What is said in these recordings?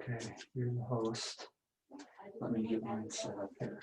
Okay, you're the host. Let me get mine set up here.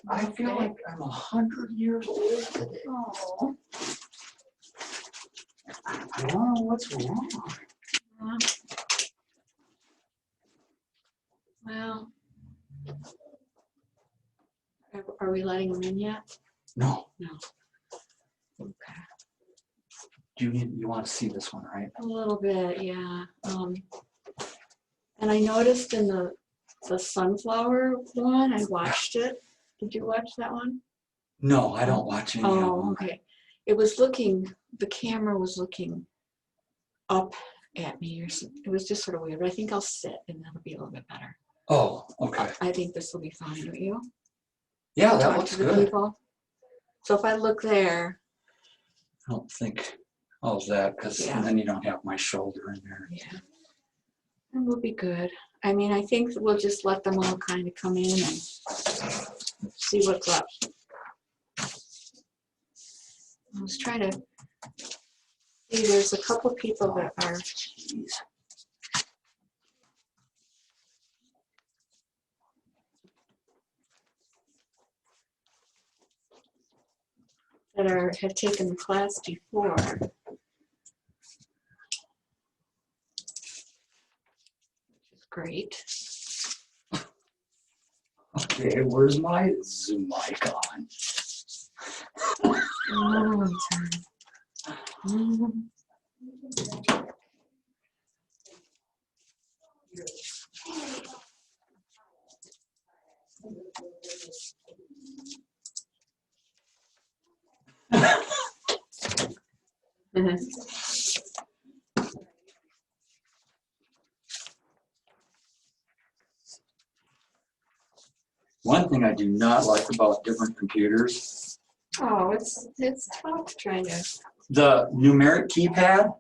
I feel like I'm 100 years old today. Oh. I don't know what's wrong. Well, are we letting them in yet? No. No. Okay. You want to see this one, right? A little bit, yeah. And I noticed in the sunflower one, I watched it. Did you watch that one? No, I don't watch any of them. Oh, okay. It was looking, the camera was looking up at me or something. It was just sort of weird, but I think I'll sit and that'll be a little bit better. Oh, okay. I think this will be fine, don't you? Yeah, that Talk looks to the good. people. So if I look there. I don't think, that, because Yeah. then you don't have my shoulder in there. Yeah. And we'll be good. I mean, I think we'll just let them all kind of come in and see what's up. I was trying to see, there's a couple people that are have taken the class before. Which is great. Okay, where's my Zoom icon? One thing I do not like about different computers. Oh, it's tough trying to. The numeric keypad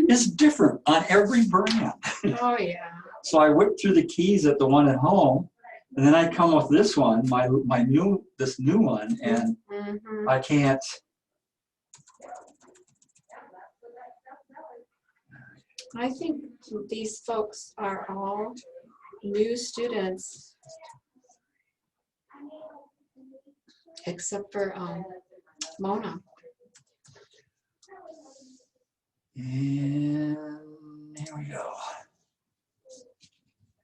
is different on every brand. Oh yeah. So I whipped through the keys at the one at home, and then I come with this one, this new one, and I can't. I think these folks are all new students, except for Mona. And here we go.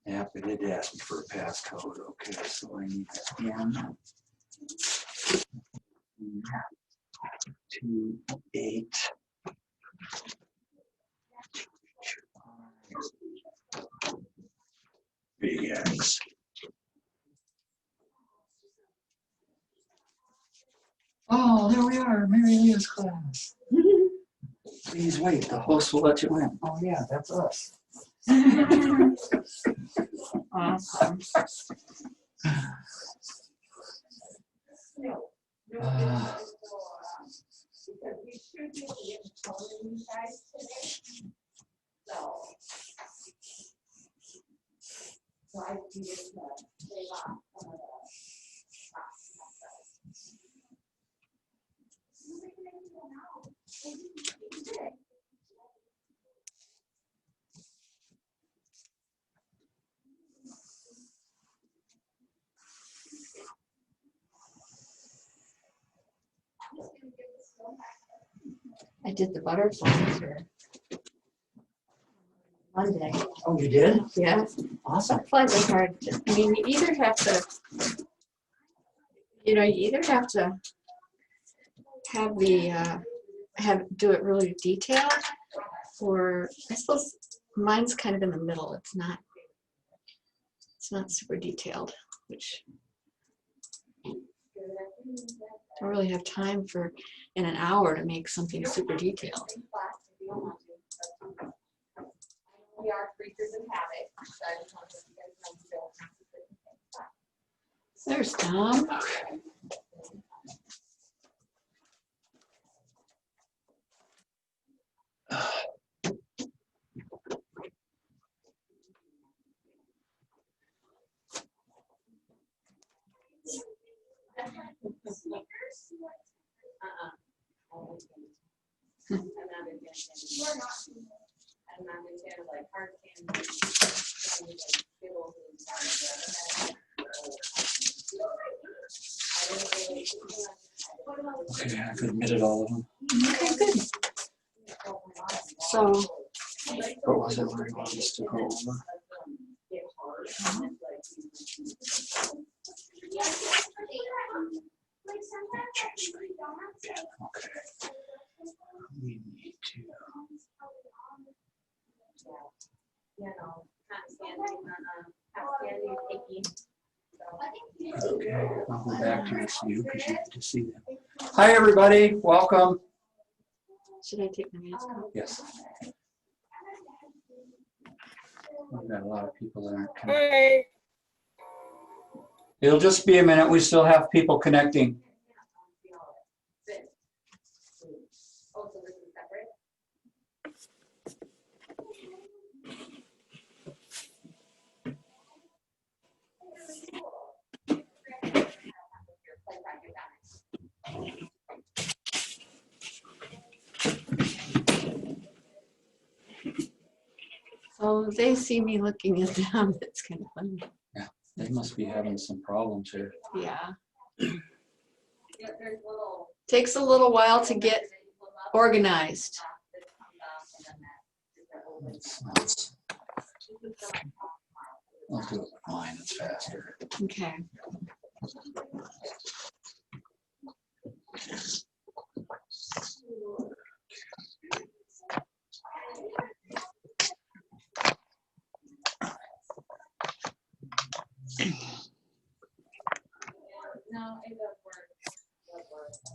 Yep. They did ask me for a passcode. Okay, so I need that 128 big X. Oh, there we are, Mary Leah's class. Please wait, the host will let you in. Oh yeah, that's us. Awesome. I did the butterflies for Monday. Oh, you did? Yeah. Awesome. Butterflies are hard. I mean, you either have to, you either have to have do it really detailed, or I suppose mine's kind of in the middle. It's not super detailed, which I don't really have time for in an hour to make something super detailed. We are creatures of habit, so I just wanted you guys know you don't have to put the same spot. There's Tom. I'm not a fan of like hard candy. Okay, I've admitted all of them. Okay, good. So, What was it where you want us to go over? Okay. We need to. Okay, I'll go back to this view because you need to see them. Hi, everybody. Welcome. should I take my mask off? Yes. We've got a lot of people that aren't connected. It'll just be a minute. We still have people connecting. So they see me looking at them. It's kind of funny. Yeah, they must be having some problems here. Yeah. Takes a little while to get organized. It's nuts. I'll do it with mine. It's faster. Okay.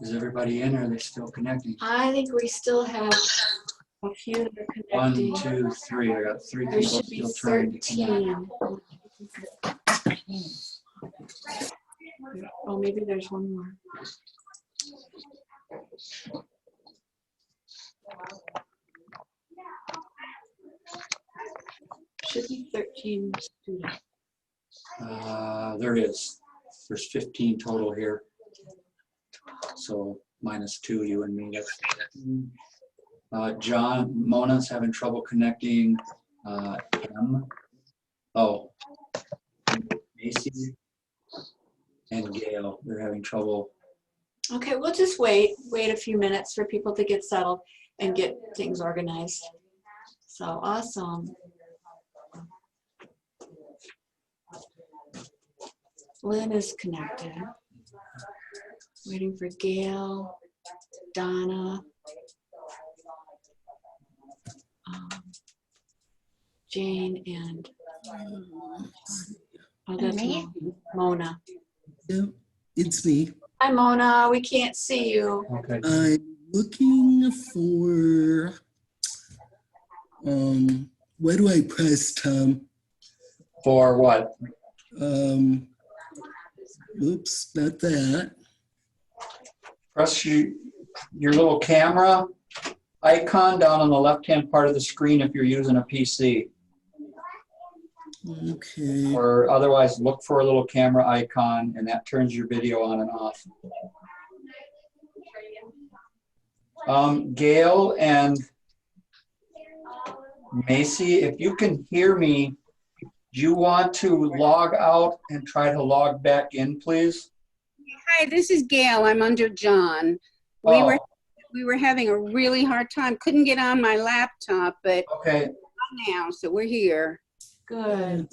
Is everybody in or are they still connecting? I think we still have a few that are One, connecting. 2, 3. I got 3 There people should be still trying to connect. 13. Oh, maybe there's one more. Should be 13 students. There is. There's 15 total here. So minus 2, you and me. John, Mona's having trouble connecting. Macy and Gail, they're having trouble. Okay, we'll just wait a few minutes for people to get settled and get things organized. So awesome. Lynn is connected. Waiting for Gail, Donna, Jane, and oh, that's Mona. Yep, it's me. Hi, Mona. We can't see you. Okay. I'm looking for, where do I press, Tom? For what? Oops, not that. Press your little camera icon down on the left-hand part of the screen if you're using a PC. Okay. Or otherwise, look for a little camera icon, and that turns your video on and off. Gail and Macy, if you can hear me, do you want to log out and try to log back in, please? Hi, this is Gail. I'm under John. Oh, We were having a really hard time. Couldn't get on my laptop, but okay. now, so we're here. Good.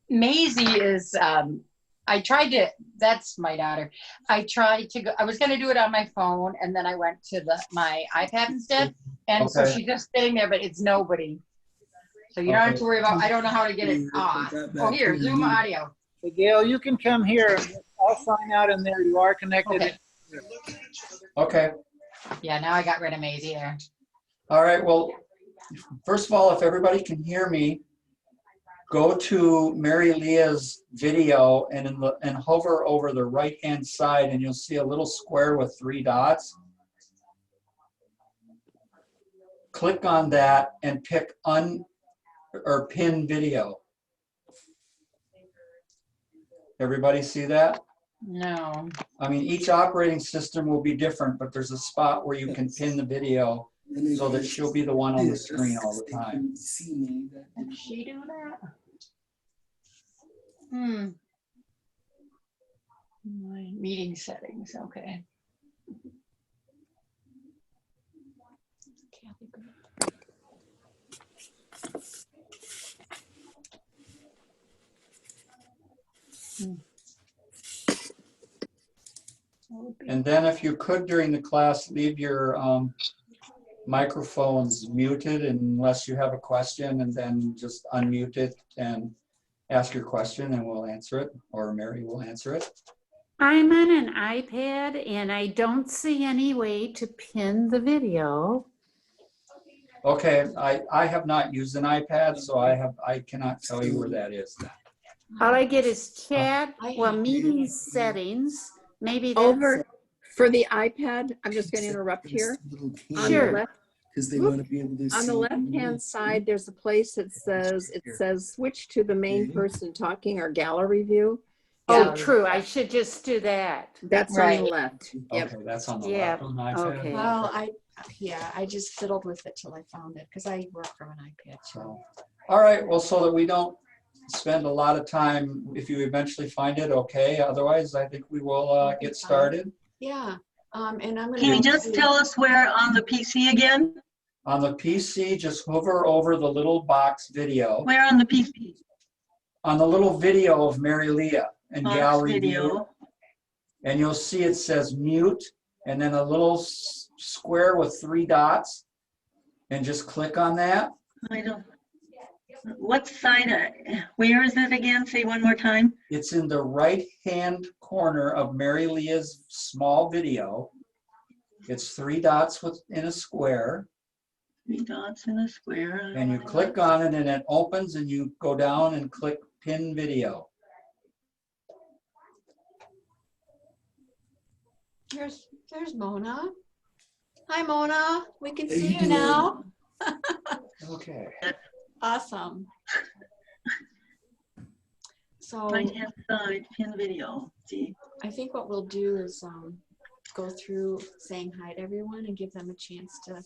Maisie is, I tried to, that's my daughter. I tried to go, I was gonna do it on my phone and then I went to my iPad instead. And so Okay. she's just sitting there, but it's nobody. So you don't have to worry about, I don't know how to get it off. Oh, here, Zoom audio. Hey, Gail, you can come here. I'll sign out in there. You are connected. Okay. Okay. Yeah, now I got rid of Maisie there. All right. Well, first of all, if everybody can hear me, go to Mary Leah's video and hover over the right-hand side, and you'll see a little square with 3 dots. Click on that and pick pin video. Everybody see that? No. I mean, each operating system will be different, but there's a spot where you can pin the video so that she'll be the one on the screen all the time. See me. Did she do that? My meeting settings, okay. And then if you could during the class, leave your microphones muted unless you have a question, and then just unmute it and ask your question and we'll answer it, or Mary will answer it. I'm on an iPad and I don't see any way to pin the video. Okay, I have not used an iPad, so I cannot tell you where that is. All I get is chat, well, meeting settings. Maybe that's Over it. for the iPad, I'm just going to interrupt here. On Sure. the left, Because they want to be able to see. on the left-hand side, there's a place that says switch to the main person talking or gallery view. Oh, Yeah. true. I should just do that. That's on Right. the left. Yep. Okay, that's on the Yeah, left on the iPad. okay. Well, I just fiddled with it till I found it because I work from an iPad. So. So, all right, well, so that we don't spend a lot of time, if you eventually find it, okay. Otherwise, I think we will get started. Yeah. And I'm going to. Can you just tell us where on the PC again? On the PC, just hover over the little box video. Where on the PC? On the little video of Mary Leah and Box gallery view. video. And you'll see it says mute, and then a little square with 3 dots. And just click on that. I don't. What side? Where is it again? Say one more time. It's in the right-hand corner of Mary Leah's small video. It's 3 dots in a square. 3 dots in a square. And you click on it and it opens, and you go down and click pin video. There's Mona. Hi, Mona. We can How see you you doing? now. Okay. Awesome. So Right hand side, pin video. See. I think what we'll do is go through saying hi to everyone and give them a chance to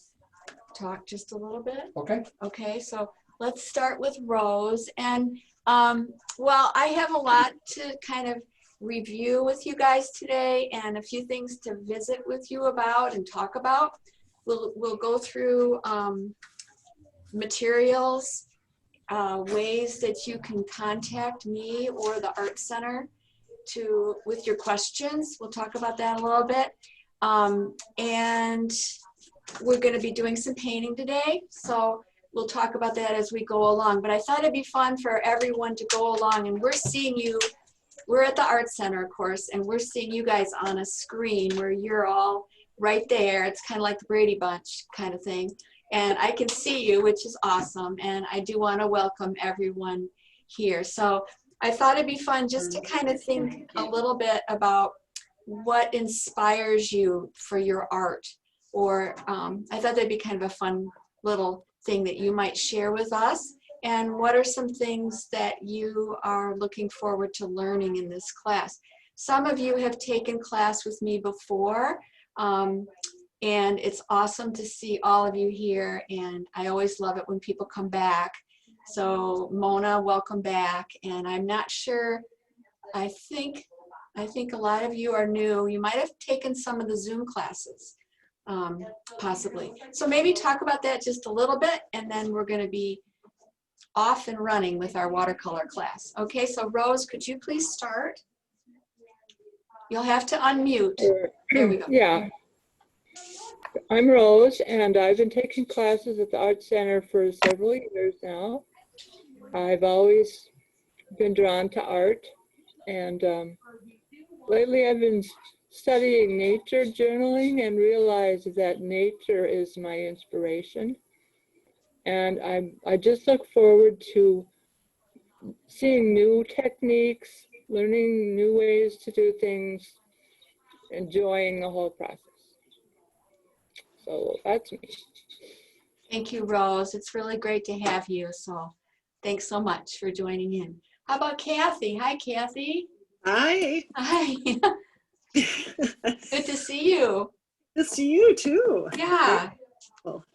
talk just a little bit. Okay. Okay, so let's start with Rose. And well, I have a lot to kind of review with you guys today and a few things to visit with you about and talk about. We'll go through materials. ways that you can contact me or the Art Center with your questions. We'll talk about that a little bit. And we're going to be doing some painting today, so we'll talk about that as we go along. But I thought it'd be fun for everyone to go along, and we're seeing you. We're at the Art Center, of course, and we're seeing you guys on a screen where you're all right there. It's kind of like the Brady Bunch kind of thing. And I can see you, which is awesome. And I do want to welcome everyone here. So I thought it'd be fun just to kind of think a little bit about what inspires you for your art. Or I thought that'd be kind of a fun little thing that you might share with us. And what are some things that you are looking forward to learning in this class? Some of you have taken class with me before, and it's awesome to see all of you here. And I always love it when people come back. So Mona, welcome back. And I'm not sure, I think a lot of you are new. You might have taken some of the Zoom classes, possibly. So maybe talk about that just a little bit, and then we're going to be off and running with our watercolor class. Okay, so Rose, could you please start? You'll have to unmute. There we go. Yeah. I'm Rose, and I've been taking classes at the Art Center for several years now. I've always been drawn to art, and lately I've been studying nature journaling and realized that nature is my inspiration. And I just look forward to seeing new techniques, learning new ways to do things, enjoying the whole process. So that's me. Thank you, Rose. It's really great to have you. So thanks so much for joining in. How about Kathy? Hi, Kathy. Hi. Hi. Good to see you. Good to see you too. Yeah. Cool.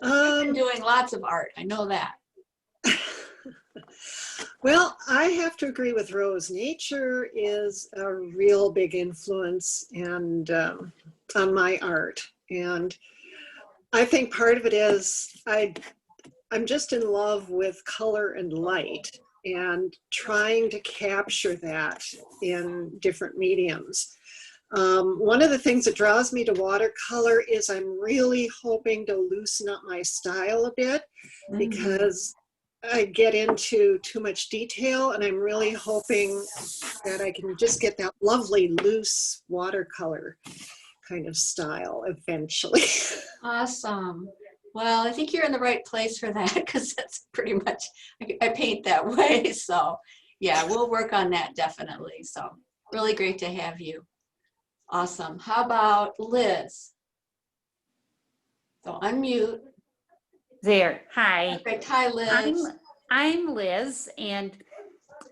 You've been doing lots of art. I know that. Well, I have to agree with Rose. Nature is a real big influence and on my art. And I think part of it is I'm just in love with color and light and trying to capture that in different mediums. One of the things that draws me to watercolor is I'm really hoping to loosen up my style a bit because I get into too much detail, and I'm really hoping that I can just get that lovely loose watercolor kind of style eventually. Awesome. Well, I think you're in the right place for that, because that's pretty much, I paint that way. So yeah, we'll work on that definitely. So really great to have you. Awesome. How about Liz? So unmute. There. Hi. Perfect. Hi, Liz. I'm Liz, and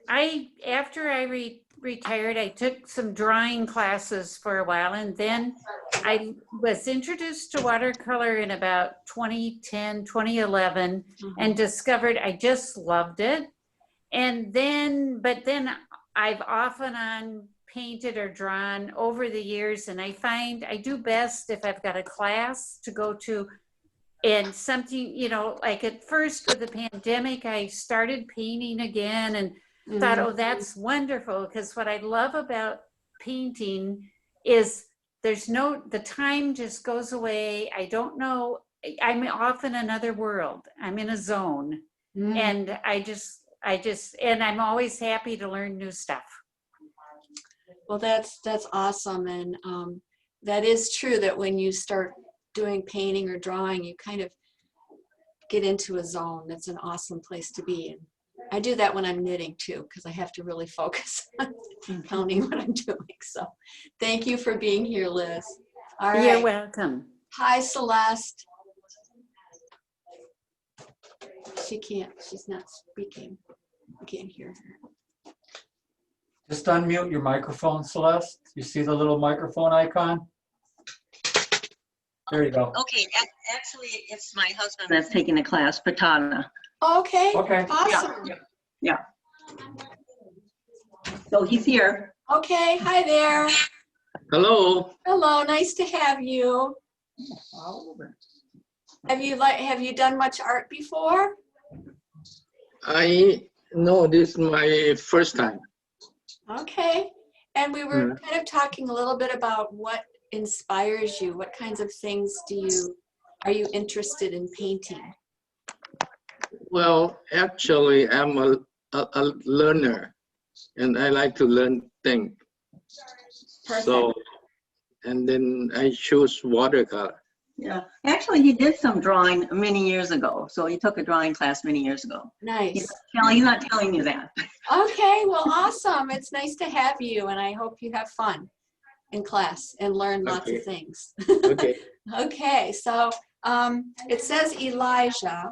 after I retired, I took some drawing classes for a while, and then I was introduced to watercolor in about 2010, 2011, and discovered I just loved it. And then, but then I've off and on painted or drawn over the years, and I find I do best if I've got a class to go to. And something, you know, like at first with the pandemic, I started painting again and thought, oh, that's wonderful. Because what I love about painting is the time just goes away. I don't know, I'm off in another world. I'm in a zone. And and I'm always happy to learn new stuff. Well, that's awesome. And that is true that when you start doing painting or drawing, you kind of get into a zone. That's an awesome place to be in. I do that when I'm knitting too, because I have to really focus on counting what I'm doing. So thank you for being here, Liz. All right. You're welcome. Hi, Celeste. She's not speaking. I can't hear her. Just unmute your microphone, Celeste. You see the little microphone icon? There you go. Okay, actually, it's my husband that's taking the class, Patana. Okay. Okay. Awesome. Yeah. So he's here. Okay. Hi there. Hello. Hello. Nice to have you. Have you done much art before? I know this is my first time. Okay. And we were kind of talking a little bit about what inspires you. What kinds of things are you interested in painting? Well, actually, I'm a learner, and I like to learn things. Perfect. So, and then I choose watercolor. Yeah, actually, he did some drawing many years ago. So he took a drawing class many years ago. Nice. He's not telling you that. Okay, well, awesome. It's nice to have you, and I hope you have fun in class and learn lots of things. Okay. Okay, so it says Elijah.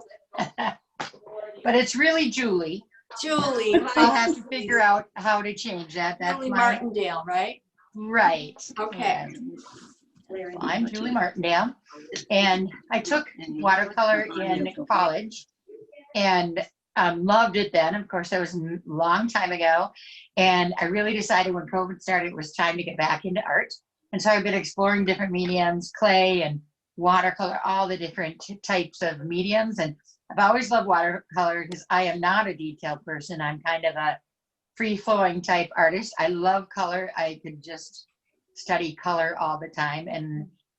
But it's really Julie. Julie. I'll have to figure out how to change that. That's Julie my Martindale, right? right. Okay. Well, I'm Julie Martindale, and I took watercolor in college, and loved it then. Of course, that was a long time ago, and I really decided when COVID started, it was time to get back into art. And so I've been exploring different mediums, clay and watercolor, all the different types of mediums. And I've always loved watercolor because I am not a detailed person. I'm kind of a free-flowing type artist. I love color. I could just study color all the time,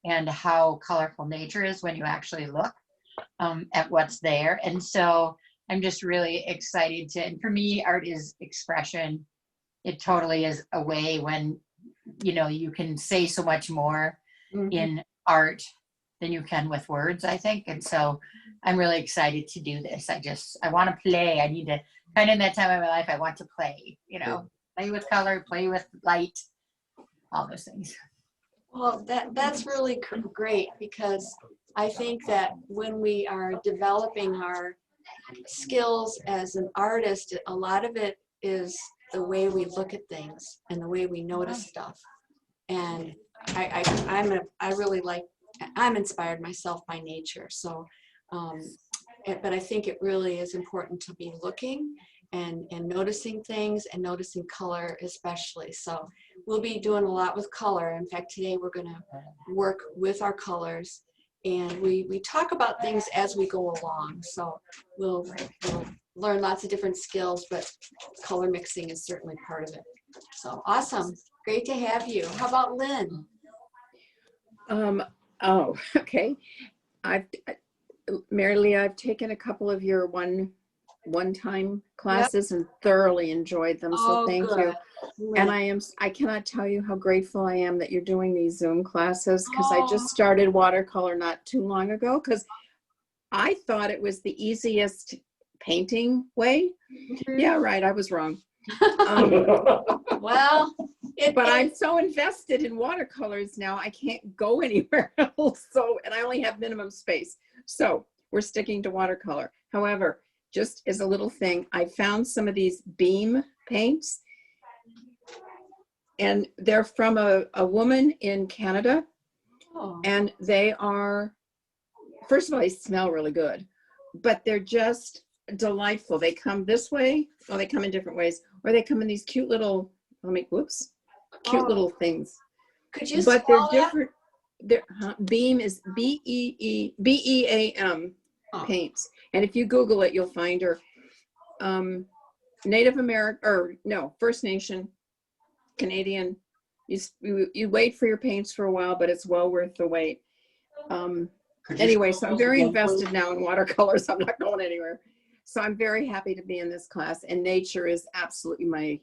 and how colorful nature is when you actually look at what's there. And so I'm just really excited and for me, art is expression. It totally is a way when, you can say so much more in art than you can with words, I think. And so I'm really excited to do this. I want to play. I need to kind of in that time of my life, I want to play, play with color, play with light, all those things. Well, that's really great, because I think that when we are developing our skills as an artist, a lot of it is the way we look at things and the way we notice stuff. And I'm inspired myself by nature. So, but I think it really is important to be looking and noticing things, and noticing color especially. So we'll be doing a lot with color. In fact, today we're going to work with our colors, and we talk about things as we go along. So we'll learn lots of different skills, but color mixing is certainly part of it. So awesome. Great to have you. How about Lynn? Oh, okay. Mary Lee, I've taken a couple of your one-time classes and thoroughly enjoyed them. So thank you. And I cannot tell you how grateful I am that you're doing these Zoom classes, because I just started watercolor not too long ago, because I thought it was the easiest painting way. Yeah, right. I was wrong. Well, but I'm so invested in watercolors now, I can't go anywhere else. So, and I only have minimum space. So we're sticking to watercolor. However, just as a little thing, I found some of these beam paints, and they're from a woman in Canada. And they are, first of all, they smell really good, but they're just delightful. They come this way, or they come in different ways, or they come in these cute little, cute little things. Could you but they're spell different. Beam is B-E-A-M paints. And if you Google it, you'll find her. Native American, or no, First Nation, Canadian. You wait for your paints for a while, but it's well worth the wait. Anyway, so I'm very invested now in watercolors. I'm not going anywhere. So I'm very happy to be in this class, and nature is absolutely my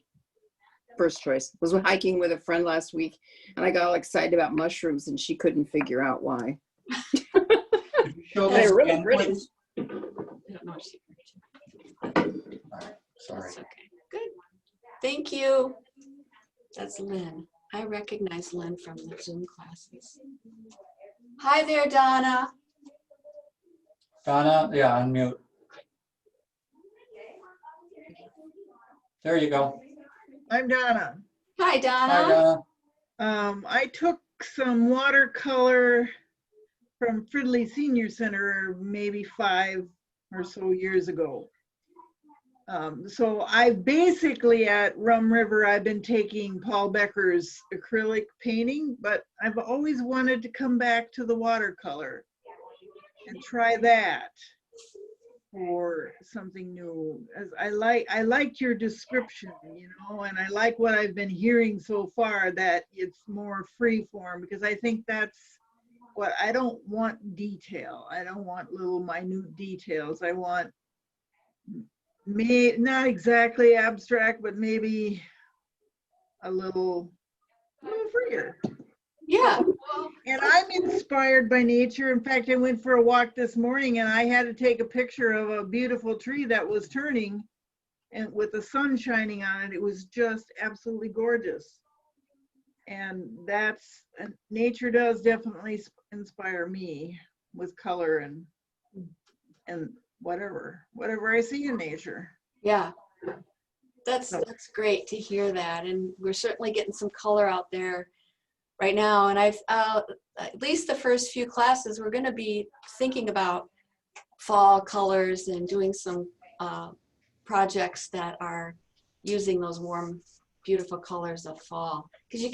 first choice. I was hiking with a friend last week, and I got all excited about mushrooms, and she couldn't figure out why. They're really pretty. I don't know what she Sorry. Okay. Good. Thank you. That's Lynn. I recognize Lynn from the Zoom classes. Hi there, Donna. Donna, yeah, unmute. There you go. I'm Donna. Hi, Donna. Hi, Donna. I took some watercolor from Fridley Senior Center maybe 5 or so years ago. So I basically at Rum River, I've been taking Paul Becker's acrylic painting, but I've always wanted to come back to the watercolor and try that. for something new. As I like your description, you know, and I like what I've been hearing so far, that it's more free form, because I think that's what I don't want. Detail. I don't want little minute details. I want not exactly abstract, but maybe a little freer. Yeah. And I'm inspired by nature. In fact, I went for a walk this morning and I had to take a picture of a beautiful tree that was turning and with the sun shining on it. It was just absolutely gorgeous. And nature does definitely inspire me with color and whatever I see in nature. Yeah. That's great to hear that. And we're certainly getting some color out there right now. And I've, at least the first few classes, we're going to be thinking about fall colors and doing some projects that are using those warm, beautiful colors of fall. Because you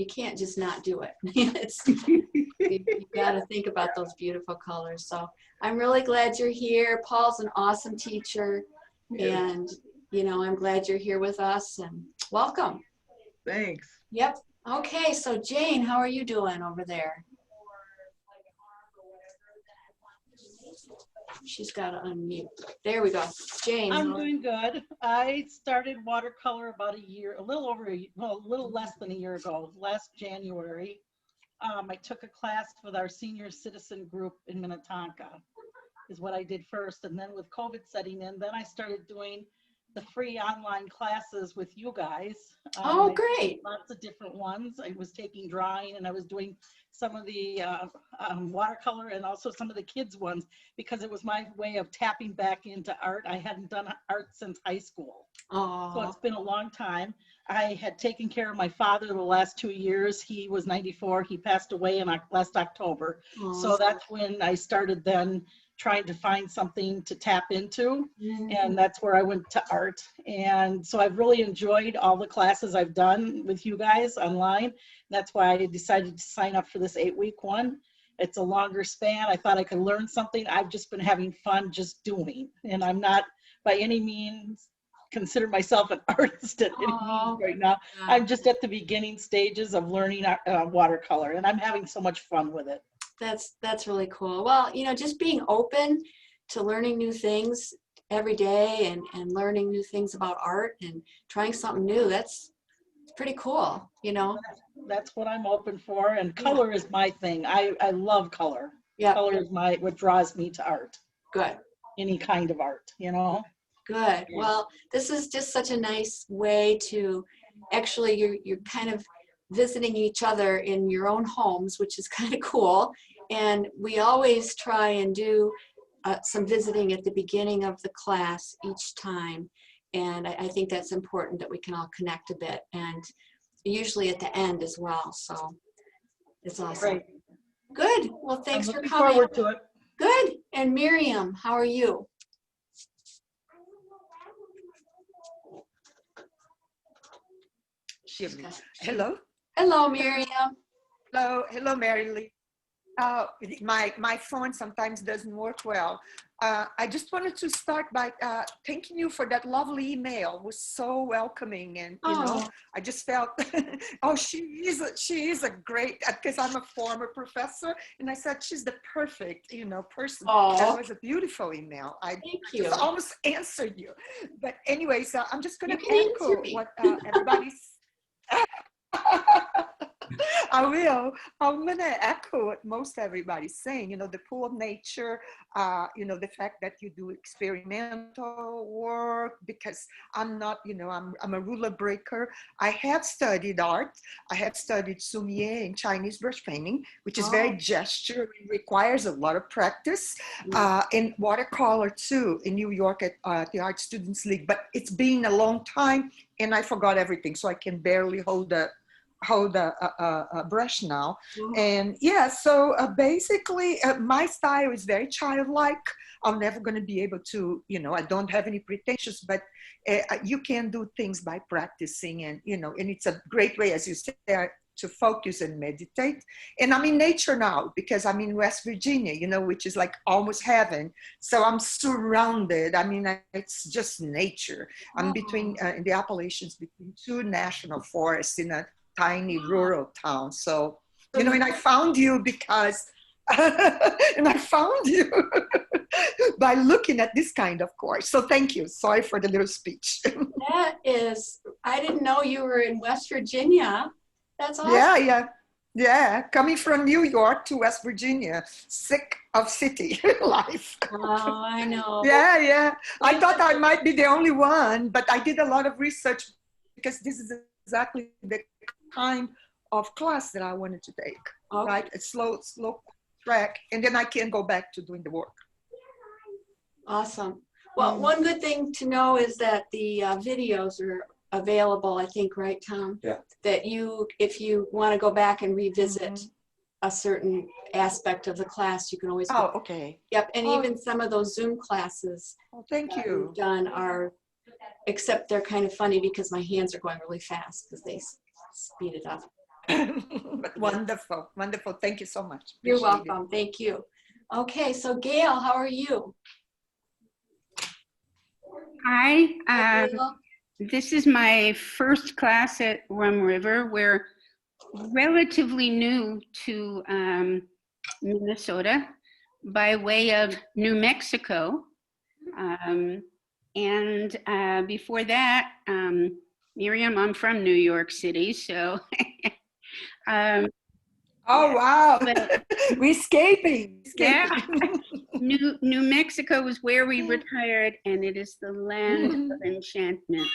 can't just not do it. You got to think about those beautiful colors. So I'm really glad you're here. Paul's an awesome teacher. And, you know, I'm glad you're here with us, and welcome. Thanks. Yep. Okay, so Jane, how are you doing over there? She's got to unmute. There we go. Jane. I'm doing good. I started watercolor about a little less than a year ago, last January. I took a class with our senior citizen group in Minnetonka, is what I did first. And then with COVID setting in, then I started doing the free online classes with you guys. Oh, great. Lots of different ones. I was taking drawing and I was doing some of the watercolor and also some of the kids ones, because it was my way of tapping back into art. I hadn't done art since high school. Oh. So it's been a long time. I had taken care of my father the last 2 years. He was 94. He passed away in last October. Oh. So that's when I started then trying to find something to tap into. And that's where I went to art. And so I've really enjoyed all the classes I've done with you guys online. That's why I decided to sign up for this 8-week one. It's a longer span. I thought I could learn something. I've just been having fun just doing. And I'm not by any means consider myself an artist at any means right now. I'm just at the beginning stages of learning watercolor, and I'm having so much fun with it. That's really cool. Well, you know, just being open to learning new things every day and learning new things about art and trying something new, that's pretty cool, you know. That's what I'm open for, and color is my thing. I love color. Yeah. Color is what draws me to art. Good. Any kind of art, you know. Good. Well, this is just such a nice way to actually, you're kind of visiting each other in your own homes, which is kind of cool. And we always try and do some visiting at the beginning of the class each time. And I think that's important, that we can all connect a bit, and usually at the end as well. So it's awesome. Great. Good. Well, thanks for looking coming. Forward to it. Good. And Miriam, how are you? Hello. Hello, Miriam. Hello, Mary Lee. My phone sometimes doesn't work well. I just wanted to start by thanking you for that lovely email. It was so welcoming, and you know, I just felt, she is a great, because I'm a former professor, and I said she's the perfect, person. That was a beautiful email. I just almost answered you, but anyways, I'm just going to echo what everybody's. I will. I'm going to echo what most everybody's saying. The pool of nature, the fact that you do experimental work, because I'm not, I'm a ruler breaker. I have studied art. I have studied Sumier and Chinese brush painting, which is very gesture. It requires a lot of practice. And watercolor too in New York at the Art Students League. But it's been a long time and I forgot everything. So I can barely hold a brush now. And yeah, so basically my style is very childlike. I'm never going to be able to, I don't have any pretensions, but you can do things by practicing, and and it's a great way, as you say, to focus and meditate. And I'm in nature now because I'm in West Virginia, you know, which is like almost heaven. So I'm surrounded. I mean, it's just nature. I'm between, in the Appalachians, between two national forests in a tiny rural town. So, you know, and I found you because, and I found you by looking at this kind of course. So thank you. Sorry for the little speech. That is, I didn't know you were in West Virginia. That's awesome. Yeah, yeah, yeah. Coming from New York to West Virginia, sick of city life. Oh, I know. Yeah, yeah. I thought I might be the only one, but I did a lot of research because this is exactly the kind of class that I wanted to take. Okay. Right? A slow track, and then I can go back to doing the work. Awesome. Well, one good thing to know is that the videos are available, I think, right, Tom? Yeah. That you, if you want to go back and revisit a certain aspect of the class, you can always go. Oh, okay. Yep, and Oh. even some of those Zoom classes Thank that you. we've done are, except they're kind of funny because my hands are going really fast because they speed it up. But wonderful, wonderful. Thank you so much. You're Appreciate it. welcome. Thank you. Okay, so Gail, how are you? Hi, this is my first class at Rum River. We're relatively new to Minnesota by way of New Mexico. And before that, Miriam, I'm from New York City, so. Oh, wow. We're escaping. Yeah. New Mexico is where we retired, and it is the land of enchantment.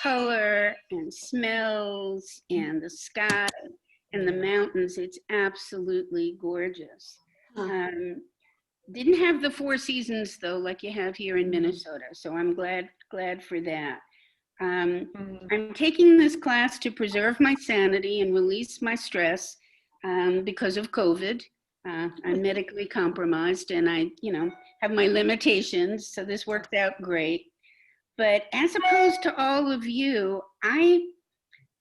Color and smells and the sky and the mountains. It's absolutely gorgeous. Didn't have the 4 seasons though, like you have here in Minnesota. So I'm glad for that. I'm taking this class to preserve my sanity and release my stress because of COVID. I'm medically compromised and I, have my limitations. So this worked out great. But as opposed to all of you, I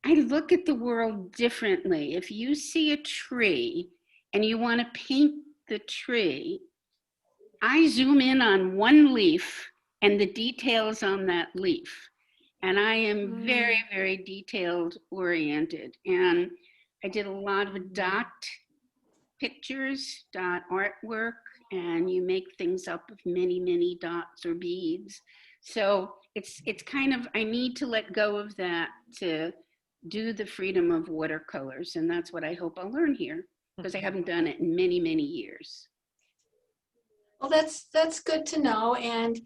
look at the world differently. If you see a tree and you want to paint the tree, I zoom in on one leaf and the details on that leaf. And I am very, very detailed oriented. And I did a lot of dot pictures, dot artwork, and you make things up of many, many dots or beads. So it's kind of, I need to let go of that to do the freedom of watercolors. And that's what I hope I'll learn here because I haven't done it in many, many years. Well, that's good to know. And,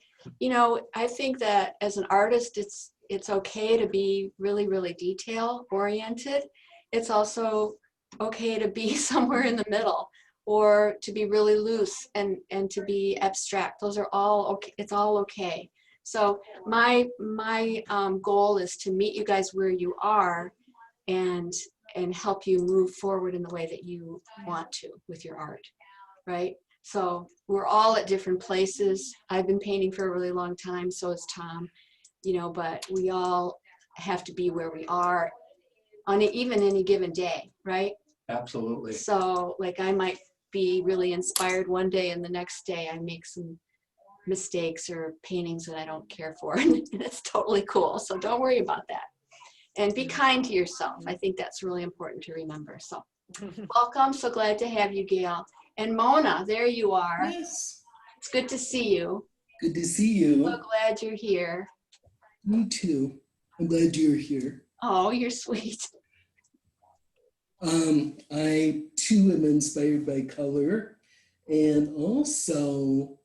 I think that as an artist, it's okay to be really, really detail oriented. It's also okay to be somewhere in the middle or to be really loose and to be abstract. Those are all okay. It's all okay. So my goal is to meet you guys where you are and help you move forward in the way that you want to with your art, right? So we're all at different places. I've been painting for a really long time, so has Tom, but we all have to be where we are on even any given day, right? Absolutely. So like I might be really inspired one day and the next day I make some mistakes or paintings that I don't care for and it's totally cool. So don't worry about that. And be kind to yourself. I think that's really important to remember. So welcome. So glad to have you, Gail. And Mona, there you are. Yes. It's good to see you. Good to see you. So glad you're here. Me too. I'm glad you're here. Oh, you're sweet. I too am inspired by color, and also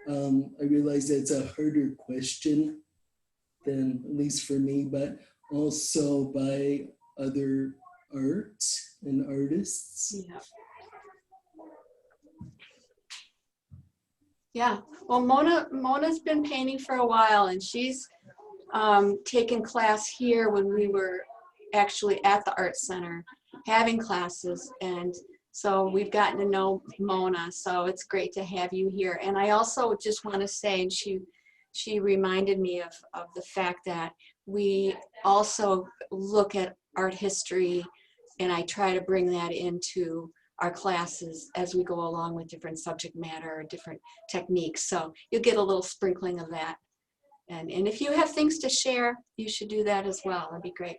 I realize that's a harder question than, at least for me, but also by other art and artists. Yeah. Yeah. Well, Mona's been painting for a while, and she's taken class here when we were actually at the Art Center having classes, and so we've gotten to know Mona, so it's great to have you here. And I also just want to say, and she reminded me of the fact that we also look at art history and I try to bring that into our classes as we go along with different subject matter or different techniques. So you'll get a little sprinkling of that. And if you have things to share, you should do that as well. That'd be great.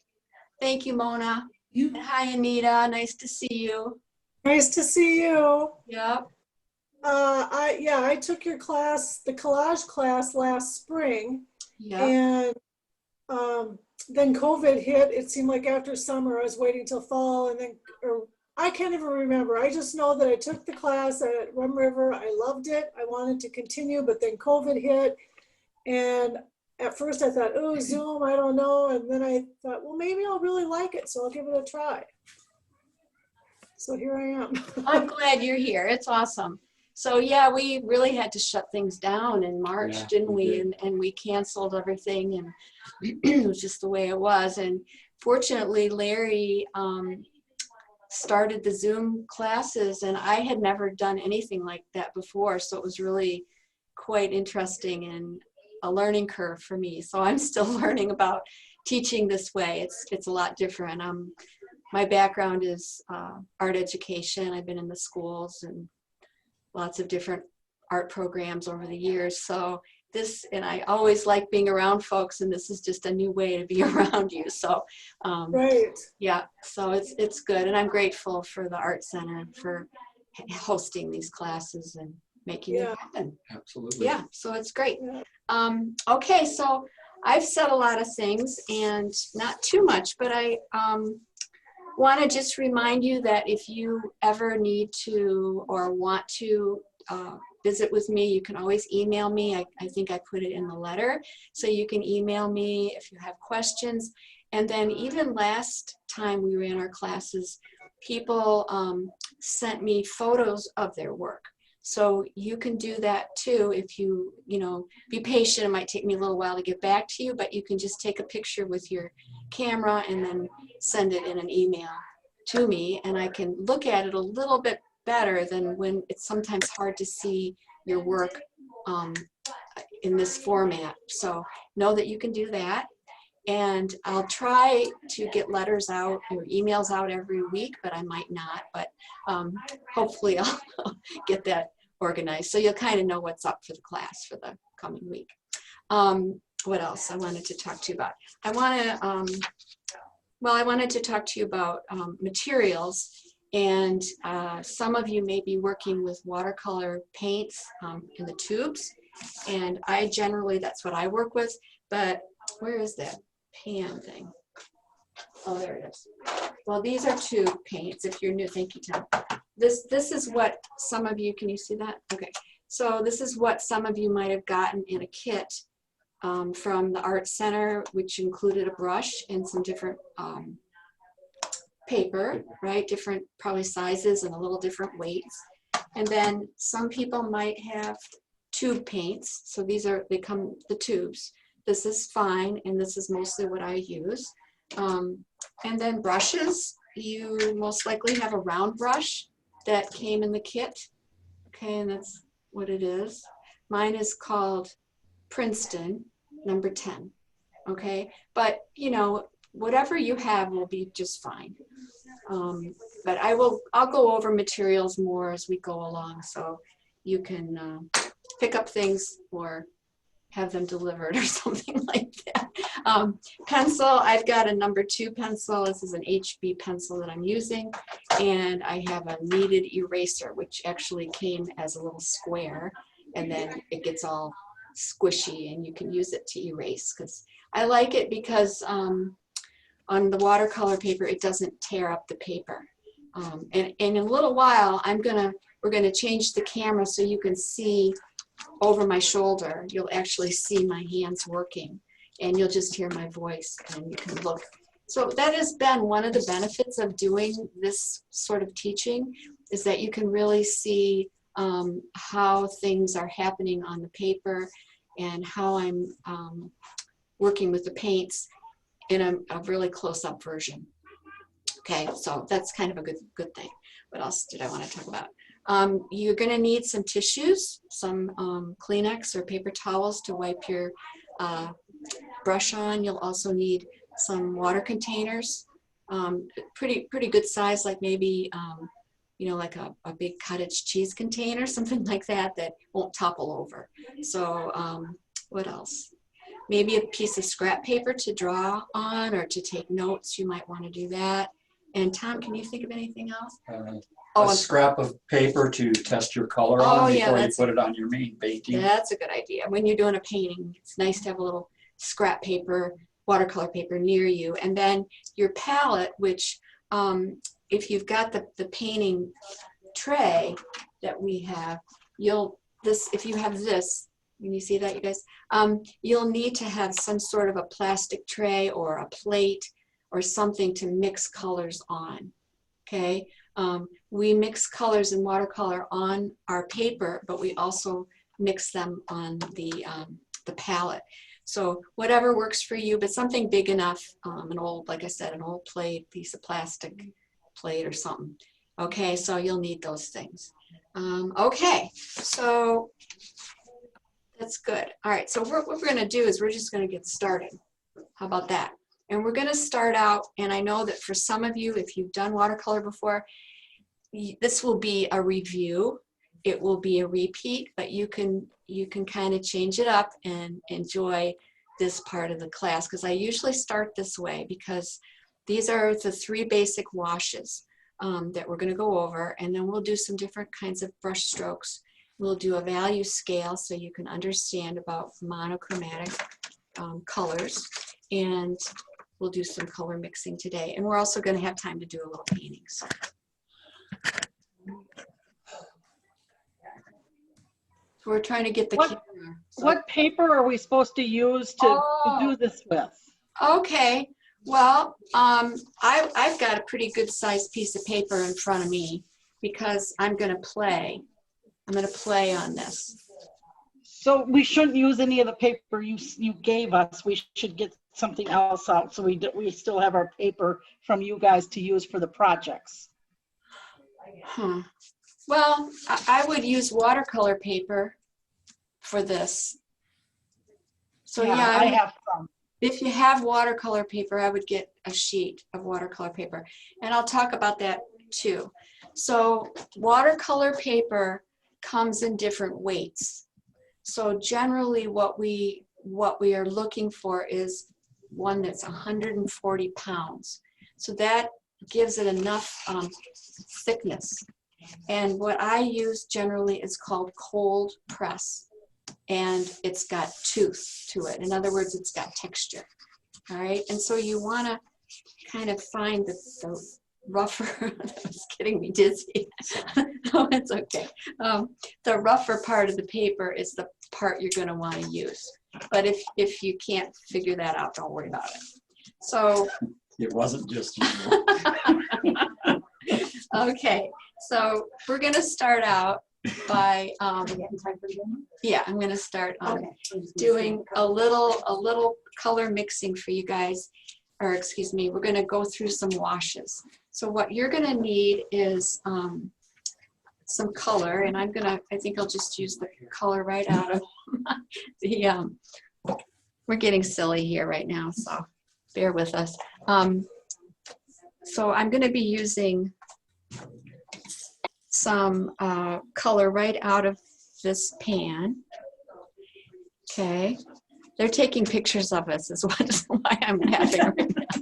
Thank you, Mona. And hi, Anita. Nice to see you. Nice to see you. Yep. I took your class, the collage class last spring. Yeah. And then COVID hit. It seemed like after summer, I was waiting till fall, and then, or I can't even remember. I just know that I took the class at Rum River. I loved it. I wanted to continue, but then COVID hit. And at first I thought, oh, Zoom, I don't know. And then I thought, well, maybe I'll really like it, so I'll give it a try. So here I am. I'm glad you're here. It's awesome. So yeah, we really had to shut things down in March, Yeah, didn't we we? did. And we canceled everything, and it was just the way it was. And fortunately, Larry started the Zoom classes, and I had never done anything like that before. So it was really quite interesting and a learning curve for me. So I'm still learning about teaching this way. It's a lot different. My background is art education. I've been in the schools and lots of different art programs over the years. So this, and I always like being around folks, and this is just a new way to be around you. So right. Yeah, so it's good. And I'm grateful for the Art Center for hosting these classes and making it happen. Absolutely. Yeah, so it's great. Okay, so I've said a lot of things and not too much, but I want to just remind you that if you ever need to or want to visit with me, you can always email me. I think I put it in the letter. So you can email me if you have questions. And then even last time we ran our classes, people sent me photos of their work. So you can do that too if you be patient. It might take me a little while to get back to you, but you can just take a picture with your camera and then send it in an email to me, and I can look at it a little bit better than when it's sometimes hard to see your work in this format. So know that you can do that. And I'll try to get letters out or emails out every week, but I might not. But hopefully I'll get that organized. So you'll kind of know what's up for the class for the coming week. What else I wanted to talk to you about? I wanted to talk to you about materials. And some of you may be working with watercolor paints in the tubes. And I generally, that's what I work with. But where is that pan thing? Oh, there it is. Well, these are tube paints. If you're new, thank you, Tom. This is what some of you, can you see that? Okay. So this is what some of you might have gotten in a kit from the Art Center, which included a brush and some different paper, right? Different probably sizes and a little different weights. And then some people might have tube paints. So they come the tubes. This is fine, and this is mostly what I use. And then brushes, you most likely have a round brush that came in the kit. Okay, and that's what it is. Mine is called Princeton, number 10. Okay, but whatever you have will be just fine. But I'll go over materials more as we go along, so you can pick up things or have them delivered or something like that. Pencil, I've got a number 2 pencil. This is an HB pencil that I'm using. And I have a kneaded eraser, which actually came as a little square. And then it gets all squishy and you can use it to erase. Because I like it because on the watercolor paper, it doesn't tear up the paper. And in a little while, we're gonna change the camera so you can see over my shoulder. You'll actually see my hands working, and you'll just hear my voice, and you can look. So that has been one of the benefits of doing this sort of teaching, is that you can really see how things are happening on the paper and how I'm working with the paints in a really close-up version. Okay, so that's kind of a good thing. What else did I want to talk about? You're going to need some tissues, some Kleenex or paper towels to wipe your brush on. You'll also need some water containers pretty good size, like maybe, you know, like a big cottage cheese container, something like that, that won't topple over. So what else? Maybe a piece of scrap paper to draw on or to take notes. You might want to do that. And Tom, can you think of anything else? A scrap of paper to test your color on before you put it on your main painting. That's a good idea. When you're doing a painting, it's nice to have a little scrap paper, watercolor paper near you. And then your palette, which if you've got the painting tray that we have, if you have this, can you see that, you guys? You'll need to have some sort of a plastic tray or a plate or something to mix colors on, okay? We mix colors in watercolor on our paper, but we also mix them on the palette. So whatever works for you, but something big enough, an old, like I said, an old plate, piece of plastic plate or something. Okay, so you'll need those things. Okay, so that's good. All right, so what we're gonna do is we're just gonna get started. How about that? And we're gonna start out, and I know that for some of you, if you've done watercolor before, this will be a review. It will be a repeat, but you can kind of change it up and enjoy this part of the class, because I usually start this way because these are the 3 basic washes that we're going to go over, and then we'll do some different kinds of brush strokes. We'll do a value scale so you can understand about monochromatic colors, and we'll do some color mixing today. And we're also going to have time to do a little painting. So. We're trying to get the camera. So. What paper are we supposed to use to do this with? Okay, well, I've got a pretty good sized piece of paper in front of me because I'm gonna play on this. So we shouldn't use any of the paper you gave us. We should get something else out so we still have our paper from you guys to use for the projects. Huh. Well, I would use watercolor paper for this. So yeah, I have some. If you have watercolor paper, I would get a sheet of watercolor paper. And I'll talk about that too. So watercolor paper comes in different weights. So generally what we are looking for is one that's 140 pounds. So that gives it enough thickness. And what I use generally is called cold press, and it's got tooth to it. In other words, it's got texture. All right, and so you want to kind of find the rougher. That was getting me dizzy. No, it's okay. The rougher part of the paper is the part you're going to want to use. But if you can't figure that out, don't worry about it. So it wasn't just you. Okay, so we're going to start out by yeah, I'm going to start doing a little color mixing for you guys, or excuse me, we're going to go through some washes. So what you're going to need is some color, and I think I'll just use the color right out of the we're getting silly here right now, so bear with us. So I'm going to be using some color right out of this pan. Okay, they're taking pictures of us is why I'm laughing right now.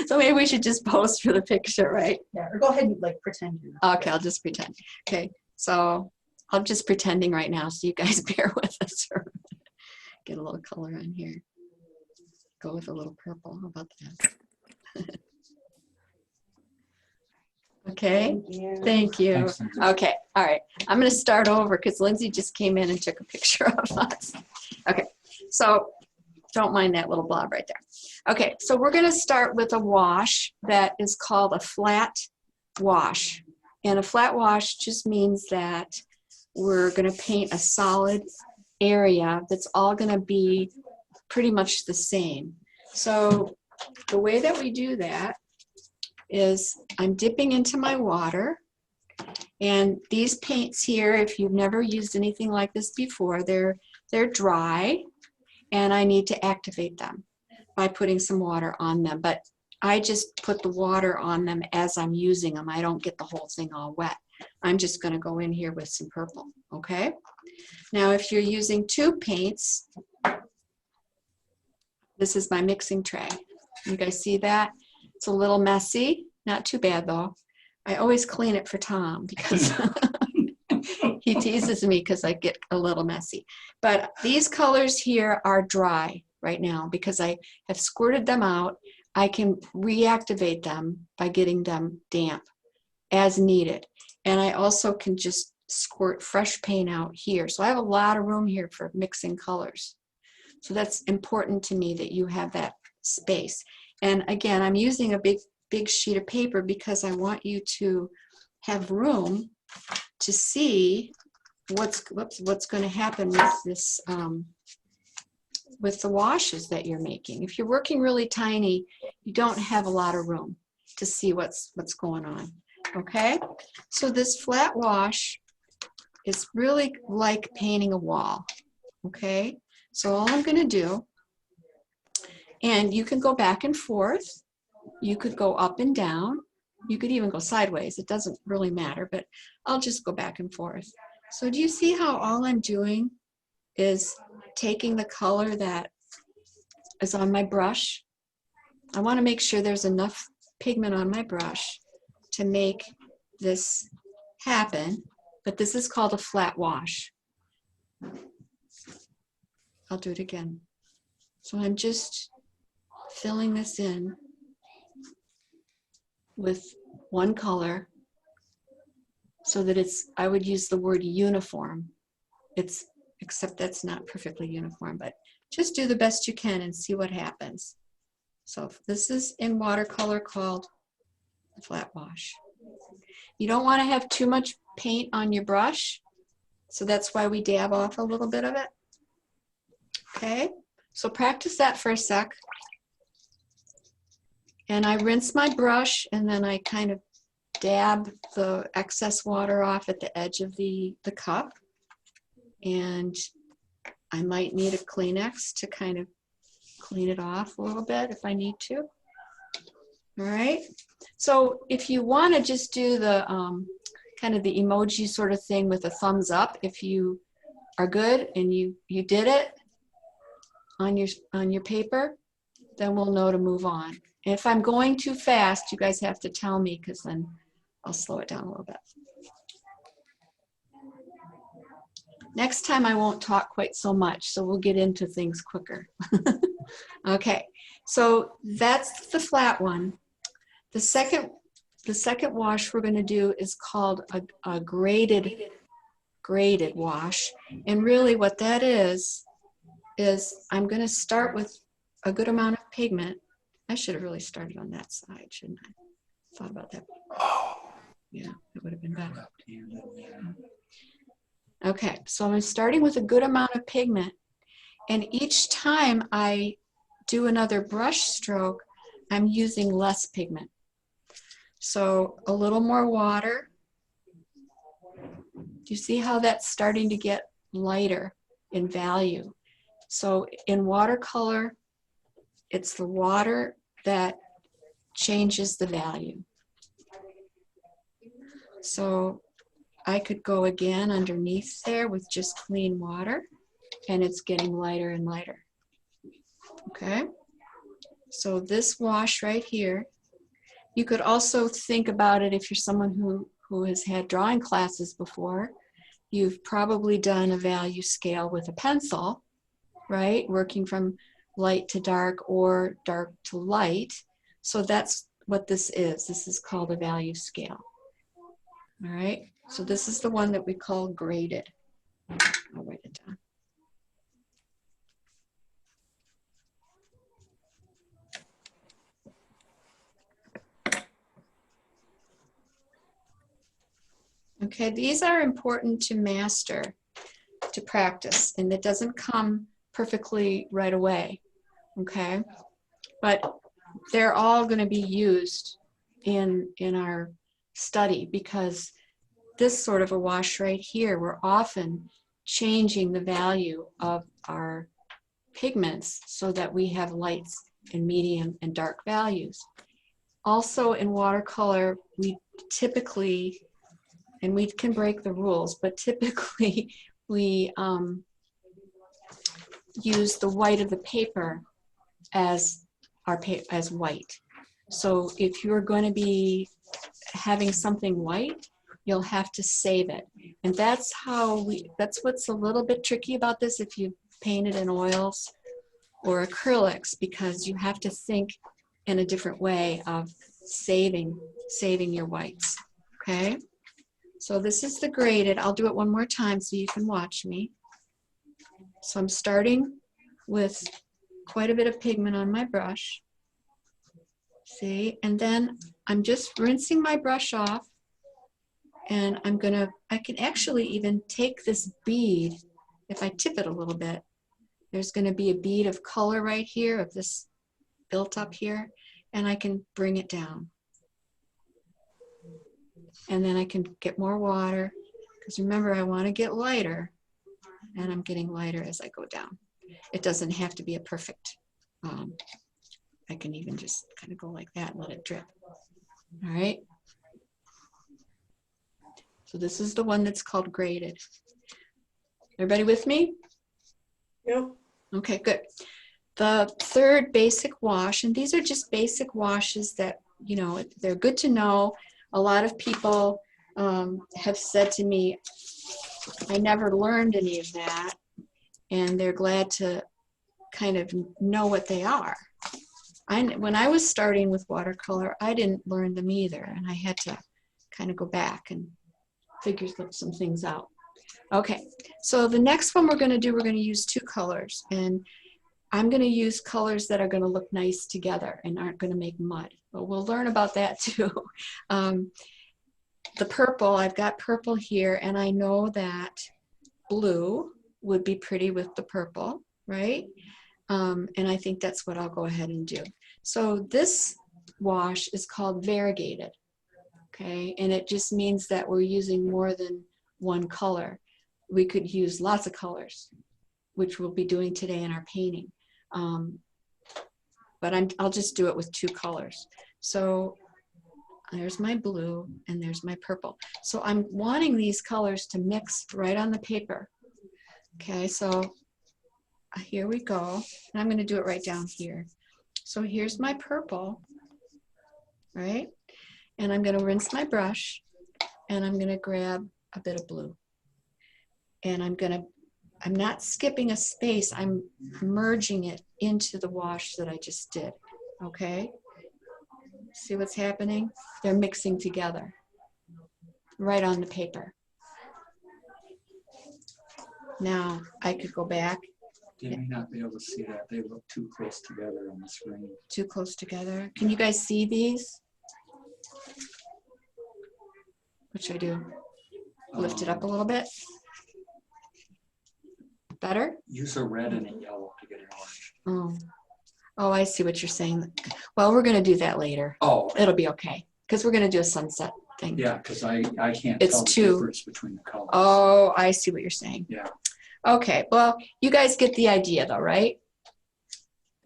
So maybe we should just pose for the picture, right? Yeah, or go ahead and like pretend. Okay, I'll just pretend. Okay, so I'm just pretending right now, so you guys bear with us. Get a little color on here. Go with a little purple. How about that? Okay, thank you. Thanks, Lindsay. Okay, all right. I'm going to start over because Lindsay just came in and took a picture of us. Okay, so don't mind that little blob right there. Okay, so we're going to start with a wash that is called a flat wash. And a flat wash just means that we're going to paint a solid area that's all going to be pretty much the same. So the way that we do that is I'm dipping into my water, and these paints here, if you've never used anything like this before, they're dry, and I need to activate them by putting some water on them. But I just put the water on them as I'm using them. I don't get the whole thing all wet. I'm just going to go in here with some purple, okay? Now, if you're using tube paints, this is my mixing tray. You guys see that? It's a little messy, not too bad though. I always clean it for Tom because he teases me because I get a little messy. But these colors here are dry right now because I have squirted them out. I can reactivate them by getting them damp as needed. And I also can just squirt fresh paint out here. So I have a lot of room here for mixing colors. So that's important to me that you have that space. And again, I'm using a big sheet of paper because I want you to have room to see what's going to happen with this, with the washes that you're making. If you're working really tiny, you don't have a lot of room to see what's going on. Okay, so this flat wash is really like painting a wall. Okay, so all I'm going to do, and you can go back and forth, you could go up and down, you could even go sideways, it doesn't really matter, but I'll just go back and forth. So do you see how all I'm doing is taking the color that is on my brush? I want to make sure there's enough pigment on my brush to make this happen, but this is called a flat wash. I'll do it again. So I'm just filling this in with one color so that it's, I would use the word uniform. It's, except that's not perfectly uniform, but just do the best you can and see what happens. So this is in watercolor called a flat wash. You don't want to have too much paint on your brush, so that's why we dab off a little bit of it. Okay, so practice that for a sec. And I rinse my brush and then I kind of dab the excess water off at the edge of the cup. And I might need a Kleenex to kind of clean it off a little bit if I need to. All right, so if you want to just do the kind of the emoji sort of thing with a thumbs up, if you are good and you did it on your paper, then we'll know to move on. And if I'm going too fast, you guys have to tell me because then I'll slow it down a little bit. Next time I won't talk quite so much, so we'll get into things quicker. Okay, so that's the flat one. The second wash we're going to do is called a graded wash. And really what that is I'm going to start with a good amount of pigment. I should have really started on that side, shouldn't I? Thought about that. Yeah, it would have been better. Okay, so I'm starting with a good amount of pigment. And each time I do another brush stroke, I'm using less pigment. So a little more water. Do you see how that's starting to get lighter in value? So in watercolor, it's the water that changes the value. So I could go again underneath there with just clean water, and it's getting lighter and lighter. Okay, so this wash right here, you could also think about it if you're someone who has had drawing classes before. You've probably done a value scale with a pencil, right? Working from light to dark or dark to light. So that's what this is. This is called a value scale. All right, so this is the one that we call graded. I'll write it down. Okay, these are important to master, to practice, and it doesn't come perfectly right away, okay? But they're all going to be used in our study because this sort of a wash right here, we're often changing the value of our pigments so that we have lights and medium and dark values. also in watercolor, we typically, and we can break the rules, but typically we use the white of the paper as as white. So if you're going to be having something white, you'll have to save it. And that's what's a little bit tricky about this if you paint it in oils or acrylics, because you have to think in a different way of saving your whites, okay? So this is the graded. I'll do it one more time so you can watch me. So I'm starting with quite a bit of pigment on my brush. See, and then I'm just rinsing my brush off, and I can actually even take this bead, if I tip it a little bit, there's gonna be a bead of color right here, of this built up here, and I can bring it down. And then I can get more water, because remember, I wanna get lighter, and I'm getting lighter as I go down. It doesn't have to be a perfect, I can even just kind of go like that and let it drip. All right. So this is the one that's called graded. Everybody with me? Yep. Okay, good. The third basic wash, and these are just basic washes that, you know, they're good to know. A lot of people have said to me, I never learned any of that, and they're glad to kind of know what they are. When I was starting with watercolor, I didn't learn them either, and I had to kind of go back and figure some things out. Okay, so the next one we're going to use two colors, and I'm going to use colors that are going to look nice together and aren't going to make mud, but we'll learn about that too. The purple, I've got purple here, and I know that blue would be pretty with the purple, right? And I think that's what I'll go ahead and do. So this wash is called variegated, okay? And it just means that we're using more than one color. We could use lots of colors, which we'll be doing today in our painting. But I'll just do it with two colors. So there's my blue and there's my purple. So I'm wanting these colors to mix right on the paper. Okay, so here we go. And I'm going to do it right down here. So here's my purple, right? And I'm going to rinse my brush, and I'm going to grab a bit of blue. And I'm not skipping a space, I'm merging it into the wash that I just did, okay? See what's happening? They're mixing together right on the paper. Now I could go back. You may not be able to see that. They look too close together on the screen. Too close together. Can you guys see these? What should I do? Lift it up a little bit? Better? Use a red and a yellow to get an orange. Oh, I see what you're saying. Well, we're going to do that later. Oh. It'll be okay, because we're going to do a sunset thing. Yeah, because I can't It's tell the two. difference between the colors. Oh, I see what you're saying. Yeah. Okay, well, you guys get the idea though, right?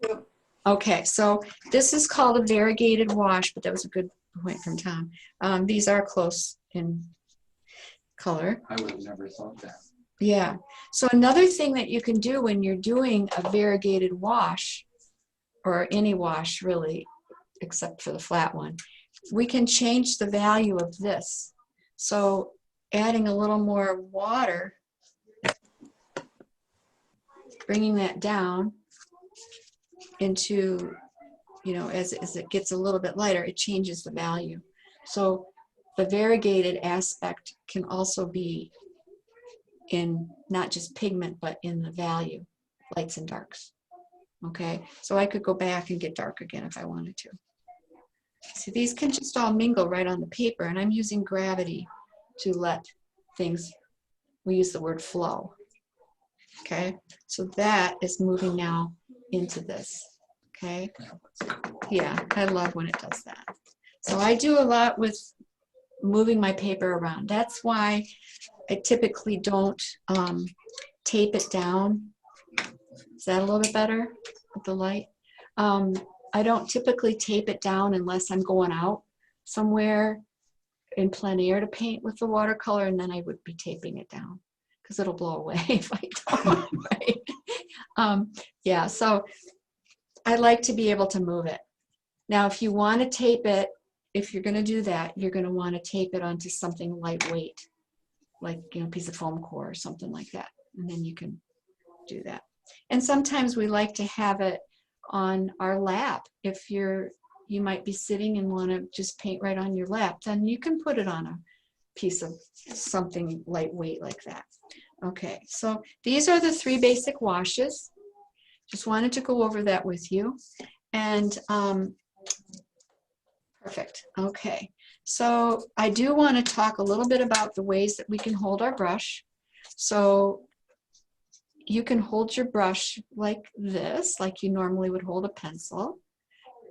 Yep. Okay, so this is called a variegated wash, but that was a good point from Tom. These are close in color. I would have never thought that. Yeah, so another thing that you can do when you're doing a variegated wash, or any wash really, except for the flat one, we can change the value of this. So adding a little more water, bringing that down into, you know, as it gets a little bit lighter, it changes the value. So the variegated aspect can also be in not just pigment, but in the value, lights and darks. Okay, so I could go back and get dark again if I wanted to. See, these can just all mingle right on the paper, and I'm using gravity to let things, we use the word flow. Okay, so that is moving now into this. Okay, yeah, I love when it does that. So I do a lot with moving my paper around. That's why I typically don't tape it down. Is that a little bit better with the light? I don't typically tape it down unless I'm going out somewhere in plein air to paint with the watercolor, and then I would be taping it down because it'll blow away if I don't, right? Yeah, so I like to be able to move it. Now, if you want to tape it, if you're going to do that, you're going to want to tape it onto something lightweight, like, you know, a piece of foam core or something like that, and then you can do that. And sometimes we like to have it on our lap. If you might be sitting and want to just paint right on your lap, then you can put it on a piece of something lightweight like that. Okay, so these are the 3 basic washes. Just wanted to go over that with you. And perfect. Okay, so I do want to talk a little bit about the ways that we can hold our brush. So you can hold your brush like this, like you normally would hold a pencil.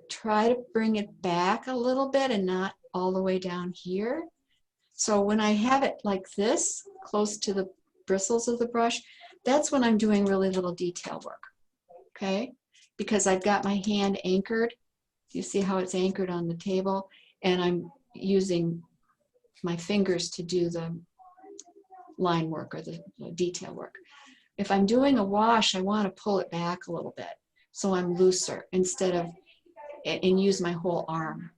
Try to bring it back a little bit and not all the way down here. So when I have it like this, close to the bristles of the brush, that's when I'm doing really little detail work, okay? Because I've got my hand anchored. You see how it's anchored on the table? And I'm using my fingers to do the line work or the detail work. If I'm doing a wash, I want to pull it back a little bit so I'm looser instead of, and use my whole arm,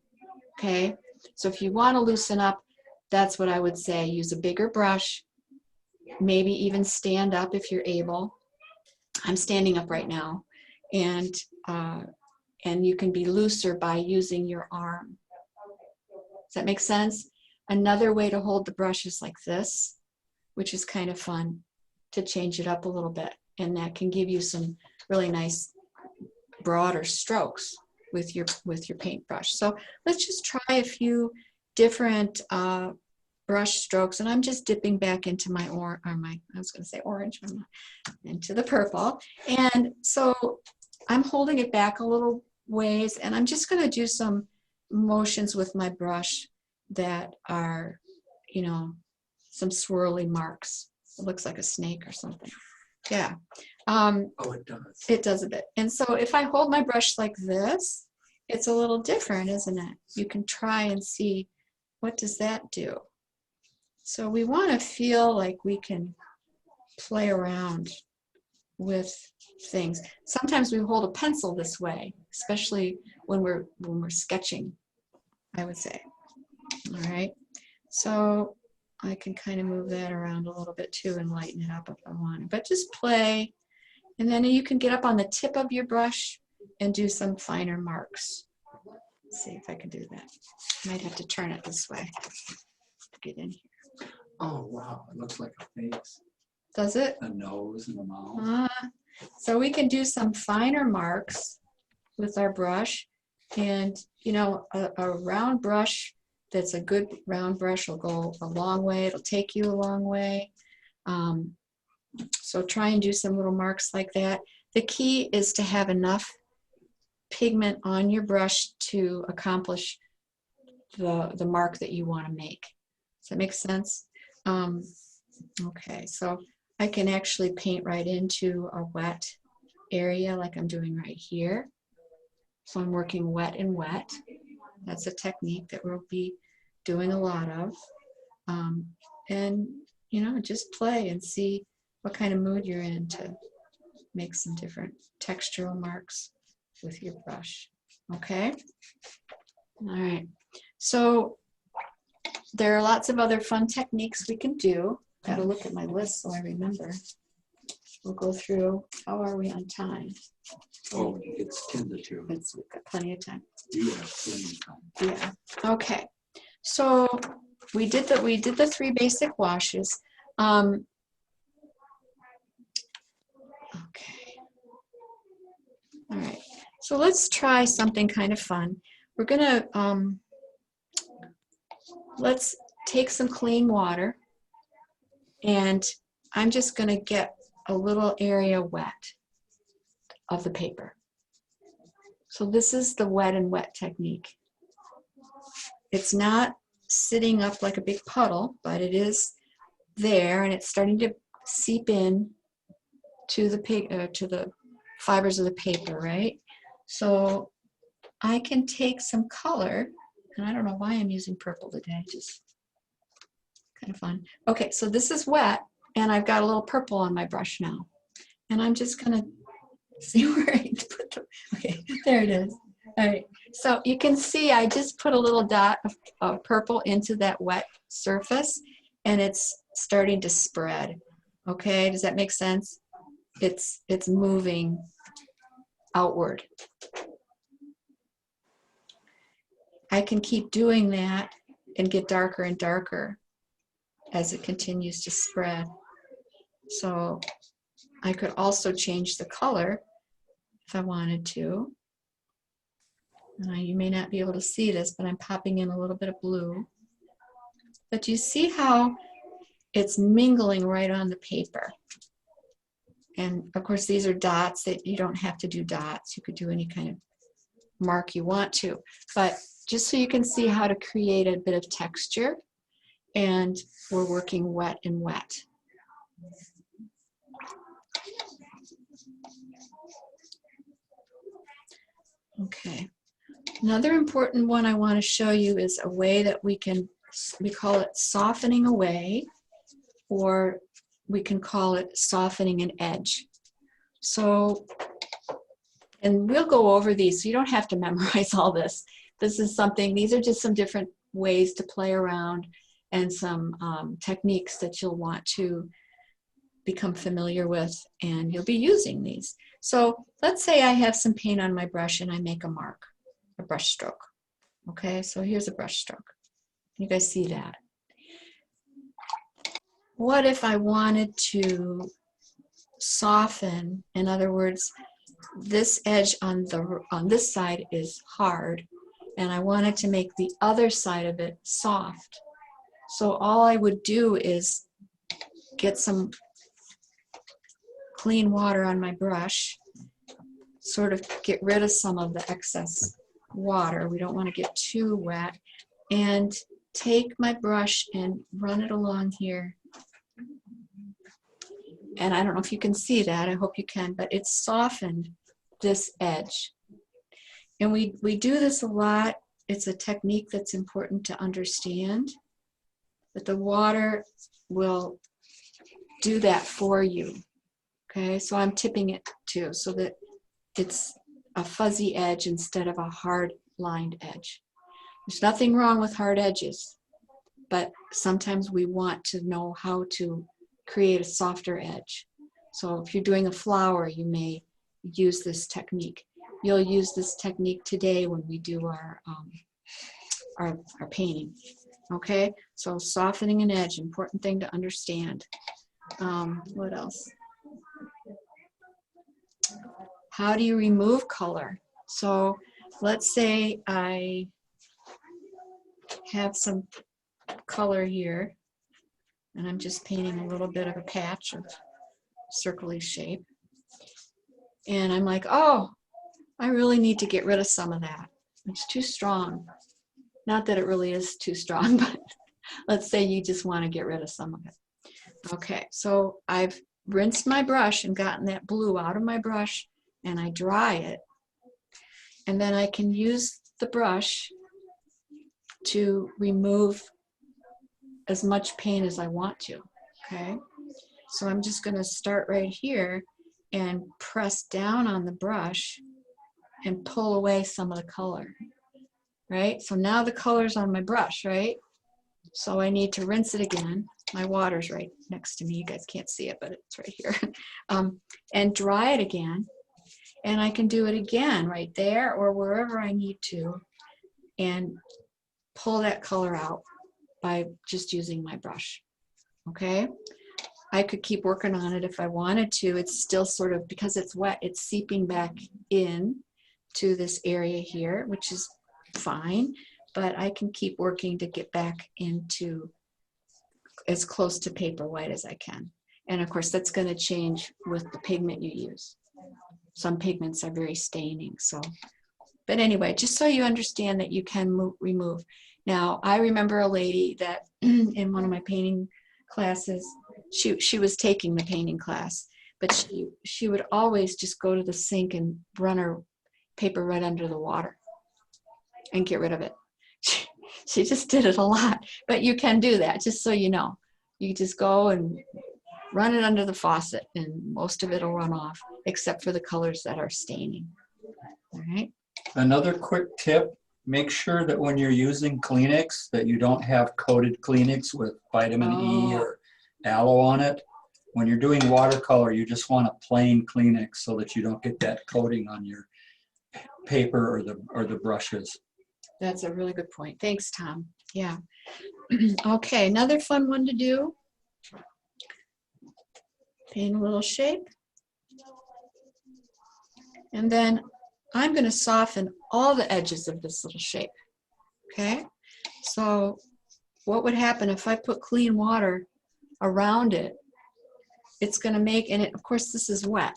okay? So if you want to loosen up, that's what I would say. Use a bigger brush, maybe even stand up if you're able. I'm standing up right now, and you can be looser by using your arm. Does that make sense? Another way to hold the brush is like this, which is kind of fun to change it up a little bit, and that can give you some really nice broader strokes with your paintbrush. So let's just try a few different brush strokes, and I'm just dipping back into my I was going to say orange, into the purple. And so I'm holding it back a little ways, and I'm just going to do some motions with my brush that are, you know, some swirly marks. It looks like a snake or something. Yeah. Oh, it does. It does a bit. And so if I hold my brush like this, it's a little different, isn't it? You can try and see, what does that do? So we want to feel like we can play around with things. Sometimes we hold a pencil this way, especially when we're sketching, I would say. All right. So I can kind of move that around a little bit too and lighten it up if I want. But just play. And then you can get up on the tip of your brush and do some finer marks. Let's see if I can do that. Might have to turn it this way to get in here. Oh, wow. It looks like a face. Does it? A nose and a mouth. So we can do some finer marks with our brush. And, you know, a round brush that's a good round brush will go a long way. It'll take you a long way. So try and do some little marks like that. The key is to have enough pigment on your brush to accomplish the mark that you want to make. Does that make sense? Okay, so I can actually paint right into a wet area like I'm doing right here. So I'm working wet and wet. That's a technique that we'll be doing a lot of. And, you know, just play and see what kind of mood you're in to make some different textural marks with your brush. Okay? All right. So there are lots of other fun techniques we can do. Gotta look at my list so I remember. We'll go through. How are we on time? Oh, it's 10 to 2. We've got plenty of time. You have plenty of time. Yeah. Okay. So we did the 3 basic washes. Okay. All right. So let's try something kind of fun. We're gonna let's take some clean water, and I'm just gonna get a little area wet of the paper. So this is the wet and wet technique. It's not sitting up like a big puddle, but it is there, and it's starting to seep in to the fibers of the paper, right? So I can take some color, and I don't know why I'm using purple today, just kind of fun. Okay, so this is wet, and I've got a little purple on my brush now. And I'm just gonna see where I put the, okay, there it is. All right, so you can see I just put a little dot of purple into that wet surface, and it's starting to spread. Okay, does that make sense? It's moving outward. I can keep doing that and get darker and darker as it continues to spread. So I could also change the color if I wanted to. You may not be able to see this, but I'm popping in a little bit of blue. But you see how it's mingling right on the paper. And of course, these are dots that you don't have to do dots. You could do any kind of mark you want to. But just so you can see how to create a bit of texture, and we're working wet and wet. Okay. Another important one I want to show you is a way that we call it softening away, or we can call it softening an edge. So, and we'll go over these, so you don't have to memorize all this. This is something, these are just some different ways to play around and some techniques that you'll want to become familiar with, and you'll be using these. So let's say I have some paint on my brush and I make a mark, a brush stroke. Okay, so here's a brush stroke. You guys see that? What if I wanted to soften? In other words, this edge on this side is hard, and I wanted to make the other side of it soft. So all I would do is get some clean water on my brush, sort of get rid of some of the excess water. We don't want to get too wet. And take my brush and run it along here. And I don't know if you can see that. I hope you can, but it's softened this edge. And we do this a lot. It's a technique that's important to understand, but the water will do that for you. Okay, so I'm tipping it too, so that it's a fuzzy edge instead of a hard lined edge. There's nothing wrong with hard edges, but sometimes we want to know how to create a softer edge. So if you're doing a flower, you may use this technique. You'll use this technique today when we do our painting. Okay, so softening an edge, important thing to understand. What else? How do you remove color? So let's say I have some color here, and I'm just painting a little bit of a patch of circly shape. And I'm like, oh, I really need to get rid of some of that. It's too strong. Not that it really is too strong, but let's say you just want to get rid of some of it. Okay, so I've rinsed my brush and gotten that blue out of my brush, and I dry it. And then I can use the brush to remove as much paint as I want to, okay? So I'm just gonna start right here and press down on the brush and pull away some of the color, right? So now the color's on my brush, right? So I need to rinse it again. My water's right next to me. You guys can't see it, but it's right here. And dry it again. And I can do it again right there or wherever I need to and pull that color out by just using my brush, okay? I could keep working on it if I wanted to. It's still sort of, because it's wet, it's seeping back in to this area here, which is fine, but I can keep working to get back into as close to paper white as I can. And of course, that's gonna change with the pigment you use. Some pigments are very staining, so. But anyway, just so you understand that you can remove. Now, I remember a lady that in one of my painting classes, she was taking the painting class, but she would always just go to the sink and run her paper right under the water. and get rid of it. She just did it a lot, but you can do that, just so you know. You just go and run it under the faucet and most of it will run off, except for the colors that are staining. All right. Another quick tip, make sure that when you're using Kleenex that you don't have coated Kleenex with vitamin E or aloe on it. When you're doing watercolor, you just want a plain Kleenex so that you don't get that coating on your paper or the brushes. That's a really good point. Thanks, Tom. Yeah. Okay, another fun one to do. Paint a little shape. And then I'm going to soften all the edges of this little shape. Okay? So what would happen if I put clean water around it? It's going to make, and of course this is wet.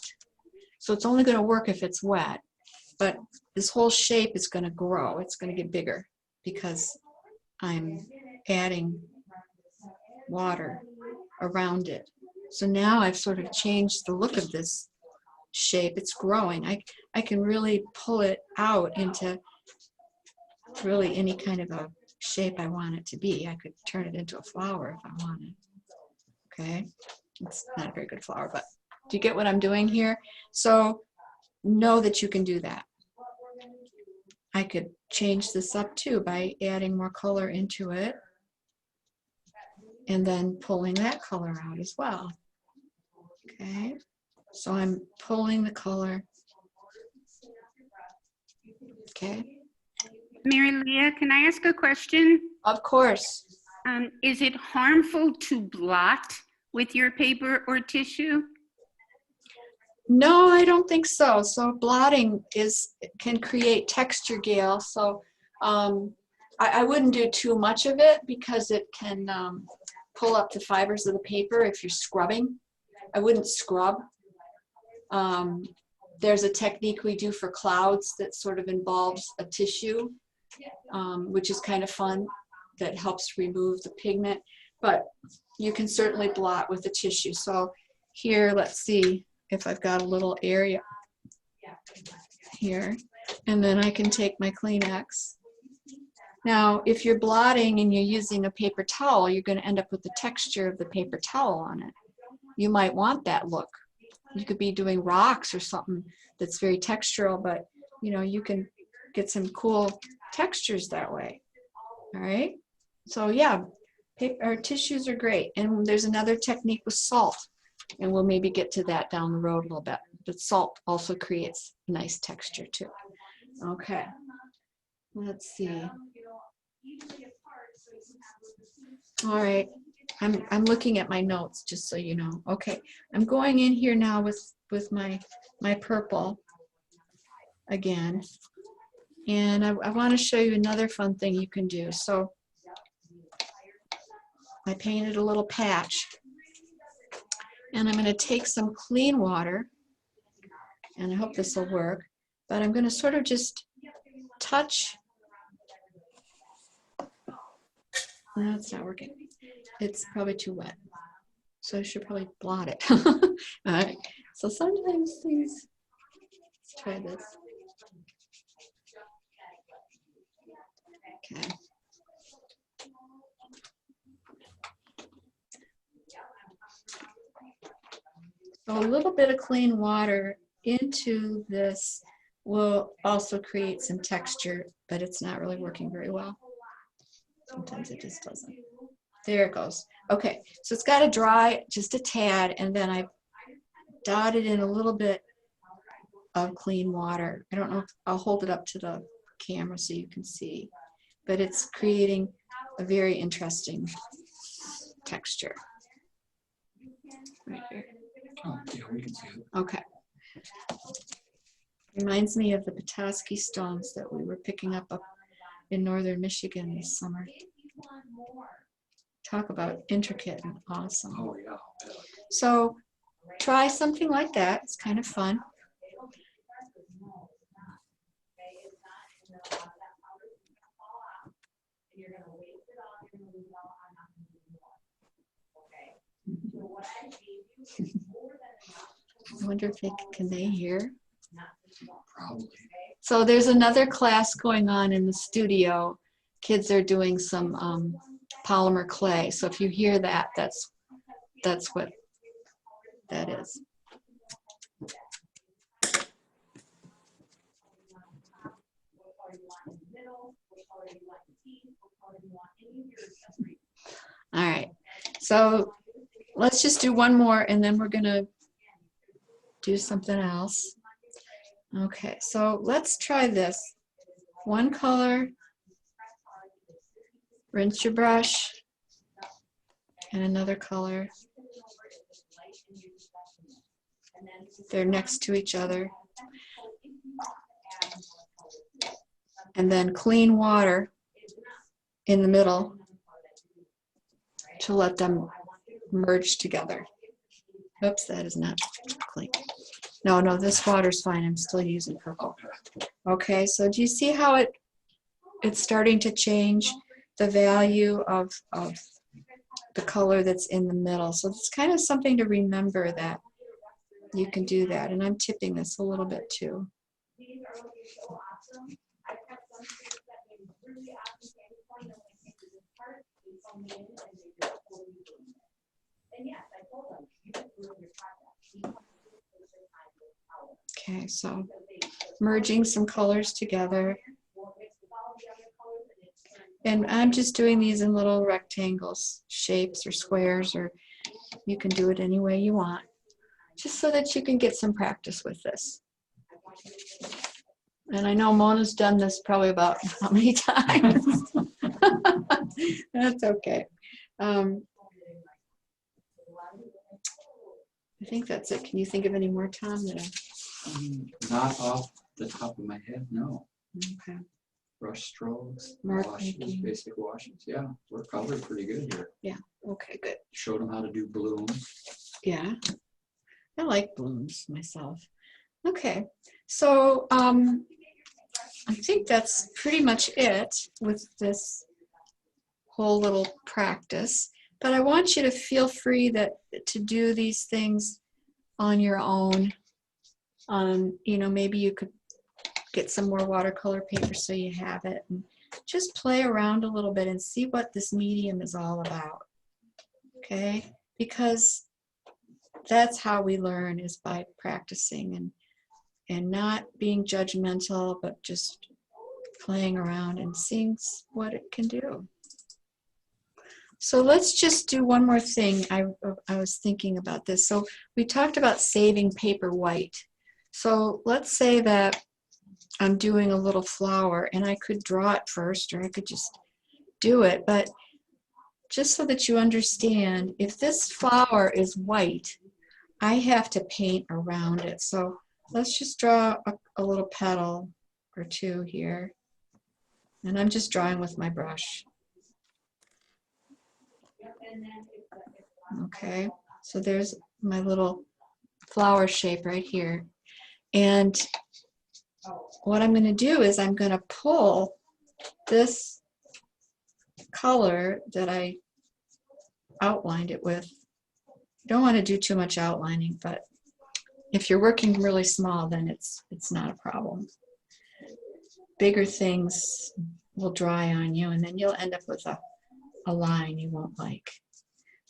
So it's only going to work if it's wet. But this whole shape is going to grow. It's going to get bigger because I'm adding water around it. So now I've sort of changed the look of this shape. It's growing. I can really pull it out into really any kind of a shape I want it to be. I could turn it into a flower if I wanted. Okay, it's not a very good flower, but do you get what I'm doing here? So know that you can do that. I could change this up too by adding more color into it and then pulling that color out as well. Okay, so I'm pulling the color. Okay. Mary Leah, can I ask a question? Of course. Is it harmful to blot with your paper or tissue? No, I don't think so. So blotting can create texture, Gail. So I wouldn't do too much of it because it can pull up the fibers of the paper if you're scrubbing. I wouldn't scrub. There's a technique we do for clouds that sort of involves a tissue, which is kind of fun, that helps remove the pigment. But you can certainly blot with the tissue. So here, let's see if I've got a little area here. And then I can take my Kleenex. Now, if you're blotting and you're using a paper towel, you're going to end up with the texture of the paper towel on it. You might want that look. You could be doing rocks or something that's very textural, but you know, you can get some cool textures that way. All right. So yeah, paper tissues are great. And there's another technique with salt, and we'll maybe get to that down the road a little bit. But salt also creates nice texture too. Okay. Let's see. All right. I'm looking at my notes just so you know. Okay, I'm going in here now with my purple again, and I want to show you another fun thing you can do. So I painted a little patch, and I'm going to take some clean water, and I hope this will work, but I'm going to sort of just touch. No, it's not working. It's probably too wet. So I should probably blot it. All right. So sometimes things, let's try this. Okay. So a little bit of clean water into this will also create some texture, but it's not really working very well. Sometimes it just doesn't. There it goes. Okay, so it's got to dry just a tad, and then I dotted in a little bit of clean water. I don't know if I'll hold it up to the camera so you can see, but it's creating a very interesting texture. Right here. Oh, yeah, we can see it. Okay. Reminds me of the Petoskey stones that we were picking up in northern Michigan this summer. Talk about intricate and awesome. Oh, yeah. So try something like that. It's kind of fun. I wonder if can they hear? Probably. So there's another class going on in the studio. Kids are doing some polymer clay. So if you hear that, that's what that is. All right, so let's just do one more and then we're gonna do something else. Okay, so let's try this. One color, rinse your brush, and another color. They're next to each other. And then clean water in the middle to let them merge together. Oops, that is not clean. No, this water's fine. I'm still using purple. Okay, so do you see how it's starting to change the value of the color that's in the middle? So it's kind of something to remember that you can do that. And I'm tipping this a little bit too. Okay, so merging some colors together. And I'm just doing these in little rectangles, shapes or squares, or you can do it any way you want, just so that you can get some practice with this. And I know Mona's done this probably about how many times? That's okay. I think that's it. Can you think of any more, Tom? Not off the top of my head, no. Okay. Brush strokes, Mark washes, making. basic washes. Yeah, we're covered pretty good here. Yeah, okay, good. Showed them how to do blooms. Yeah, I like blooms myself. Okay, so I think that's pretty much it with this whole little practice. But I want you to feel free to do these things on your own. You know, maybe you could get some more watercolor paper so you have it, and just play around a little bit and see what this medium is all about. Okay, because that's how we learn, is by practicing and not being judgmental, but just playing around and seeing what it can do. So let's just do one more thing. I was thinking about this. So we talked about saving paper white. So let's say that I'm doing a little flower and I could draw it first, or I could just do it. But just so that you understand, if this flower is white, I have to paint around it. So let's just draw a little petal or two here. And I'm just drawing with my brush. Okay, so there's my little flower shape right here. And what I'm going to do is I'm going to pull this color that I outlined it with. You don't want to do too much outlining, but if you're working really small, then it's not a problem. Bigger things will dry on you, and then you'll end up with a line you won't like.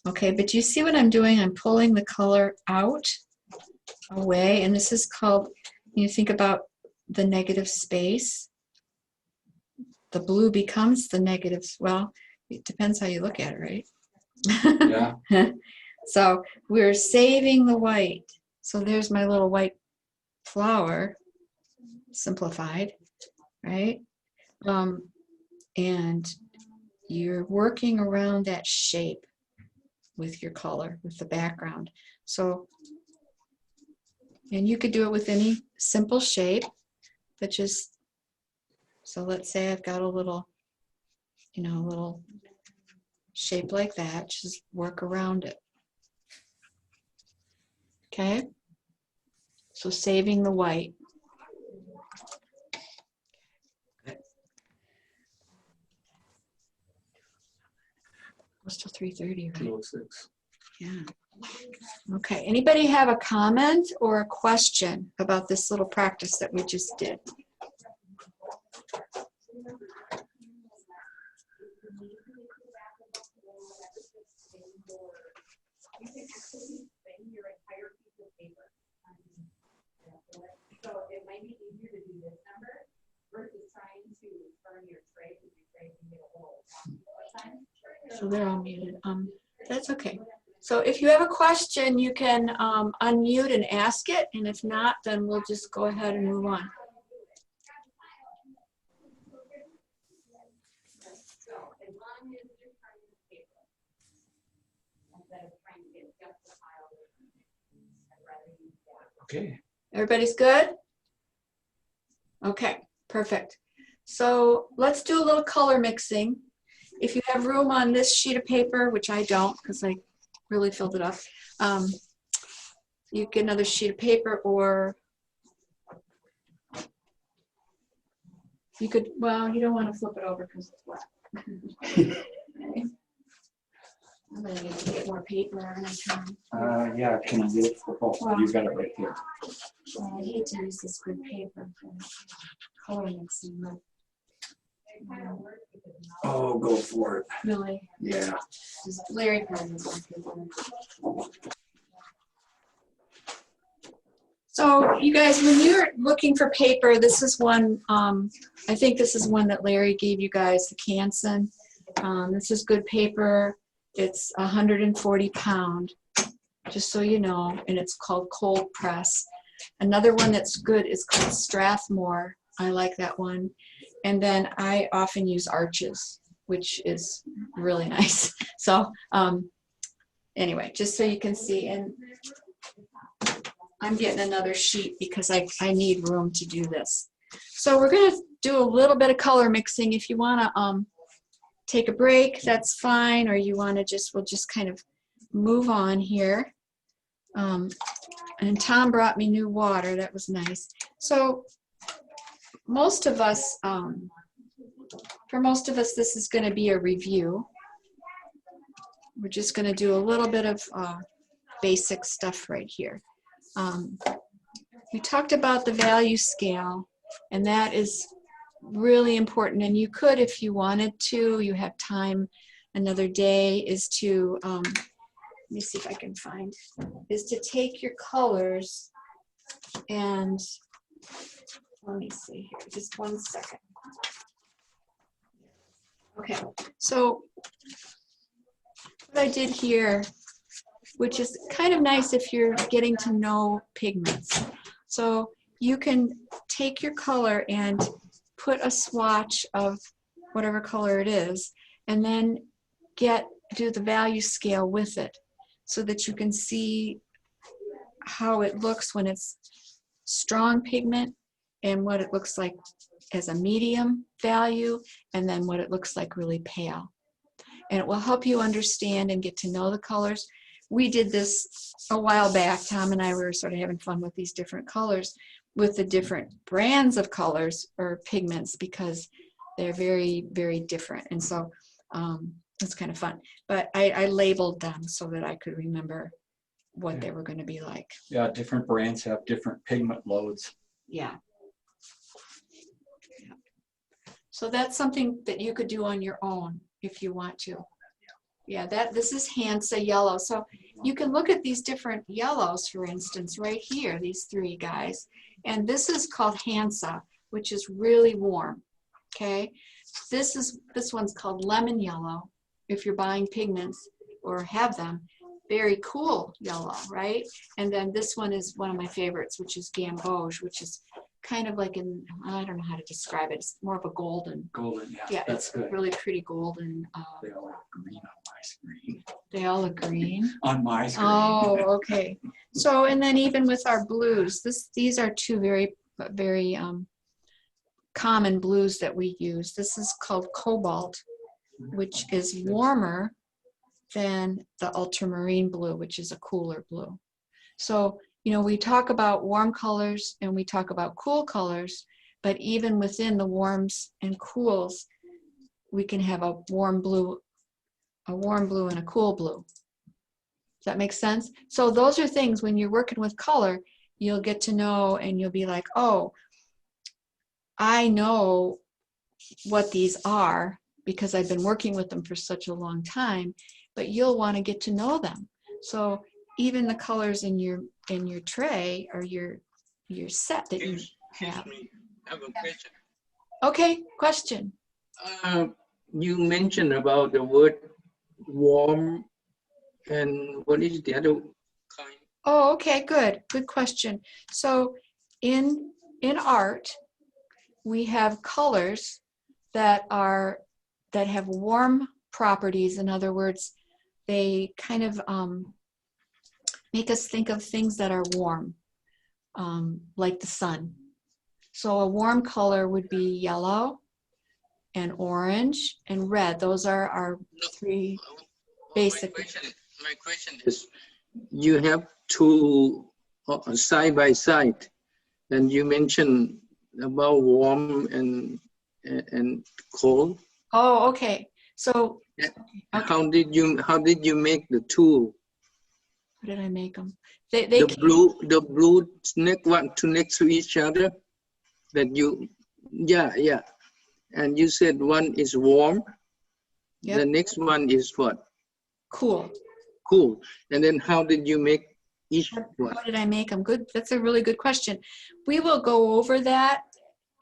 Okay, but you see what I'm doing? I'm pulling the color out, away, and this is called, you think about the negative space. The blue becomes the negative, well, it depends how you look at it, right? Yeah. So we're saving the white. So there's my little white flower, simplified, right? And you're working around that shape with your color, with the background. So, and you could do it with any simple shape, but just, so let's say I've got a little, you know, a little shape like that, just work around it. Okay? So saving the white. It's till 3:30, right? 206. Yeah. Okay. Anybody have a comment or a question about this little practice that we just did? So it might be easier to do this number versus trying to turn your tray because your tray can get a little. So they're all muted. That's okay. So if you have a question, you can unmute and ask it, and if not, then we'll just go ahead and move on. Okay. Everybody's good? Okay, perfect. So let's do a little color mixing. If you have room on this sheet of paper, which I don't because I really filled it up, you get another sheet of paper, or you could, well, you don't want to flip it over because it's wet. Okay. I'm going to need to get more paper. Yeah, can I get it? Oh, you got it right here. Well, I hate to use this good paper for color mixing, but Oh, go for it. really, Yeah. Larry probably has one paper. So you guys, when you're looking for paper, this is one, I think this is one that Larry gave you guys, the Canson. This is good paper. It's 140 pound, just so you know, and it's called cold press. Another one that's good is called Strathmore. I like that one. And then I often use Arches, which is really nice. So anyway, just so you can see, and I'm getting another sheet because I need room to do this. So we're going to do a little bit of color mixing. If you want to take a break, that's fine, or you want to just, we'll just kind of move on here. And Tom brought me new water. That was nice. So most of us, for most of us, this is going to be a review. We're just going to do a little bit of basic stuff right here. We talked about the value scale, and that is really important. And you could, if you wanted to, you have time another day, is to, let me see if I can find, is to take your colors and, let me see here, just 1 second. Okay, so what I did here, which is kind of nice if you're getting to know pigments. So you can take your color and put a swatch of whatever color it is, and then do the value scale with it so that you can see how it looks when it's strong pigment and what it looks like as a medium value, and then what it looks like really pale. And it will help you understand and get to know the colors. We did this a while back. Tom and I were sort of having fun with these different colors, with the different brands of colors or pigments, because they're very, very different. And so it's kind of fun. But I labeled them so that I could remember what they were going to be like. Yeah, different brands have different pigment loads. Yeah. So that's something that you could do on your own if you want to. Yeah, this is Hansa yellow. So you can look at these different yellows, for instance, right here, these three guys. And this is called Hansa, which is really warm. Okay. This one's called lemon yellow, if you're buying pigments or have them. Very cool yellow, right? And then this one is one of my favorites, which is Gamboge, which is kind of like I don't know how to describe it. It's more of a golden. Golden, yeah. Yeah, that's it's good. really pretty golden. They all look green on my screen. They all look green? On my screen. Oh, okay. So, and then even with our blues, these are two very, very common blues that we use. This is called Cobalt, which is warmer than the ultramarine blue, which is a cooler blue. So, you know, we talk about warm colors and we talk about cool colors, but even within the warms and cools, we can have a warm blue and a cool blue. Does that make sense? So those are things when you're working with color, you'll get to know, and you'll be like, oh, I know what these are because I've been working with them for such a long time, but you'll want to get to know them. So even the colors in your tray or your set that you have. I have a question. Okay, question. You mentioned about the word warm, and what is the other kind? Oh, okay, good. Good question. So in art, we have colors that have warm properties. In other words, they kind of make us think of things that are warm, like the sun. So a warm color would be yellow and orange and red. Those are our three basic. My question is, you have two side by side, and you mentioned about warm and cold. Oh, okay. So how did you make the two? How did I make them? The blue next to each other. That you, yeah. And you said one is warm. Yep. The next one is what? Cool. Cool. And then how did you make each one? How did I make them? Good. That's a really good question. We will go over that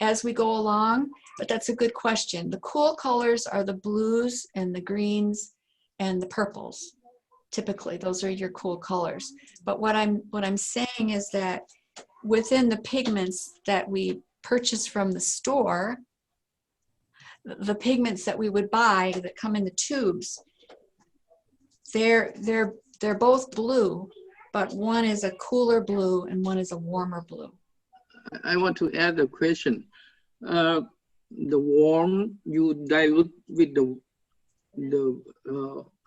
as we go along, but that's a good question. The cool colors are the blues and the greens and the purples. Typically, those are your cool colors. But what I'm saying is that within the pigments that we purchase from the store, the pigments that we would buy that come in the tubes, they're both blue, but one is a cooler blue and one is a warmer blue. I want to add a question. The warm you dilute with a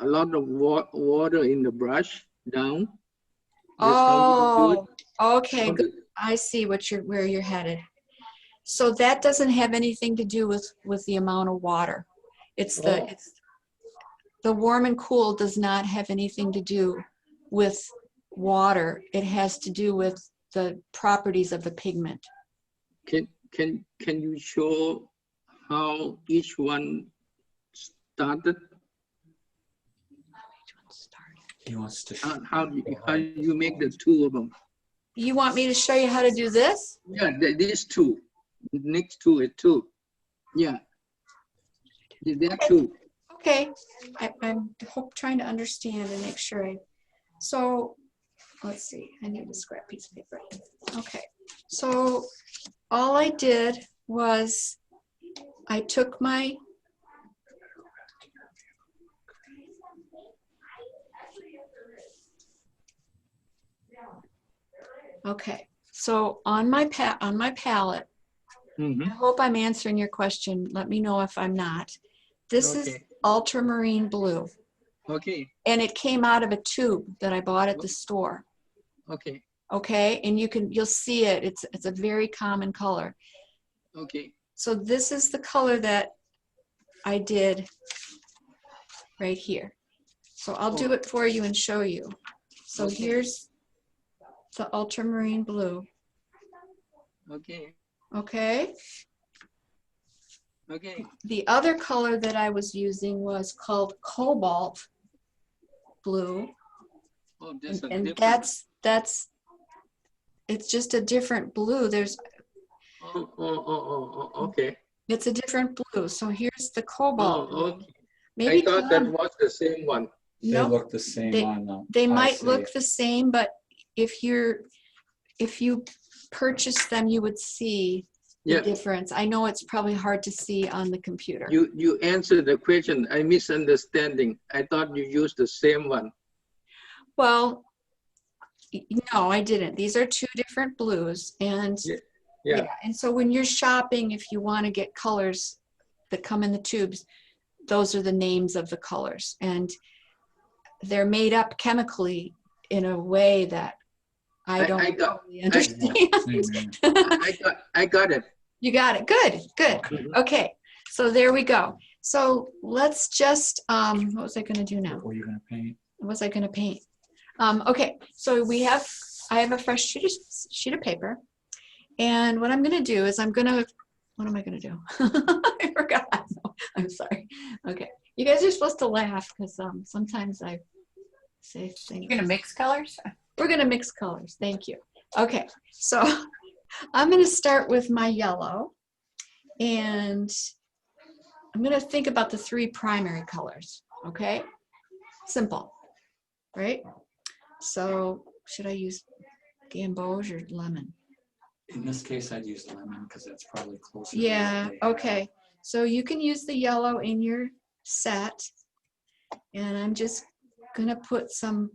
lot of water in the brush down. Oh, okay. Good. I see where you're headed. So that doesn't have anything to do with the amount of water. It's the warm and cool does not have anything to do with water. It has to do with the properties of the pigment. Can you show how each one started? He wants to. How you make the two of them? You want me to show you how to do this? Yeah, these two. Next to it too. Yeah. There too. Okay. I'm trying to understand and make sure so let's see. I need a scrap piece of paper. Okay. So all I did was I took my okay. So on my palette, I hope I'm answering your question. Let me know if I'm not. This is ultramarine blue. Okay. And it came out of a tube that I bought at the store. Okay. Okay, and you'll see it. It's a very common color. Okay. So this is the color that I did right here. So I'll do it for you and show you. So here's the ultramarine blue. Okay. Okay. Okay. The other color that I was using was called cobalt blue. Oh, and that's it's just a different blue. There's okay. It's a different blue. So here's the cobalt. Okay. Maybe I thought that was the same one. They look the same on them. They might look the same, but if you purchase them, you would see the difference. I know it's probably hard to see on the computer. You answered the question. I misunderstanding. I thought you used the same one. Well, no, I didn't. These are two different blues, and and so when you're shopping, if you want to get colors that come in the tubes, those are the names of the colors, and they're made up chemically in a way that I don't totally understand. I got it. You got it. Good. Okay, so there we go. So let's just what was I going to do now? What were you going to paint? What was I going to paint? Okay, so I have a fresh sheet of paper, and what I'm going to do is I'm going to what am I gonna do? I forgot. I'm sorry. Okay, you guys are supposed to laugh because sometimes I say things. You're gonna mix colors? We're gonna mix colors. Thank you. Okay, so I'm gonna start with my yellow, and I'm gonna think about the 3 primary colors. Okay, simple, right? So should I use gamboge or lemon? In this case, I'd use lemon because that's probably closer. Yeah, to what they have. okay. So you can use the yellow in your set. And I'm just gonna put some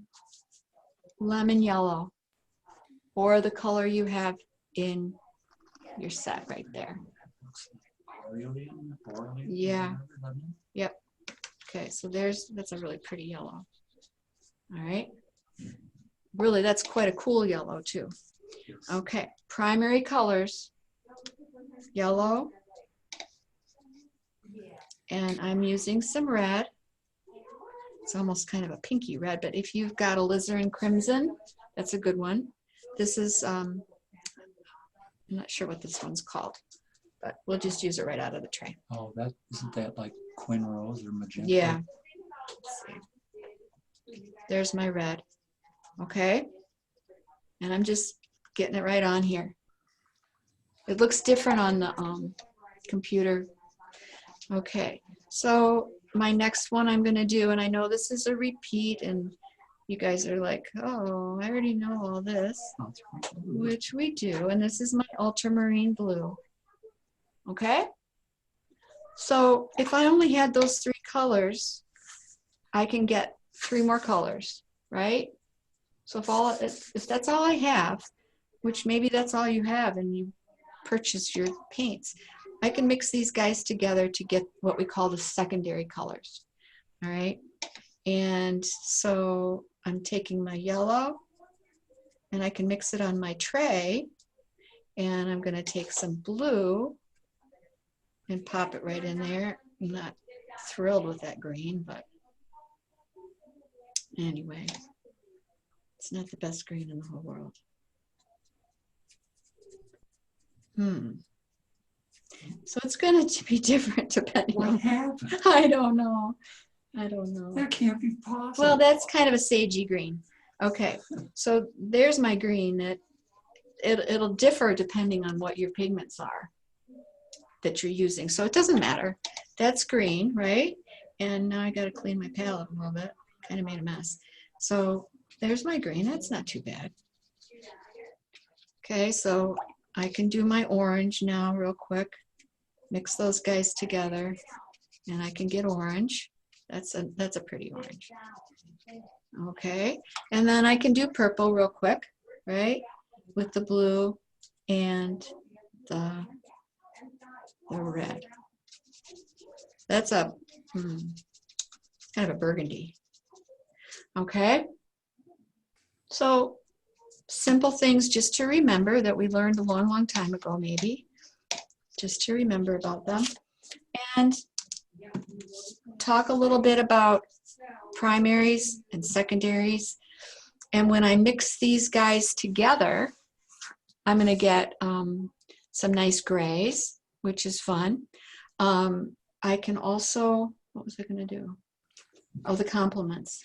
lemon yellow or the color you have in your set right there. Yeah, yep. Okay, so that's a really pretty yellow. All right. Really, that's quite a cool yellow too. Okay, primary colors, yellow, and I'm using some red. It's almost kind of a pinky red, but if you've got alizarin crimson, that's a good one. This is, I'm not sure what this one's called, but we'll just use it right out of the tray. Oh, that isn't that like Quinn Rose or magenta? Yeah. There's my red. Okay. And I'm just getting it right on here. It looks different on the computer. Okay. So my next one I'm going to do, and I know this is a repeat, and you guys are like, oh, I already know all this, which we do. And this is my ultramarine blue. Okay. So if I only had those 3 colors, I can get 3 more colors, right? So if that's all I have, which maybe that's all you have and you purchase your paints, I can mix these guys together to get what we call the secondary colors, all right? And so I'm taking my yellow and I can mix it on my tray, and I'm gonna take some blue and pop it right in there. I'm not thrilled with that green, but anyway, it's not the best green in the whole world. So it's going to be different depending on what happened. I don't know. That can't be possible. Well, that's kind of a sagey green. Okay, so there's my green. It'll differ depending on what your pigments are that you're using. So it doesn't matter. That's green, right? And now I got to clean my palette a little bit. Kind of made a mess. So there's my green. That's not too bad. Okay, so I can do my orange now real quick. Mix those guys together, and I can get orange. That's a pretty orange. Okay, and then I can do purple real quick, right? With the blue and the red. That's a kind of a burgundy. Okay, so simple things just to remember that we learned a long, long time ago, maybe. Just to remember about them. And talk a little bit about primaries and secondaries. And when I mix these guys together, I'm going to get some nice grays, which is fun. I can also, what was I going to do? Oh, the complements.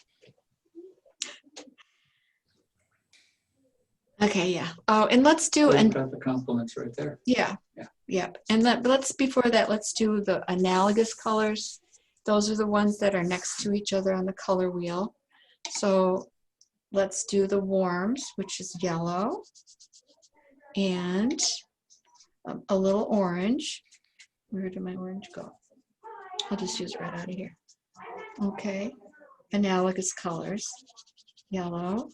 Okay, yeah. Oh, and let's do. We've got the complements right there. Yeah. Yeah. Yep. And before that, let's do the analogous colors. Those are the ones that are next to each other on the color wheel. So let's do the warms, which is yellow, and a little orange. Where did my orange go? I'll just use it right out of here. Okay. Analogous colors, yellow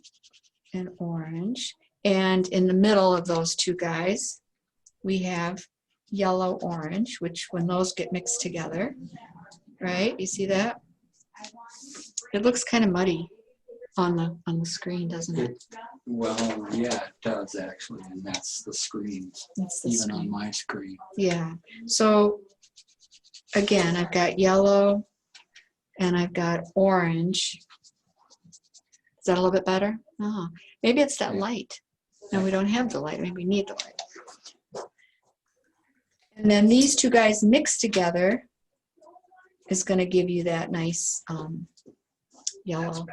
and orange. And in the middle of those 2 guys, we have yellow orange, which when those get mixed together, right? You see that? It looks kind of muddy on the screen, doesn't it? Well, yeah, it does actually, and that's the screen. That's the even screen. on my screen. Yeah. So again, I've got yellow and I've got orange. Is that a little bit better? Oh, maybe it's that light. No, we don't have the light. Maybe we need the light. And then these two guys mixed together is going to give you that nice yellow.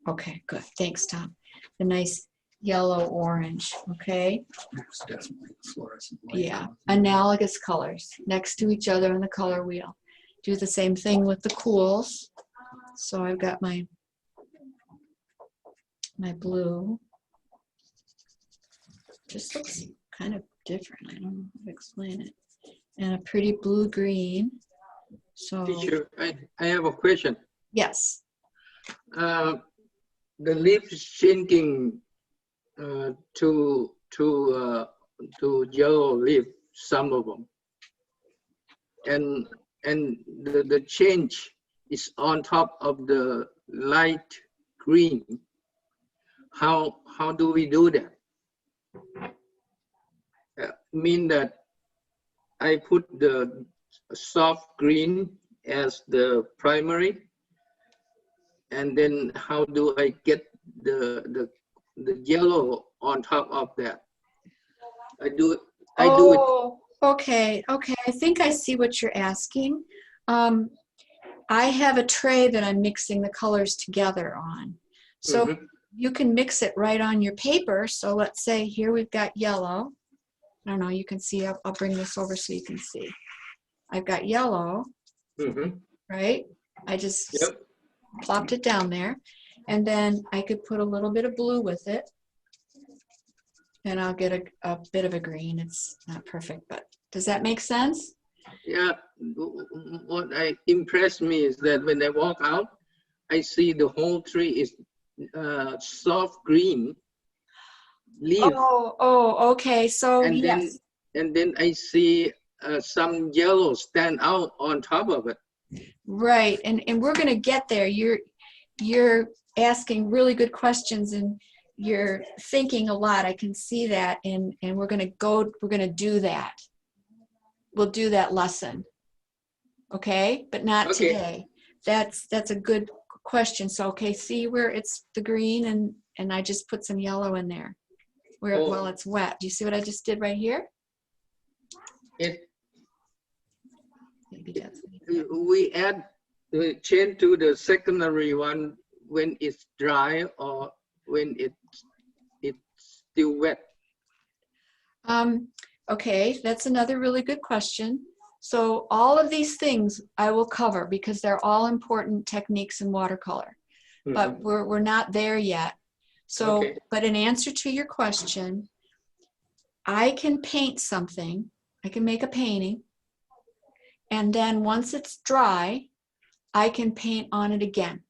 Okay, good. Thanks, Tom. The nice yellow orange. Okay. Yeah, analogous colors next to each other in the color wheel. Do the same thing with the cools. So I've got my blue. Just looks kind of different. I don't know how to explain it. And a pretty blue green. So Teacher, I have a question. yes. The leaves changing to yellow leaf, some of them, and the change is on top of the light green. How do we do that? Mean that I put the soft green as the primary, and then how do I get the yellow on top of that? I do it. Okay. I think I see what you're asking. I have a tray that I'm mixing the colors together on. So you can mix it right on your paper. So let's say here we've got yellow. I don't know, you can see, I'll bring this over so you can see. I've got yellow, right? I just plopped it down there. And then I could put a little bit of blue with it. And I'll get a bit of a green. It's not perfect, but does that make sense? Yeah, what impressed me is that when I walk out, I see the whole tree is soft green leaf. Oh, okay. So and yes. then I see some yellow stand out on top of it. Right, and we're going to get there. You're asking really good questions, and you're thinking a lot. I can see that, and we're going to do that. We'll do that lesson. Okay, but not today. That's a good question. So okay, see where it's the green, and I just put some yellow in there while it's wet. Do you see what I just did right here? We change to the secondary one when it's dry or when it's still wet. Okay, that's another really good question. So all of these things I will cover because they're all important techniques in watercolor, but we're not there yet. So, but in answer to your question, I can paint something, I can make a painting, and then once it's dry, I can paint on it again.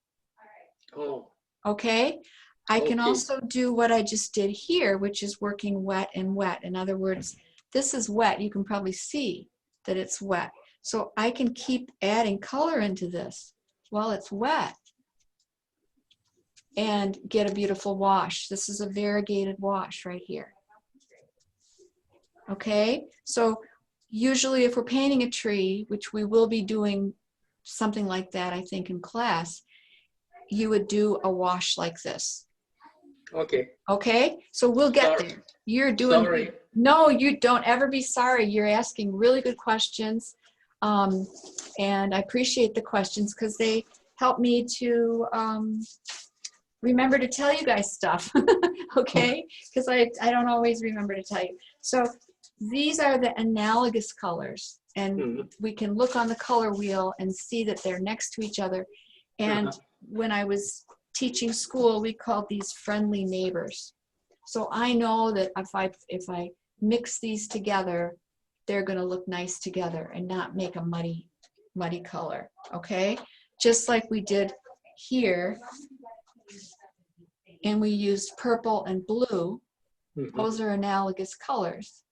Okay? I can also do what I just did here, which is working wet and wet. In other words, this is wet. You can probably see that it's wet. So I can keep adding color into this while it's wet and get a beautiful wash. This is a variegated wash right here. Okay? So usually if we're painting a tree, which we will be doing something like that, I think, in class, you would do a wash like this. Okay, so we'll get there. You're doing. Sorry. No, you don't ever be sorry. You're asking really good questions, and I appreciate the questions because they help me to remember to tell you guys stuff. Okay, because I don't always remember to tell you. So these are the analogous colors, and we can look on the color wheel and see that they're next to each other. And when I was teaching school, we called these friendly neighbors. So I know that if I mix these together, they're going to look nice together and not make a muddy color. Okay, just like we did here, and we used purple and blue. Those are analogous colors,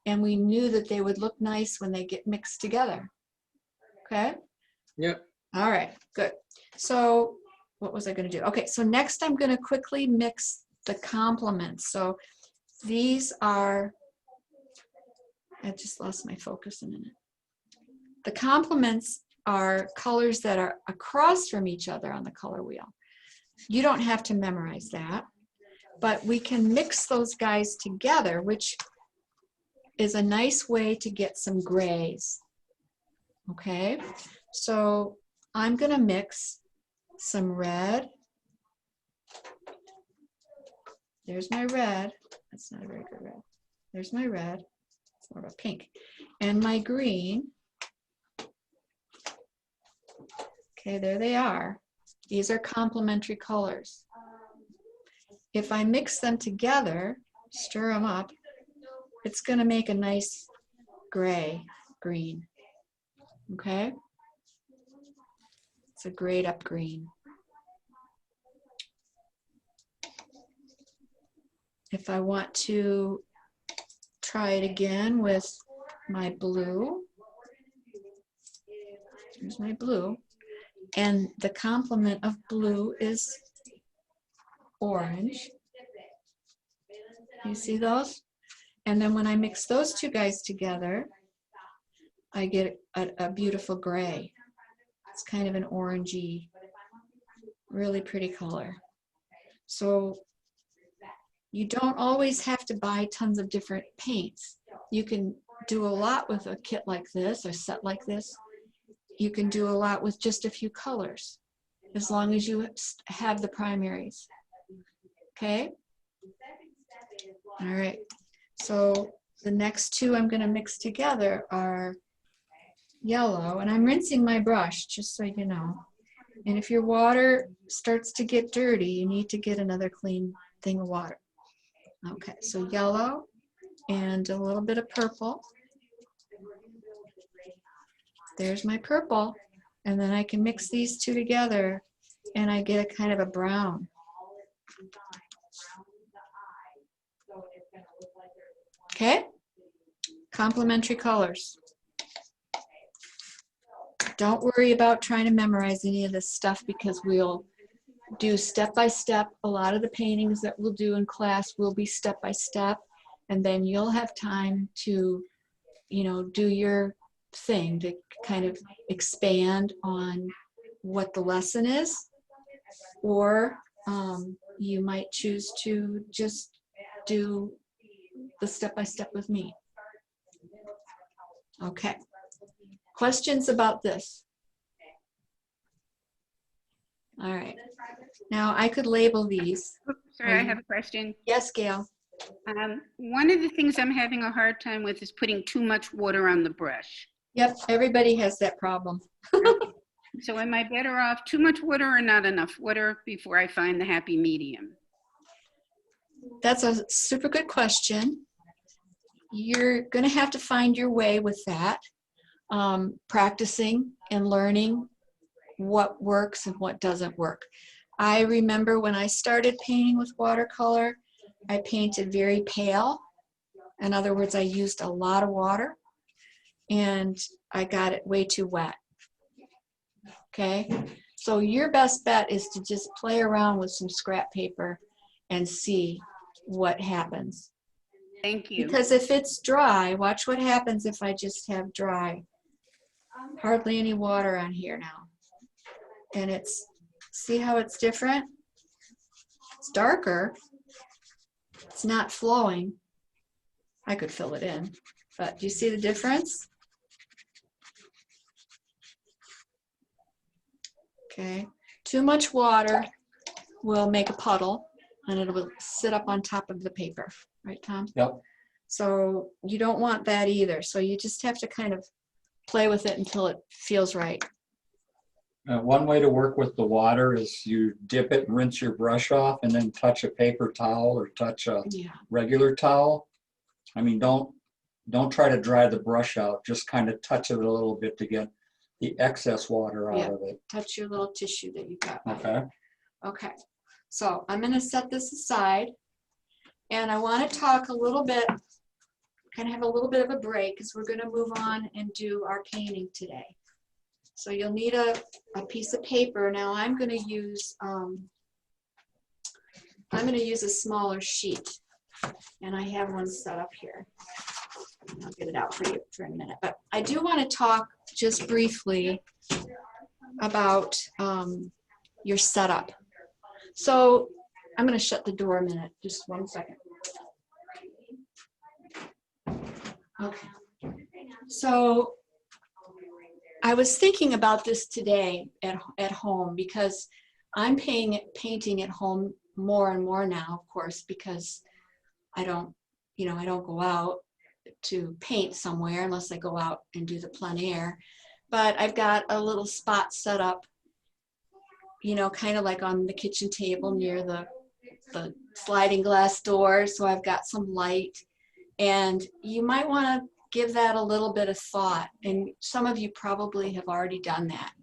and we knew that they would look nice when they get mixed together. Okay. Yeah. All right. Good. So what was I going to do? Okay, so next I'm going to quickly mix the complements. So these are, I just lost my focus a minute. The complements are colors that are across from each other on the color wheel. You don't have to memorize that, but we can mix those guys together, which is a nice way to get some grays. Okay, so I'm gonna mix some red. There's my red. That's not a very good red. There's my red. It's more of a pink. And my green. Okay, there they are. These are complementary colors. If I mix them together, stir them up, it's going to make a nice gray green. Okay? It's a grayed up green. If I want to try it again with my blue, here's my blue, and the complement of blue is orange. You see those? And then when I mix those two guys together, I get a beautiful gray. It's kind of an orangey, really pretty color. So you don't always have to buy tons of different paints. You can do a lot with a kit like this or set like this. You can do a lot with just a few colors, as long as you have the primaries. Okay? All right. So the next two I'm going to mix together are yellow, and I'm rinsing my brush, just so you know. And if your water starts to get dirty, you need to get another clean thing of water. Okay, so yellow and a little bit of purple. There's my purple. And then I can mix these two together and I get a kind of a brown. Okay, complementary colors. Don't worry about trying to memorize any of this stuff, because we'll do step by step. A lot of the paintings that we'll do in class will be step by step, and then you'll have time to, you know, do your thing to kind of expand on what the lesson is, or you might choose to just do the step by step with me. Okay. Questions about this? All right. Now I could label these. Sorry, I have a question. Yes, Gail. One of the things I'm having a hard time with is putting too much water on the brush. Yep, everybody has that problem. So am I better off too much water or not enough water before I find the happy medium? That's a super good question. You're going to have to find your way with that, practicing and learning what works and what doesn't work. I remember when I started painting with watercolor, I painted very pale. In other words, I used a lot of water and I got it way too wet. Okay, so your best bet is to just play around with some scrap paper and see what happens. Thank you. Because if it's dry, watch what happens if I just have dry. Hardly any water on here now. And it's, see how it's different? It's darker. It's not flowing. I could fill it in, but do you see the difference? Okay, too much water will make a puddle and it will sit up on top of the paper, right, Tom? Yep. So you don't want that either. So you just have to kind of play with it until it feels right. One way to work with the water is you dip it and rinse your brush off and then touch a paper towel or touch a regular towel. I mean, don't try to dry the brush out, just kind of touch it a little bit to get the excess water out of it. Touch your little tissue that you got. Okay. Okay, so I'm going to set this aside and I want to talk a little bit, kind of have a little bit of a break because we're going to move on and do our painting today. So you'll need a piece of paper. Now I'm going to use a smaller sheet, and I have one set up here. I'll get it out for you for a minute. But I do want to talk just briefly about your setup. So I'm going to shut the door a minute, just 1 second. Okay. So I was thinking about this today at home because I'm painting at home more and more now, of course, because I don't go out to paint somewhere unless I go out and do the plein air. But I've got a little spot set up, kind of like on the kitchen table near the sliding glass door. So I've got some light, and you might want to give that a little bit of thought. And some of you probably have already done that.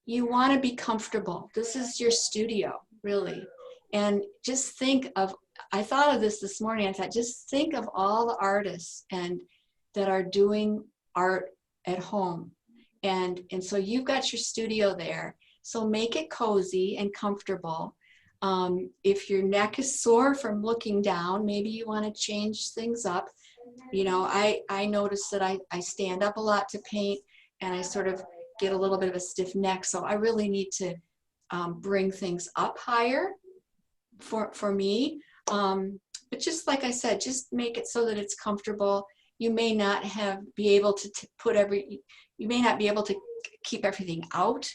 You want to be comfortable. This is your studio, really. And just think of, I thought of this morning, I thought, just think of all the artists that are doing art at home. And so you've got your studio there. So make it cozy and comfortable. If your neck is sore from looking down, maybe you want to change things up. I notice that I stand up a lot to paint, and I sort of get a little bit of a stiff neck. So I really need to bring things up higher for me. But just like I said, just make it so that it's comfortable. You may not be able to you may not be able to keep everything out.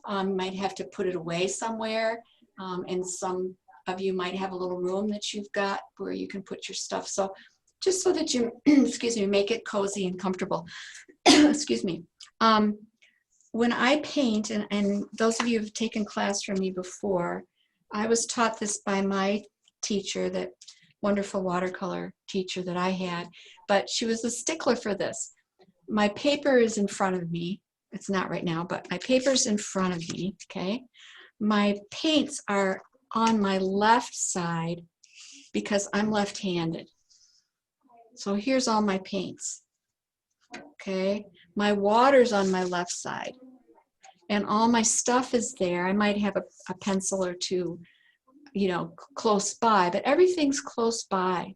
You might have to put it away somewhere. And some of you might have a little room that you've got where you can put your stuff. So just so that you, excuse me, make it cozy and comfortable. Excuse me. When I paint, and those of you who've taken class from me before, I was taught this by my teacher, that wonderful watercolor teacher that I had, but she was a stickler for this. My paper is in front of me. It's not right now, but my paper's in front of me, okay? My paints are on my left side because I'm left-handed. So here's all my paints, okay? My water's on my left side, and all my stuff is there. I might have a pencil or two, close by, but everything's close by.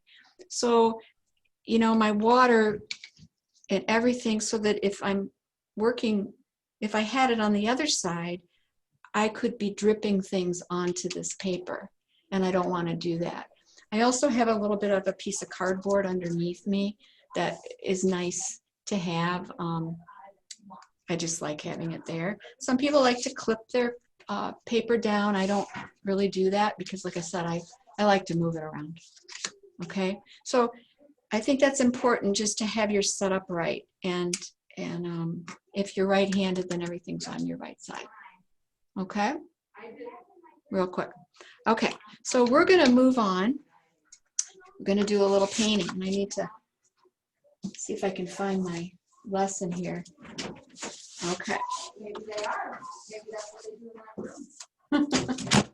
So, my water and everything, so that if I'm working, if I had it on the other side, I could be dripping things onto this paper, and I don't want to do that. I also have a little bit of a piece of cardboard underneath me that is nice to have. I just like having it there. Some people like to clip their paper down. I don't really do that because, like I said, I like to move it around. Okay, so I think that's important, just to have your setup right. And if you're right-handed, then everything's on your right side. Okay, real quick. Okay, so we're going to move on. We're going to do a little painting. I need to see if I can find my lesson here. Okay. The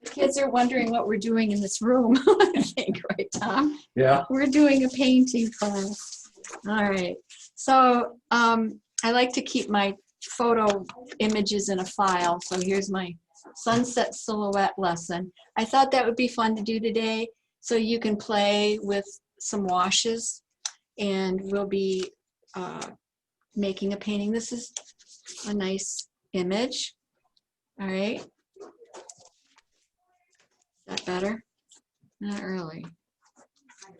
kids are wondering what we're doing in this room, I think, right, Tom? Yeah. We're doing a painting class. All right. So I like to keep my photo images in a file. So here's my sunset silhouette lesson. I thought that would be fun to do today, so you can play with some washes, and we'll be making a painting. This is a nice image. All right. Is that better? Not really.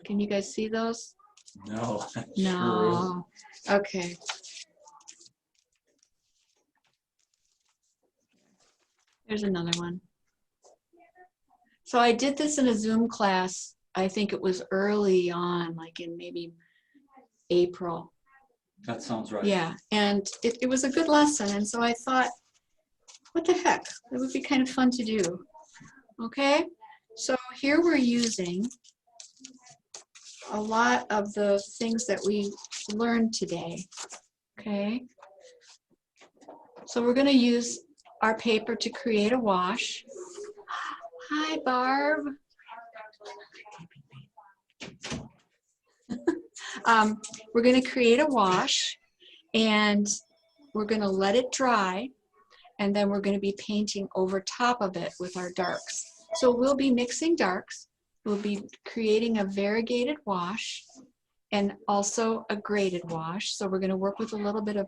Can you guys see those? No. No. Okay. There's another one. So I did this in a Zoom class. I think it was early on, like in maybe April. That sounds right. Yeah, and it was a good lesson. And so I thought, what the heck? It would be kind of fun to do. Okay, so here we're using a lot of the things that we learned today. Okay, so we're going to use our paper to create a wash. Hi, Barb. We're going to create a wash, and we're going to let it dry, and then we're going to be painting over top of it with our darks. So we'll be mixing darks, we'll be creating a variegated wash and also a graded wash. So we're going to work with a little bit of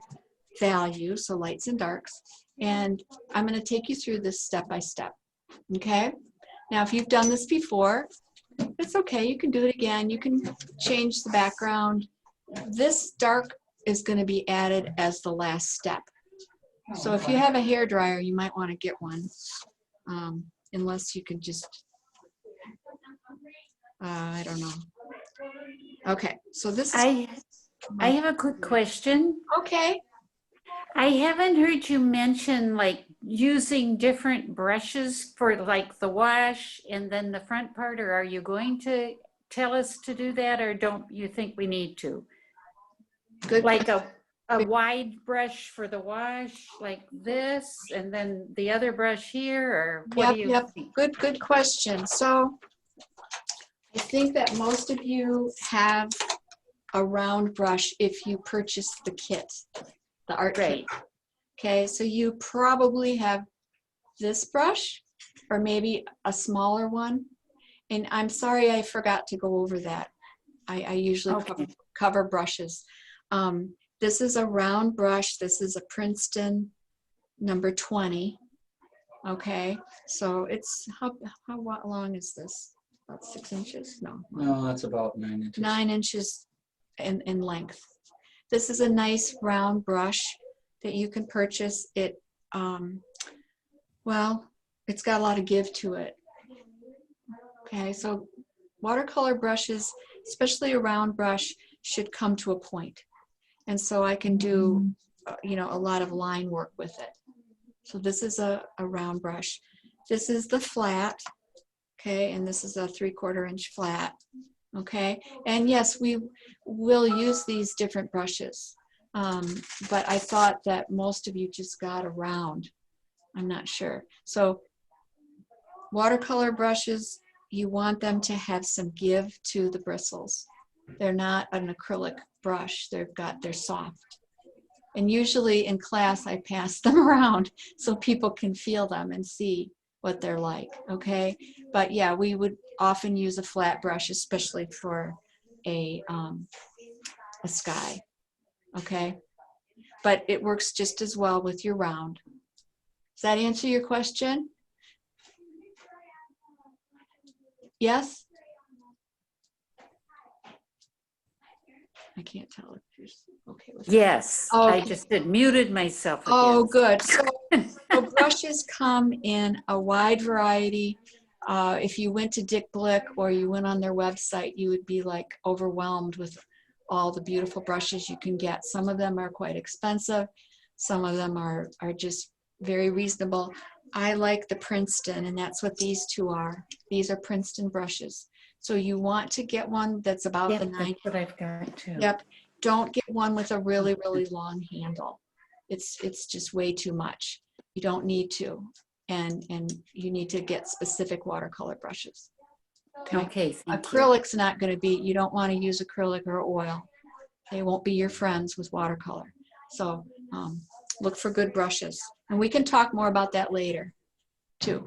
value, so lights and darks, and I'm going to take you through this step by step. Okay, now if you've done this before, It's okay, you can do it again. You can change the background. This dark is going to be added as the last step. So if you have a hair dryer, you might want to get one, unless you can just, I don't know. Okay, so this is. I have a quick question. Okay. I haven't heard you mention like using different brushes for like the wash and then the front part, or are you going to tell us to do that, or don't you think we need to? Good. Like a wide brush for the wash like this, and then the other brush here, or what do you think? Good question. So I think that most of you have a round brush if you purchase the kit, the art kit. Okay, so you probably have this brush or maybe a smaller one. And I'm sorry I forgot to go over that. I usually cover brushes. This is a round brush. This is a Princeton number 20. Okay, so it's, how long is this? About 6 inches? No. No, that's about 9 inches. 9 inches in length. This is a nice round brush that you can purchase. It, well, it's got a lot of give to it. Okay, so watercolor brushes, especially a round brush, should come to a point. And so I can do, you know, a lot of line work with it. So this is a round brush. This is the flat, okay, and this is a 3/4 inch flat, okay. And yes, we will use these different brushes, but I thought that most of you just got a round. I'm not sure. So watercolor brushes, you want them to have some give to the bristles. They're not an acrylic brush. They're soft. And usually in class, I pass them around so people can feel them and see what they're like, okay? But yeah, we would often use a flat brush, especially for a sky, okay? But it works just as well with your round. Does that answer your question? Yes? I can't tell if you're okay with that. Yes, Oh, I okay. just had muted myself again. Oh, good. So brushes come in a wide variety. If you went to Dick Blick or you went on their website, you would be like overwhelmed with all the beautiful brushes you can get. Some of them are quite expensive. Some of them are just very reasonable. I like the Princeton, and that's what these two are. These are Princeton brushes. So you want to get one that's about the 9. That's what I've got too. Yep. Don't get one with a really, really long handle. It's just way too much. You don't need to. And you need to get specific watercolor brushes. Okay, thank you. Acrylic's not going to be, you don't want to use acrylic or oil. They won't be your friends with watercolor. So look for good brushes. And we can talk more about that later too.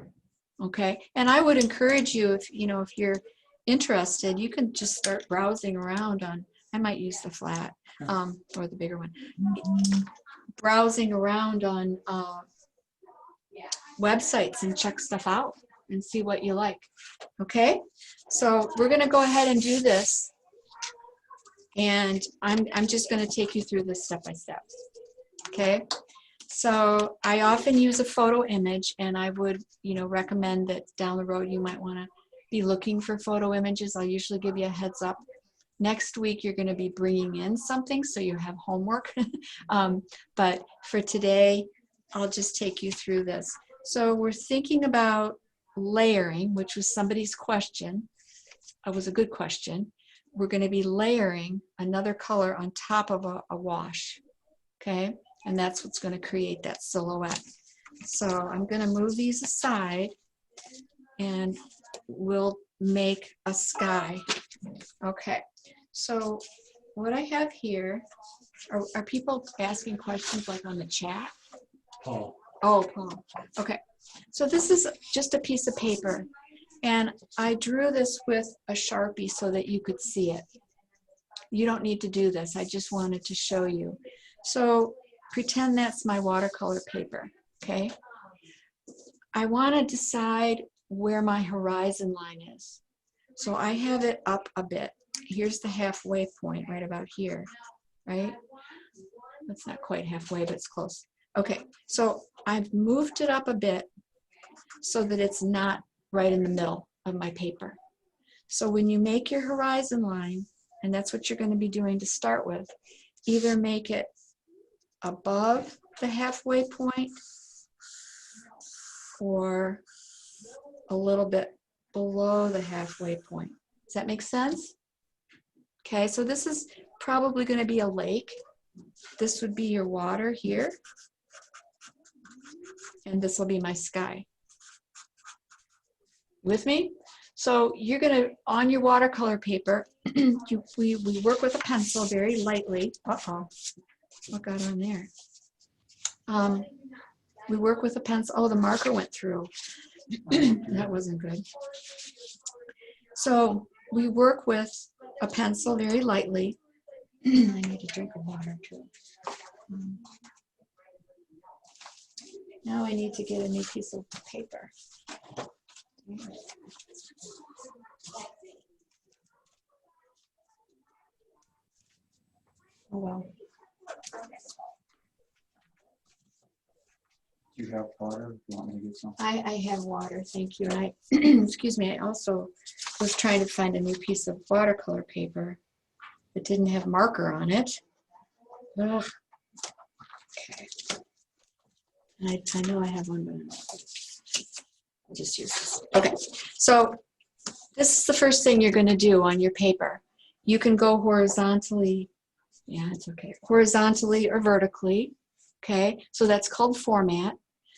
Okay. And I would encourage you, if you're interested, you can just start browsing around on, I might use the flat or the bigger one. Browsing around on websites and check stuff out and see what you like. Okay, so we're going to go ahead and do this, and I'm just going to take you through this step by step. Okay, so I often use a photo image, and I would recommend that down the road you might want to be looking for photo images. I'll usually give you a heads up. Next week you're going to be bringing in something, so you have homework. But for today, I'll just take you through this. So we're thinking about layering, which was somebody's question. It was a good question. We're going to be layering another color on top of a wash, okay? And that's what's going to create that silhouette. So I'm going to move these aside, and we'll make a sky. Okay, so what I have here, are people asking questions like on the chat? Paul. Oh, Paul. Okay, so this is just a piece of paper, and I drew this with a Sharpie so that you could see it. You don't need to do this. I just wanted to show you. So pretend that's my watercolor paper, okay? I want to decide where my horizon line is. So I have it up a bit. Here's the halfway point right about here, right? That's not quite halfway, but it's close. Okay, so I've moved it up a bit so that it's not right in the middle of my paper. So when you make your horizon line, and that's what you're going to be doing to start with, either make it above the halfway point or a little bit below the halfway point. Does that make sense? Okay, so this is probably going to be a lake. This would be your water here. And this will be my sky. With me? So you're going to, on your watercolor paper, we work with a pencil very lightly. Uh-oh, what got on there? We work with a pencil. Oh, the marker went through. That wasn't good. So we work with a pencil very lightly. I need a drink of water too. Now I need to get a new piece of paper. Oh well. Do you have water? Do you want me to get some? I have water, thank you. And I, excuse me, I also was trying to find a new piece of watercolor paper that didn't have marker on it. Ugh. Okay. And I know I have one, but I'll just use this. Okay, so this is the first thing you're going to do on your paper. You can go horizontally, yeah, it's okay, horizontally or vertically, okay? So that's called format.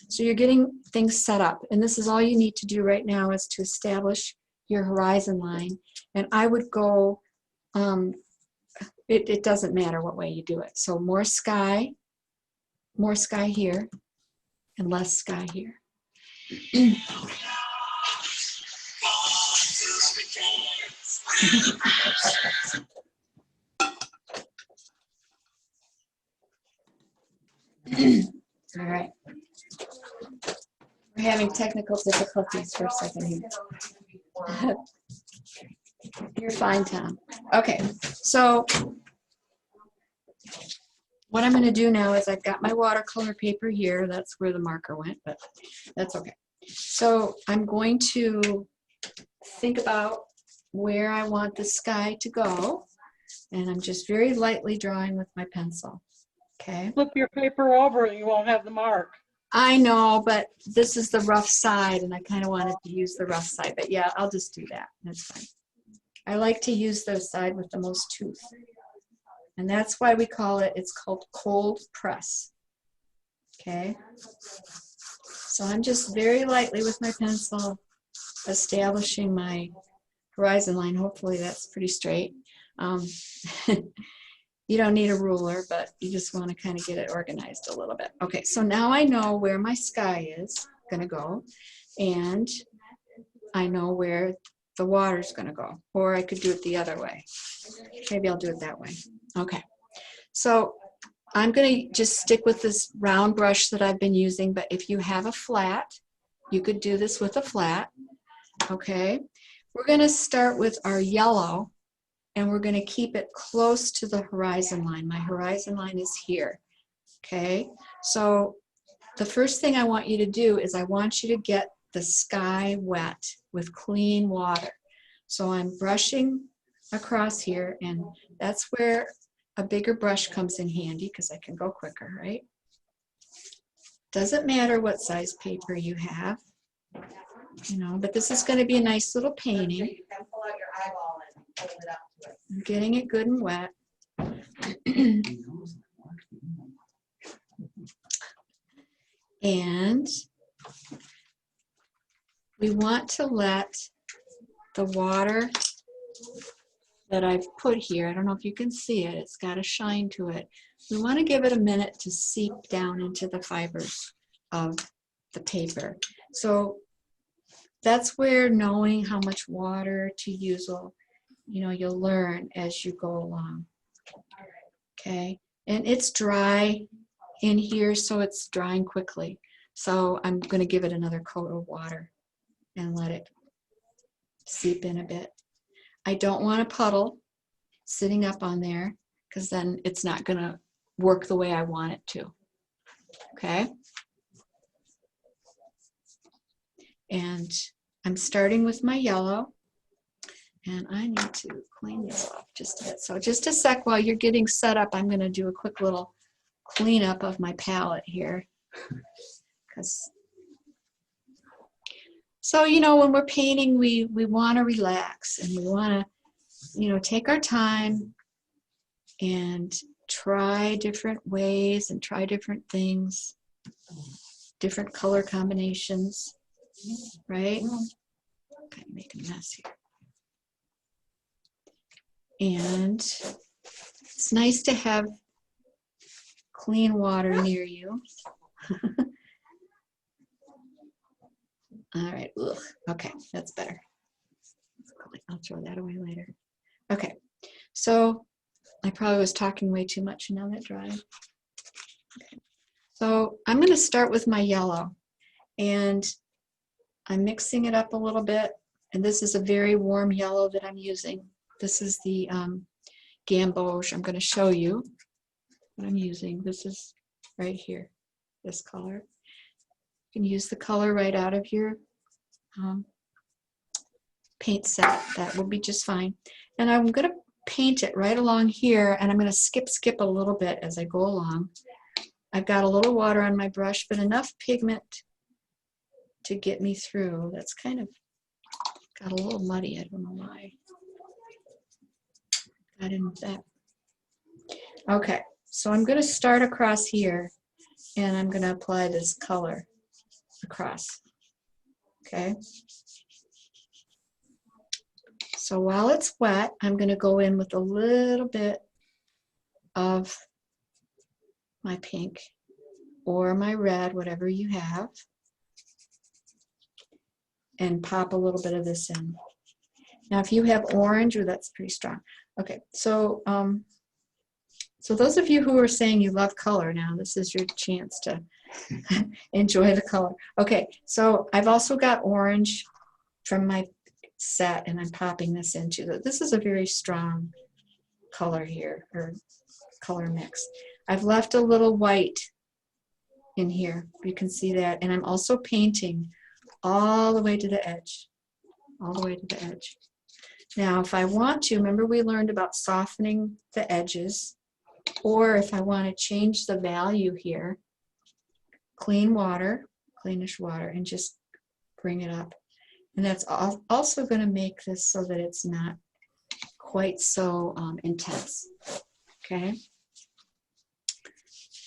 So you're getting things set up, and this is all you need to do right now is to establish your horizon line. And I would go, it doesn't matter what way you do it. So more sky here, and less sky here. All right. We're having technical difficulties for a second here. You're fine, Tom. Okay, so what I'm going to do now is I've got my watercolor paper here. That's where the marker went, but that's okay. So I'm going to think about where I want the sky to go, and I'm just very lightly drawing with my pencil. Okay. Flip your paper over and you won't have the mark. I know, but this is the rough side, and I kind of wanted to use the rough side, but yeah, I'll just do that. That's fine. I like to use the side with the most tooth. And that's why we call it, it's called cold press. Okay. So I'm just very lightly with my pencil establishing my horizon line. Hopefully that's pretty straight. You don't need a ruler, but you just want to kind of get it organized a little bit. Okay, so now I know where my sky is going to go, and I know where the water's going to go, or I could do it the other way. Maybe I'll do it that way. Okay, so I'm going to just stick with this round brush that I've been using, but if you have a flat, you could do this with a flat. Okay, we're going to start with our yellow, and we're going to keep it close to the horizon line. My horizon line is here. Okay, so the first thing I want you to do is I want you to get the sky wet with clean water. So I'm brushing across here, and that's where a bigger brush comes in handy because I can go quicker, right? Doesn't matter what size paper you have, you know, but this is going to be a nice little painting. I'm getting it good and wet. And we want to let the water that I've put here, I don't know if you can see it, it's got a shine to it. We want to give it a minute to seep down into the fibers of the paper. So that's where knowing how much water to use will, you know, you'll learn as you go along. Okay, and it's dry in here, so it's drying quickly. So I'm going to give it another coat of water and let it seep in a bit. I don't want a puddle sitting up on there because then it's not going to work the way I want it to. Okay. And I'm starting with my yellow. And I need to clean this off just a bit. So just a sec while you're getting set up, I'm going to do a quick little cleanup of my palette here. So, you know, when we're painting, we want to relax and we want to, you know, take our time and try different ways and try different things, different color combinations, right? Okay, I'm making a mess here. And it's nice to have clean water near you. All right, ugh. Okay, that's better. I'll throw that away later. Okay, so I probably was talking way too much and now that dry. Okay. So I'm going to start with my yellow and I'm mixing it up a little bit. And this is a very warm yellow that I'm using. This is the gamboge. I'm going to show you what I'm using. This is right here, this color. You can use the color right out of your paint set. That will be just fine. And I'm going to paint it right along here, and I'm going to skip a little bit as I go along. I've got a little water on my brush, but enough pigment to get me through. That's kind of got a little muddy. I don't know why. Got in with that. Okay, so I'm going to start across here, and I'm going to apply this color across. Okay. So while it's wet, I'm going to go in with a little bit of my pink or my red, whatever you have, and pop a little bit of this in. Now, if you have orange, that's pretty strong. Okay, so so those of you who are saying you love color now, this is your chance to enjoy the color. Okay, so I've also got orange from my set, and I'm popping this into it. This is a very strong color here, or color mix. I've left a little white in here. You can see that, and I'm also painting all the way to the edge, all the way to the edge. Now, if I want to, remember we learned about softening the edges, or if I want to change the value here, clean water, cleanish water, and just bring it up. And that's also going to make this so that it's not quite so intense. Okay.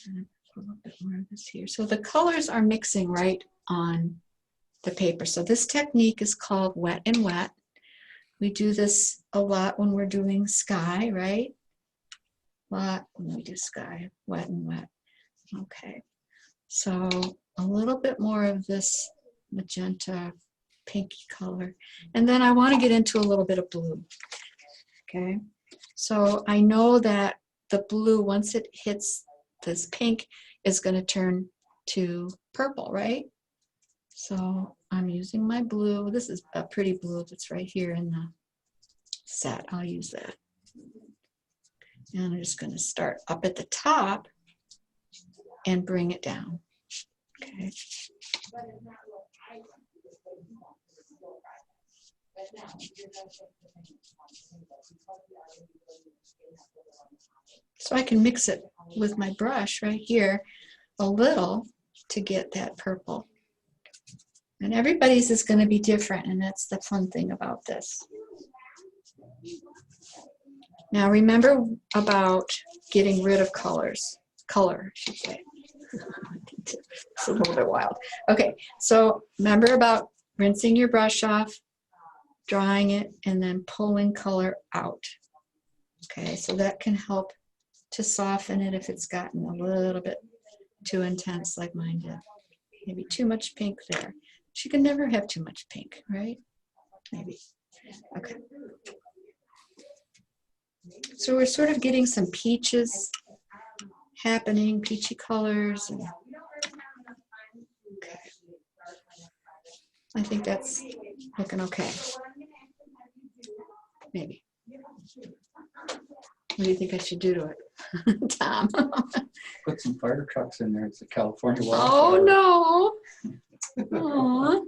And a little bit more of this here. So the colors are mixing right on the paper. So this technique is called wet and wet. We do this a lot when we're doing sky, right? A lot when we do sky, wet and wet. Okay. So a little bit more of this magenta, pinky color. And then I want to get into a little bit of blue. Okay. So I know that the blue, once it hits this pink, is going to turn to purple, right? So I'm using my blue. This is a pretty blue that's right here in the set. I'll use that. And I'm just going to start up at the top and bring it down. Okay. So I can mix it with my brush right here a little to get that purple. And everybody's is going to be different, and that's the fun thing about this. Now remember about getting rid of color, I should say. It's a little bit wild. Okay, so remember about rinsing your brush off, drying it, and then pulling color out. Okay, so that can help to soften it if it's gotten a little bit too intense like mine did. Maybe too much pink there. But you can never have too much pink, right? Maybe. Okay. So we're sort of getting some peaches happening, peachy colors. And, okay. I think that's looking okay. maybe. What do you think I should do to it, Tom? Put some fire trucks in there. It's a California Oh, wildfire. no. Aw.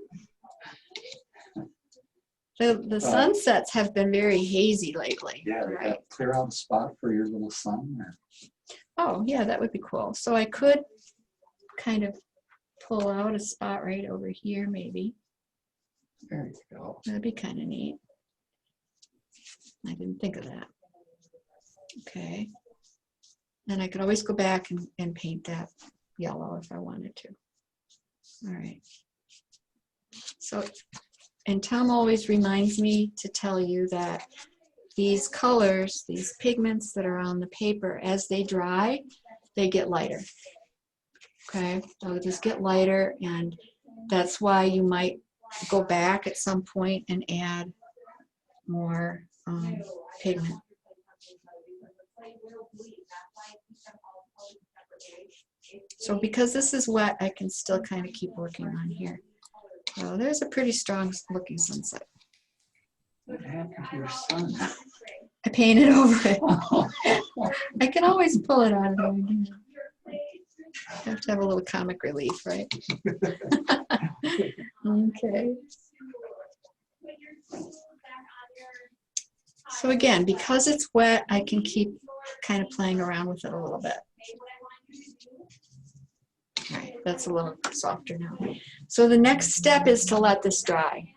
The sunsets have been very hazy lately. Yeah, they got clear out a spot for your little sun. Or... Oh, yeah, that would be cool. So I could kind of pull out a spot right over here, maybe. There you go. That'd be kind of neat. I didn't think of that. Okay. And I could always go back and paint that yellow if I wanted to. All right. So, and Tom always reminds me to tell you that these colors, these pigments that are on the paper, as they dry, they get lighter. Okay, they'll just get lighter, and that's why you might go back at some point and add more pigment. So because this is wet, I can still kind of keep working on here. So there's a pretty strong looking sunset. What happened to your sun? I painted over it. I can always pull it out of there again. Have to have a little comic relief, right? Okay. So again, because it's wet, I can keep kind of playing around with it a little bit. All right, that's a little softer now. So the next step is to let this dry.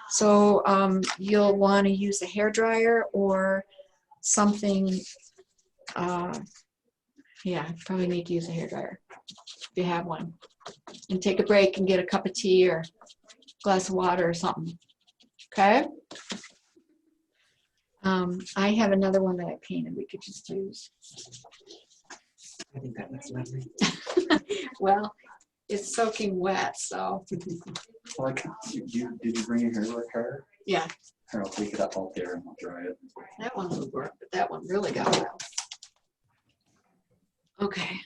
So you'll want to use a hairdryer or something. Yeah, I probably need to use a hairdryer if you have one. And take a break and get a cup of tea or a glass of water or something. Okay? I have another one that I painted we could just use. I think that looks lovely. Well, it's soaking wet, so. Well, did you bring your hair dryer? Yeah. Here, I'll take it up out there and I'll dry it. That one would work, but that one really got wet. Okay,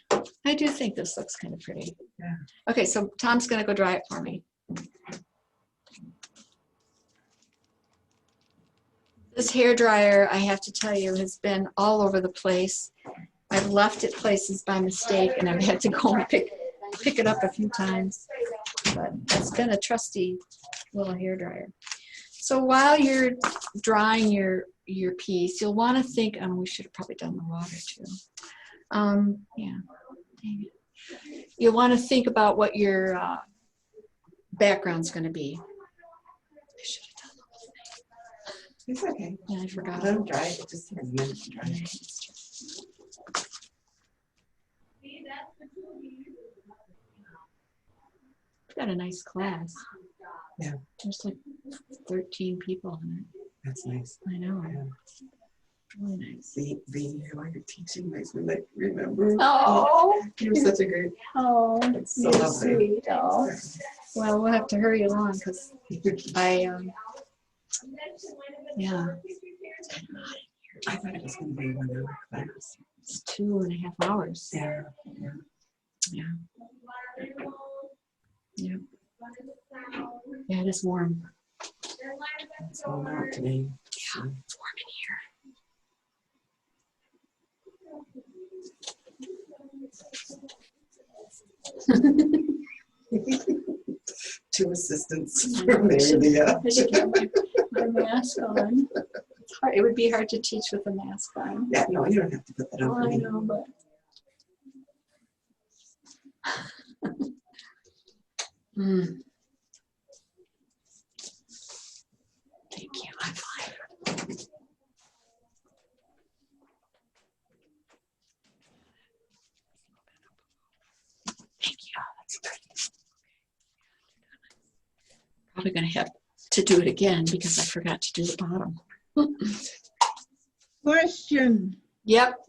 I do think this looks kind of pretty. Yeah. Okay, so Tom's gonna go dry it for me. This hair dryer, I have to tell you, has been all over the place. I've left it places by mistake and I've had to go and pick it up a few times. But it's been a trusty little hair dryer. So while you're drying your piece, you'll want to think, oh, we should have probably done the water too. Yeah. You'll want to think about what your background's going to be. I should have done the whole thing. It's okay. Yeah, I forgot. Let them dry. It just takes a minute to dry. We've got a nice class. Yeah. There's like 13 people in it. That's nice. I know. Yeah. Really nice. Being here while you're teaching makes me like remember. Oh, you're such a great. Oh, it's so you're lovely. sweet. Oh. Well, we'll have to hurry along because I yeah. It's kind of hot in here. I thought it was going to be 1 hour class. It's 2.5 hours. Yeah. Yeah. Yeah. Yeah. Yeah, it is warm. It's warm out today. Yeah, it's warm in here. Two assistants from Maria. I should get my mask on. It's hard. It would be hard to teach with a mask on. Yeah, no, you don't have to put that Oh, on. I know, but. Thank you. I'm fine. Thank you. That's good. Probably going to have to do it again because I forgot to do the bottom. Question. Yep.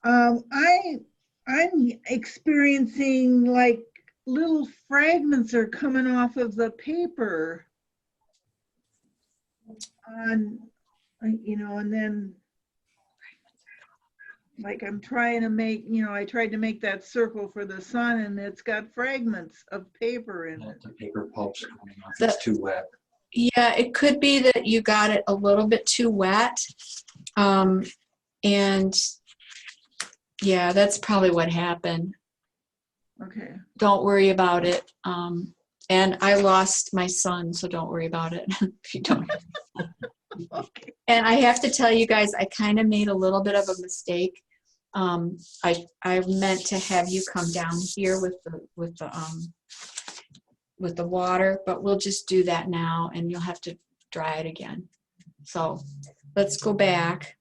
I'm experiencing like little fragments are coming off of the paper on, you know, and then like I'm trying to make, you know, I tried to make that circle for the sun and it's got fragments of paper in it. The paper pulp's coming off. It's too wet. Yeah, it could be that you got it a little bit too wet. And yeah, that's probably what happened. Okay. Don't worry about it. And I lost my son, so don't worry about it if you don't. Okay. And I have to tell you guys, I kind of made a little bit of a mistake. I meant to have you come down here with the water, but we'll just do that now, and you'll have to dry it again. So let's go back.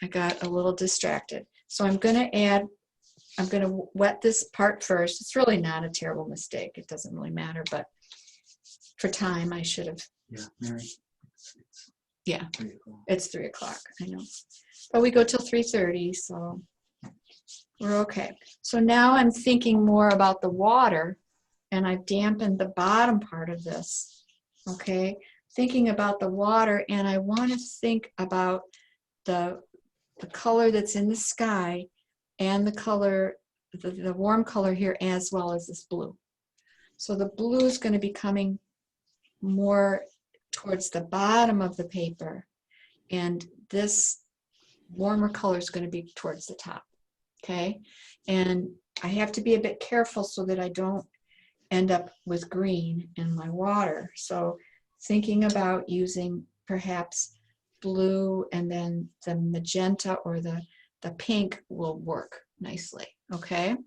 I got a little distracted. So I'm going to wet this part first. It's really not a terrible mistake. It doesn't really matter, but for time, I should have. Yeah, Mary. Yeah, it's 3 o'clock, I know. But we go till 3:30, so we're okay. So now I'm thinking more about the water, and I've dampened the bottom part of this, okay? Thinking about the water, and I want to think about the color that's in the sky and the color, the warm color here, as well as this blue. So the blue is going to be coming more towards the bottom of the paper, and this warmer color is going to be towards the top, okay? And I have to be a bit careful so that I don't end up with green in my water. So thinking about using perhaps blue, and then the magenta or the pink will work nicely, okay?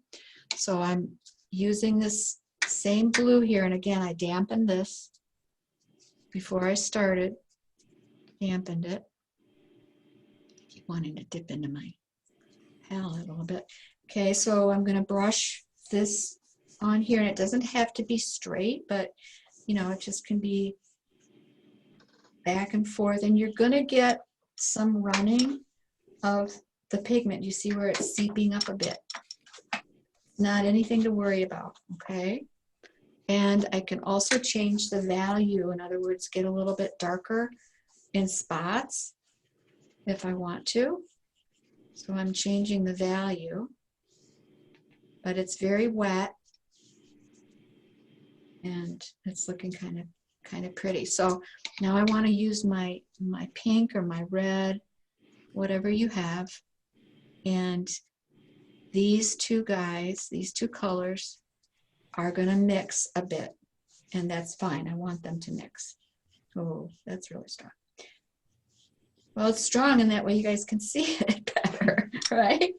So I'm using this same blue here, and again, I dampened this before I started, dampened it. I keep wanting to dip into my palette a little bit. Okay, so I'm going to brush this on here, and it doesn't have to be straight, but you know, it just can be back and forth, and you're going to get some running of the pigment. You see where it's seeping up a bit. Not anything to worry about, okay? And I can also change the value. In other words, get a little bit darker in spots if I want to. So I'm changing the value, but it's very wet and it's looking kind of pretty. So now I want to use my pink or my red, whatever you have, and these two guys, these two colors are going to mix a bit, and that's fine. I want them to mix. Oh, that's really strong. Well, it's strong, and that way you guys can see it better, right?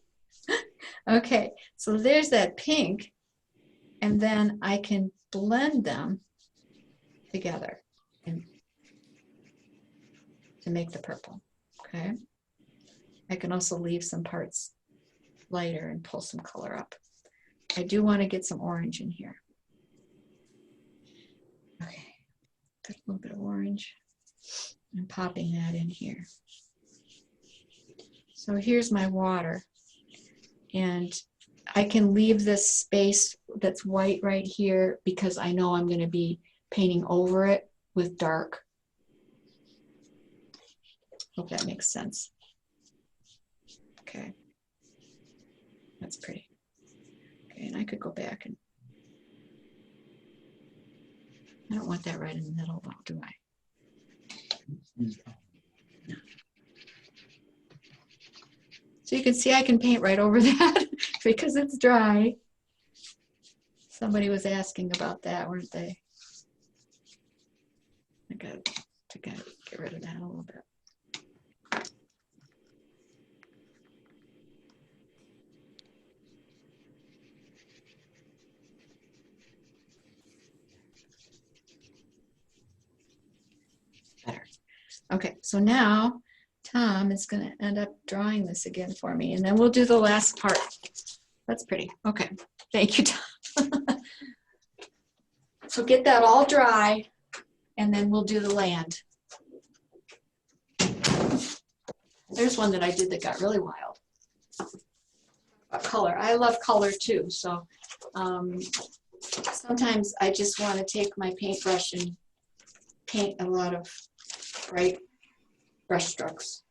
Okay, so there's that pink, and then I can blend them together and to make the purple, okay? I can also leave some parts lighter and pull some color up. I do want to get some orange in here. Okay, put a little bit of orange and popping that in here. So here's my water, and I can leave this space that's white right here because I know I'm going to be painting over it with dark. Hope that makes sense. Okay, that's pretty. Okay, and I could go back, and I don't want that right in the middle, though, do I? No. So you can see I can paint right over that because it's dry. Somebody was asking about that, weren't they? I got to get rid of that a little bit. Better. Okay, so now Tom is going to end up drawing this again for me, and then we'll do the last part. That's pretty. Okay, thank you, Tom. So get that all dry, and then we'll do the land. There's one that I did that got really wild. Color. I love color too, so sometimes I just want to take my paintbrush and paint a lot of bright brush strokes.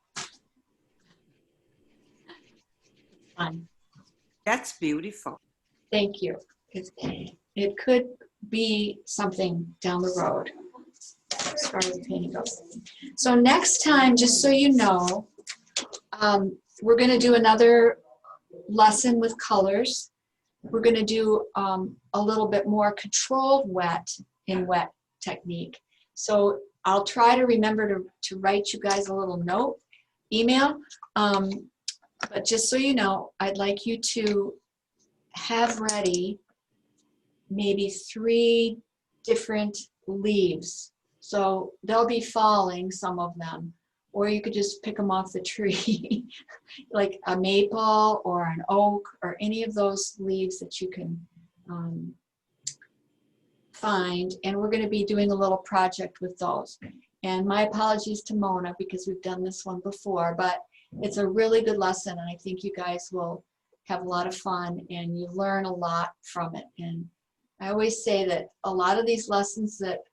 Fun. That's beautiful. Thank you. It could be something down the road. far as painting goes. So next time, just so you know, we're going to do another lesson with colors. We're going to do a little bit more controlled wet in wet technique. So I'll try to remember to write you guys a little note, email. But just so you know, I'd like you to have ready maybe 3 different leaves. So they'll be falling, some of them, or you could just pick them off the tree, like a maple or an oak or any of those leaves that you can find. And we're going to be doing a little project with those. And my apologies to Mona because we've done this one before, but it's a really good lesson, and I think you guys will have a lot of fun and you learn a lot from it. And I always say that a lot of these lessons that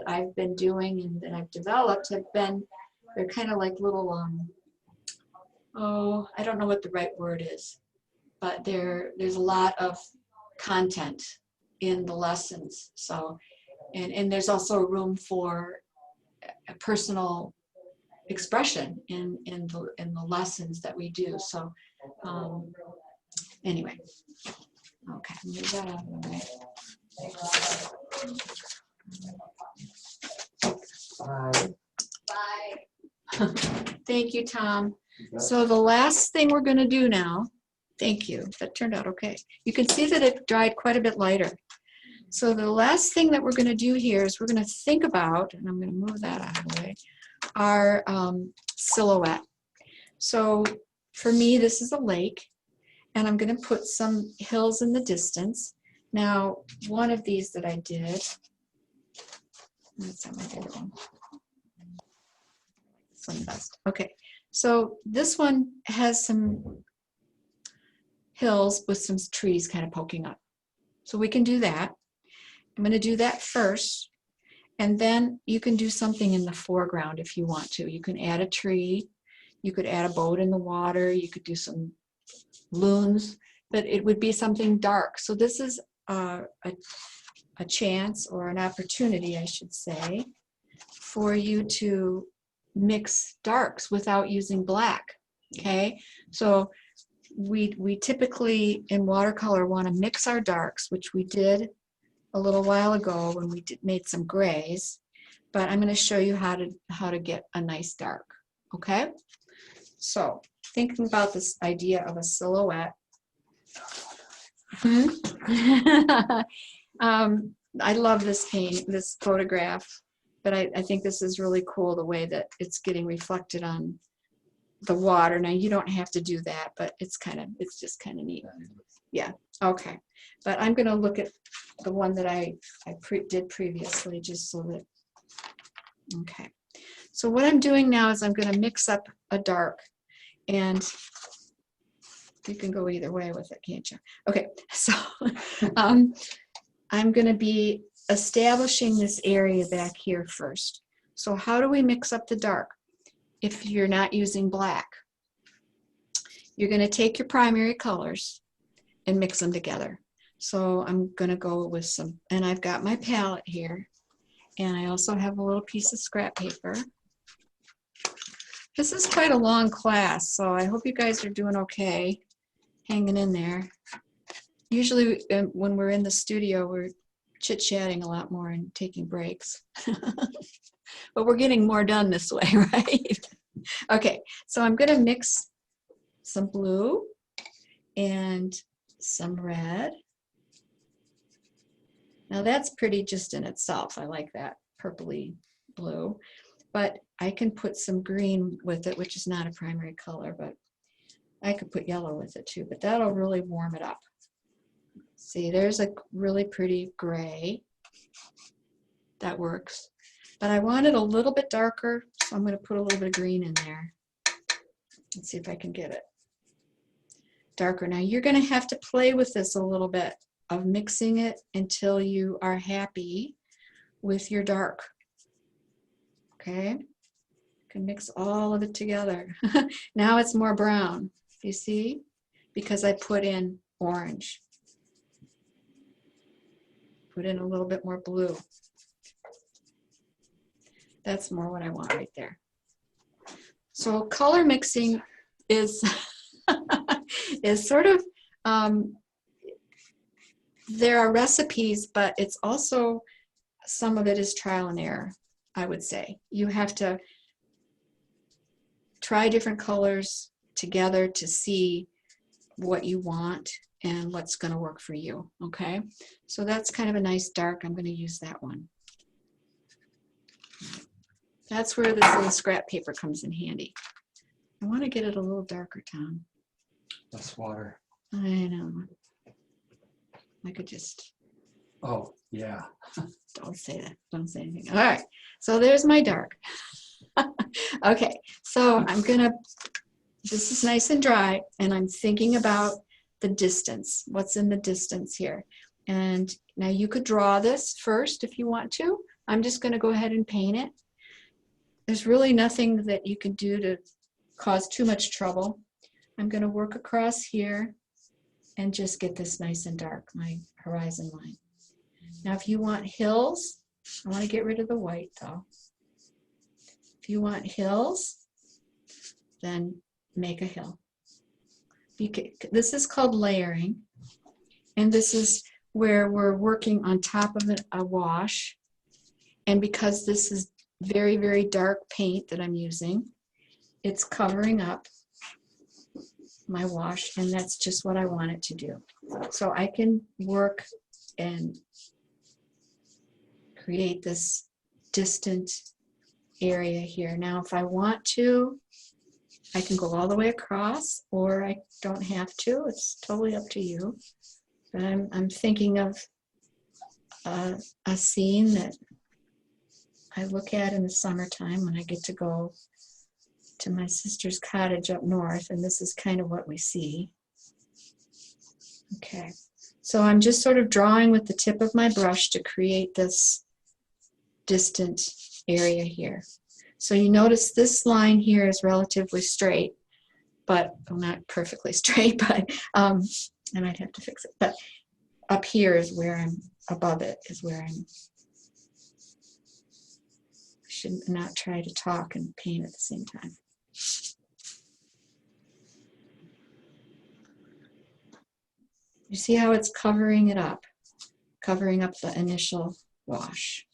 I've been doing and that I've developed have been, they're kind of like little, oh, I don't know what the right word is, but there's a lot of content in the lessons. So, and there's also room for a personal expression in the lessons that we do. So anyway, okay, move that out of the way. Bye. Thank you, Tom. So the last thing we're going to do now, thank you, that turned out okay. You can see that it dried quite a bit lighter. So the last thing that we're going to do here is we're going to think about, and I'm going to move that out of the way, our silhouette. So for me, this is a lake, and I'm going to put some hills in the distance. Now, one of these that I did, that's not my favorite one. This one best. Okay, so this one has some hills with some trees kind of poking up. So we can do that. I'm going to do that first. And then you can do something in the foreground if you want to. You can add a tree, you could add a boat in the water, you could do some loons, but it would be something dark. So this is a chance, or an opportunity, I should say, for you to mix darks without using black, okay? So we typically in watercolor want to mix our darks, which we did a little while ago when we made some grays, but I'm going to show you how to get a nice dark. Okay, so thinking about this idea of a silhouette. I love this photograph, but I think this is really cool, the way that it's getting reflected on the water. Now you don't have to do that, but it's just kind of neat. Yeah, okay. But I'm going to look at the one that I did previously, just so that, okay. So what I'm doing now is I'm going to mix up a dark, and you can go either way with it, can't you? Okay, so I'm going to be establishing this area back here first. So how do we mix up the dark if you're not using black? You're going to take your primary colors and mix them together. So I'm going to go with some, and I've got my palette here, and I also have a little piece of scrap paper. This is quite a long class, so I hope you guys are doing okay, hanging in there. Usually when we're in the studio, we're chit-chatting a lot more and taking breaks. But we're getting more done this way, right? Okay, so I'm going to mix some blue and some red. Now that's pretty just in itself. I like that purpley blue, but I can put some green with it, which is not a primary color, but I could put yellow with it too, but that'll really warm it up. See, there's a really pretty gray. That works. But I want it a little bit darker, so I'm going to put a little bit of green in there. Let's see if I can get it darker. Now you're going to have to play with this a little bit, of mixing it until you are happy with your dark. Okay, you can mix all of it together. Now it's more brown, you see, because I put in orange. Put in a little bit more blue. That's more what I want right there. So color mixing is, is sort of, there are recipes, but it's also, some of it is trial and error, I would say. You have to try different colors together to see what you want and what's going to work for you, okay? So that's kind of a nice dark. I'm going to use that one. That's where this little scrap paper comes in handy. I want to get it a little darker, Tom. Less water. I know. I could just... Oh, yeah. Don't say that. Don't say anything. All right. So there's my dark. Okay. So I'm going to... This is nice and dry, and I'm thinking about the distance. What's in the distance here? And now you could draw this first if you want to. I'm just going to go ahead and paint it. There's really nothing that you can do to cause too much trouble. I'm going to work across here and just get this nice and dark, my horizon line. Now, if you want hills, I want to get rid of the white though. If you want hills, then make a hill. This is called layering, and this is where we're working on top of a wash. And because this is very, very dark paint that I'm using, it's covering up my wash, and that's just what I want it to do. So I can work and create this distant area here. Now, if I want to, I can go all the way across, or I don't have to. It's totally up to you. But I'm thinking of a scene that I look at in the summertime when I get to go to my sister's cottage up north, and this is kind of what we see. Okay, so I'm just sort of drawing with the tip of my brush to create this distant area here. So you notice this line here is relatively straight, but well, not perfectly straight, but I might have to fix it. But up here is where I'm, above it is where I'm, I should not try to talk and paint at the same time. You see how it's covering it up, covering up the initial wash.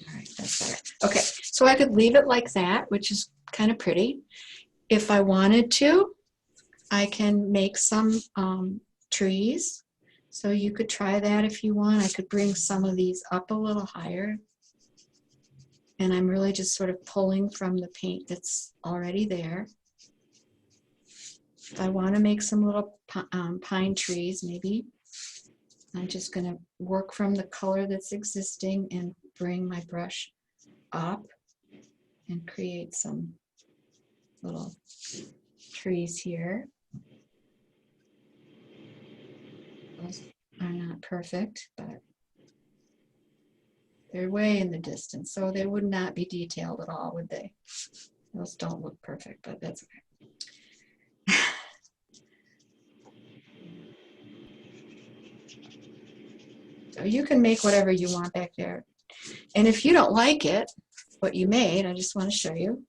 All right, that's better. Okay, so I could leave it like that, which is kind of pretty. If I wanted to, I can make some trees. So you could try that if you want. I could bring some of these up a little higher. And I'm really just sort of pulling from the paint that's already there. If I want to make some little pine trees, maybe, I'm just going to work from the color that's existing and bring my brush up and create some little trees here. Those are not perfect, but they're way in the distance, so they would not be detailed at all, would they? Those don't look perfect, but that's okay. So you can make whatever you want back there. And if you don't like it, what you made, I just want to show you.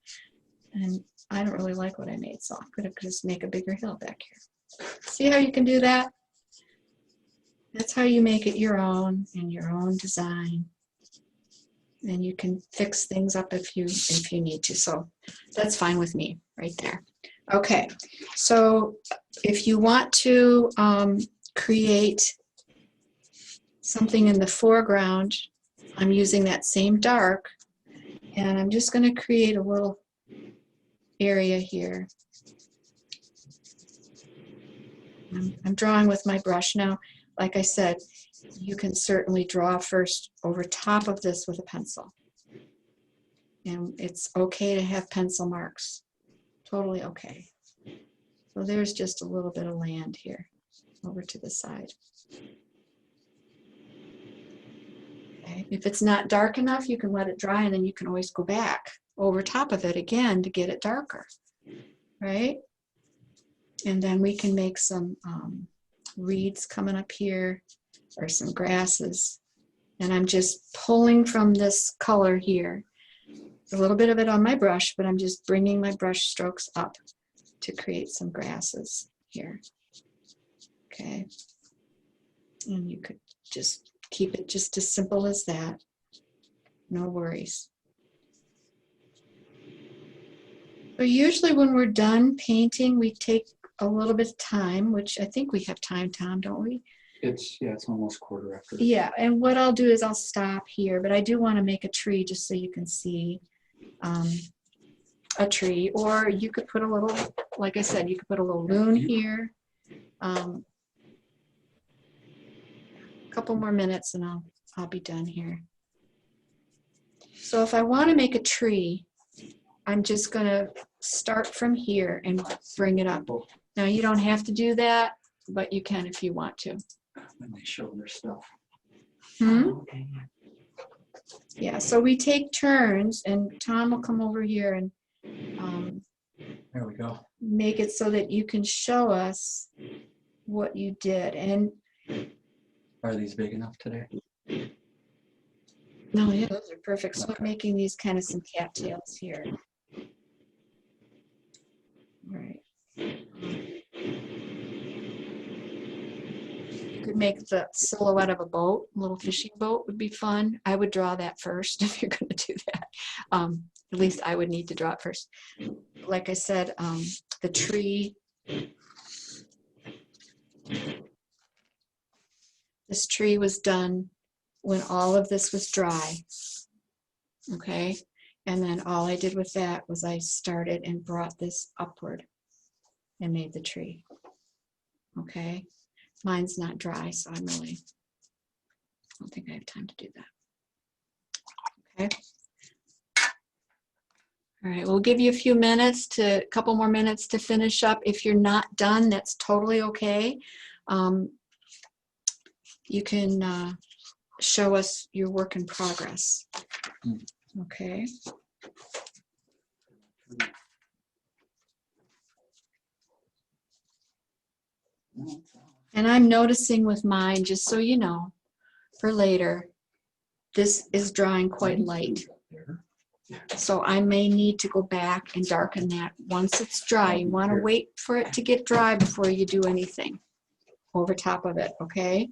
And I don't really like what I made, so I'm going to just make a bigger hill back here. See how you can do that? That's how you make it your own and your own design. And you can fix things up if you need to. So that's fine with me right there. Okay, so if you want to create something in the foreground, I'm using that same dark, and I'm just going to create a little area here. I'm drawing with my brush now. Like I said, you can certainly draw first over top of this with a pencil. And it's okay to have pencil marks. Totally okay. So there's just a little bit of land here over to the side. Okay. If it's not dark enough, you can let it dry, and then you can always go back over top of it again to get it darker, right? And then we can make some reeds coming up here, or some grasses. And I'm just pulling from this color here. A little bit of it on my brush, but I'm just bringing my brush strokes up to create some grasses here. Okay. And you could just keep it just as simple as that. No worries. So usually when we're done painting, we take a little bit of time, which I think we have time, Tom, don't we? It's almost quarter after. Yeah, and what I'll do is I'll stop here, but I do want to make a tree just so you can see a tree, or you could put a little, like I said, you could put a little loon here. A couple more minutes and I'll be done here. So if I want to make a tree, I'm just going to start from here and bring it up. Now you don't have to do that, but you can if you want to. When they show their stuff. Yeah, so we take turns, and Tom will come over here and there we go. make it so that you can show us what you did. And are these big enough today? No, yeah, those are perfect. So I'm making these kind of some cattails here. All right. You could make the silhouette of a boat, a little fishing boat would be fun. I would draw that first if you're going to do that. At least I would need to draw it first. Like I said, the tree. This tree was done when all of this was dry. Okay. And then all I did with that was I started and brought this upward and made the tree. Okay. Mine's not dry, so I don't think I have time to do that. Okay. All right, we'll give you a few minutes a couple more minutes to finish up. If you're not done, that's totally okay. You can show us your work in progress. Okay. And I'm noticing with mine, just so you know, for later, this is drying quite light. So I may need to go back and darken that once it's dry. You want to wait for it to get dry before you do anything over top of it, okay?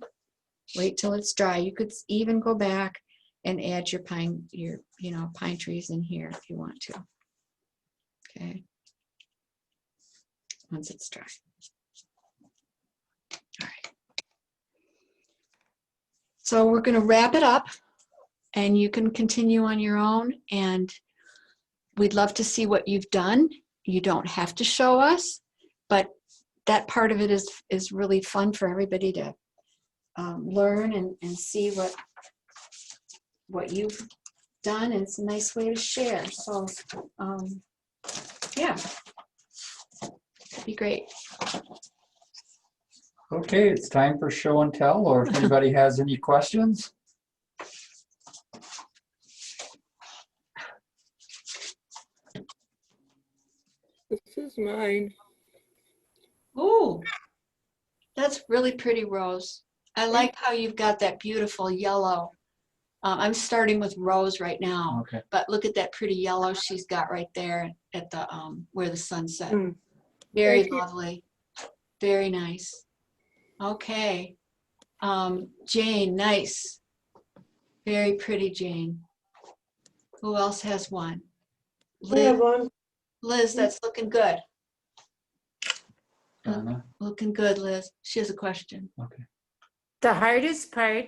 Wait till it's dry. You could even go back and add your pine trees in here if you want to. Okay. Once it's dry. All right. So we're going to wrap it up, and you can continue on your own, and we'd love to see what you've done. You don't have to show us, but that part of it is really fun for everybody to learn and see what you've done, and it's a nice way to share. So yeah, that'd be great. Okay, it's time for show and tell, or if anybody has any questions. This is mine. Ooh, that's really pretty, Rose. I like how you've got that beautiful yellow. I'm starting with Rose right now, okay. But look at that pretty yellow she's got right there at the where the sun set. Very lovely. Very nice. Okay. Jane, nice. Very pretty, Jane. Who else has one? I have one. Liz, that's looking good. Donna. Looking good, Liz. She has a question. Okay. The hardest part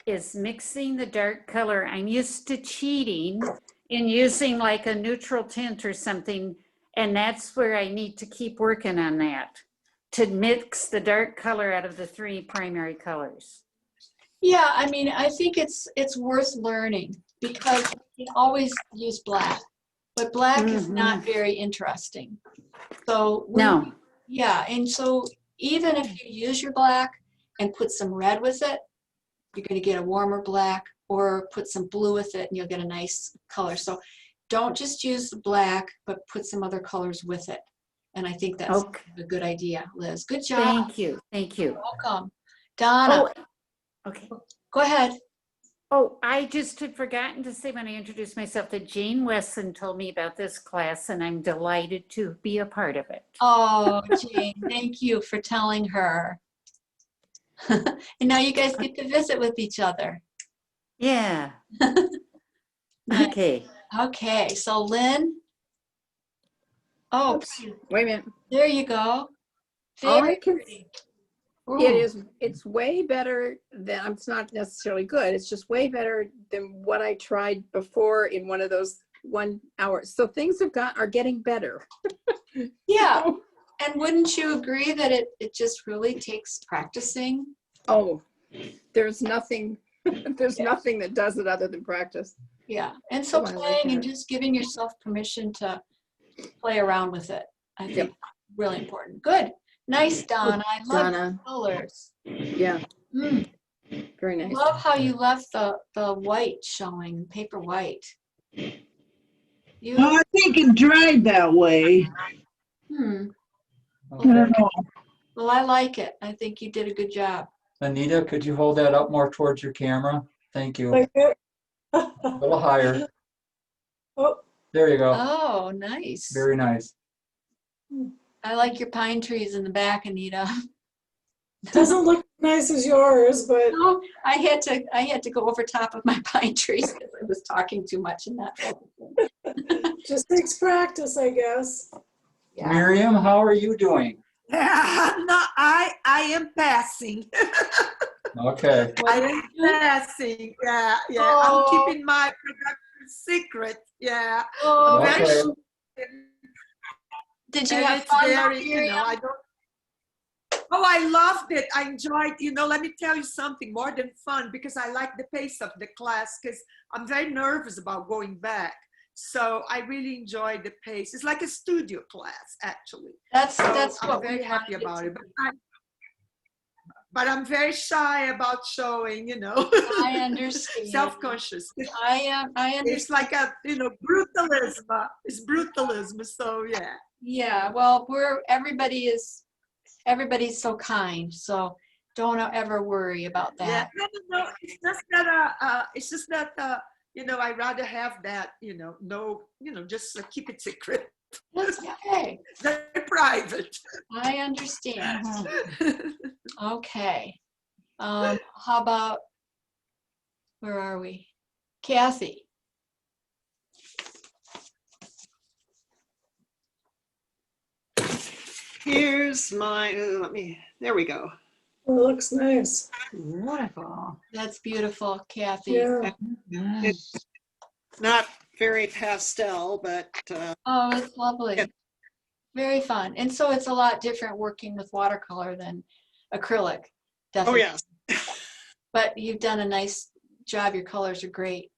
is mixing the dark color. I'm used to cheating in using like a neutral tint or something, and that's where I need to keep working on that, to mix the dark color out of the three primary colors. Yeah, I mean, I think it's worth learning, because you can always use black, but black is not very interesting. So no. Yeah, and so even if you use your black and put some red with it, you're going to get a warmer black, or put some blue with it and you'll get a nice color. So don't just use the black, but put some other colors with it. And I think that's a good idea, Liz. Good job. Thank you. Thank you. You're welcome. Donna. Oh, okay. Go ahead. Oh, I just had forgotten to say when I introduced myself that Jane Wesson told me about this class, and I'm delighted to be a part of it. Oh, Jane, thank you for telling her. And now you guys get to visit with each other. Yeah. Okay. Okay, so Lynn. Oh, Wait a minute. there you go. All Very I can, pretty. it's way better than, it's not necessarily good. It's just way better than what I tried before in one of those 1 hour. So things are getting better. Yeah. And wouldn't you agree that it just really takes practicing? Oh, there's nothing that does it other than practice. Yeah. And so Oh, I like playing and that. just giving yourself permission to play around with it, I think really important. Good. Nice, Donna. I love the colors. Yeah. Mm. Very nice. Love how you left the white showing, paper white. Well, I think it dried that way. Hmm. I don't know. Well, I like it. I think you did a good job. Anita, could you hold that up more towards your camera? Thank you. Like it? A little higher. Oh. There you go. Oh, nice. Very nice. I like your pine trees in the back, Anita. Doesn't look as nice as yours, but no, I had to go over top of my pine trees because I was talking too much and not focusing. just takes practice, I guess. Yeah. Miriam, how are you doing? No, I am passing. Okay. I am passing. Yeah, yeah. Oh. I'm keeping my production secret. Yeah. Oh. I'm very Okay. Did you and have it's fun, very, Miriam? I don't. Oh, I loved it. I enjoyed, let me tell you something more than fun, because I like the pace of the class, because I'm very nervous about going back. So I really enjoyed the pace. It's like a studio class, actually. That's I'm what very we happy wanted about to it. But I'm very shy about showing, I understand. Self-conscious. I understand. It's like a, brutalism. It's brutalism. So yeah. Yeah. Well, everybody's so kind. So don't ever worry about that. Yeah. No. It's just that. I rather have that. Just keep it secret. That's okay. Very private. I understand. Okay. How about, where are we? Kathy. Here's my, there we go. It looks nice. Beautiful. That's beautiful, Kathy. Yeah. It's not very pastel, but Oh, it's lovely. yeah. Very fun. And so it's a lot different working with watercolor than acrylic. Oh Definitely. yes. But you've done a nice job. Your colors are great.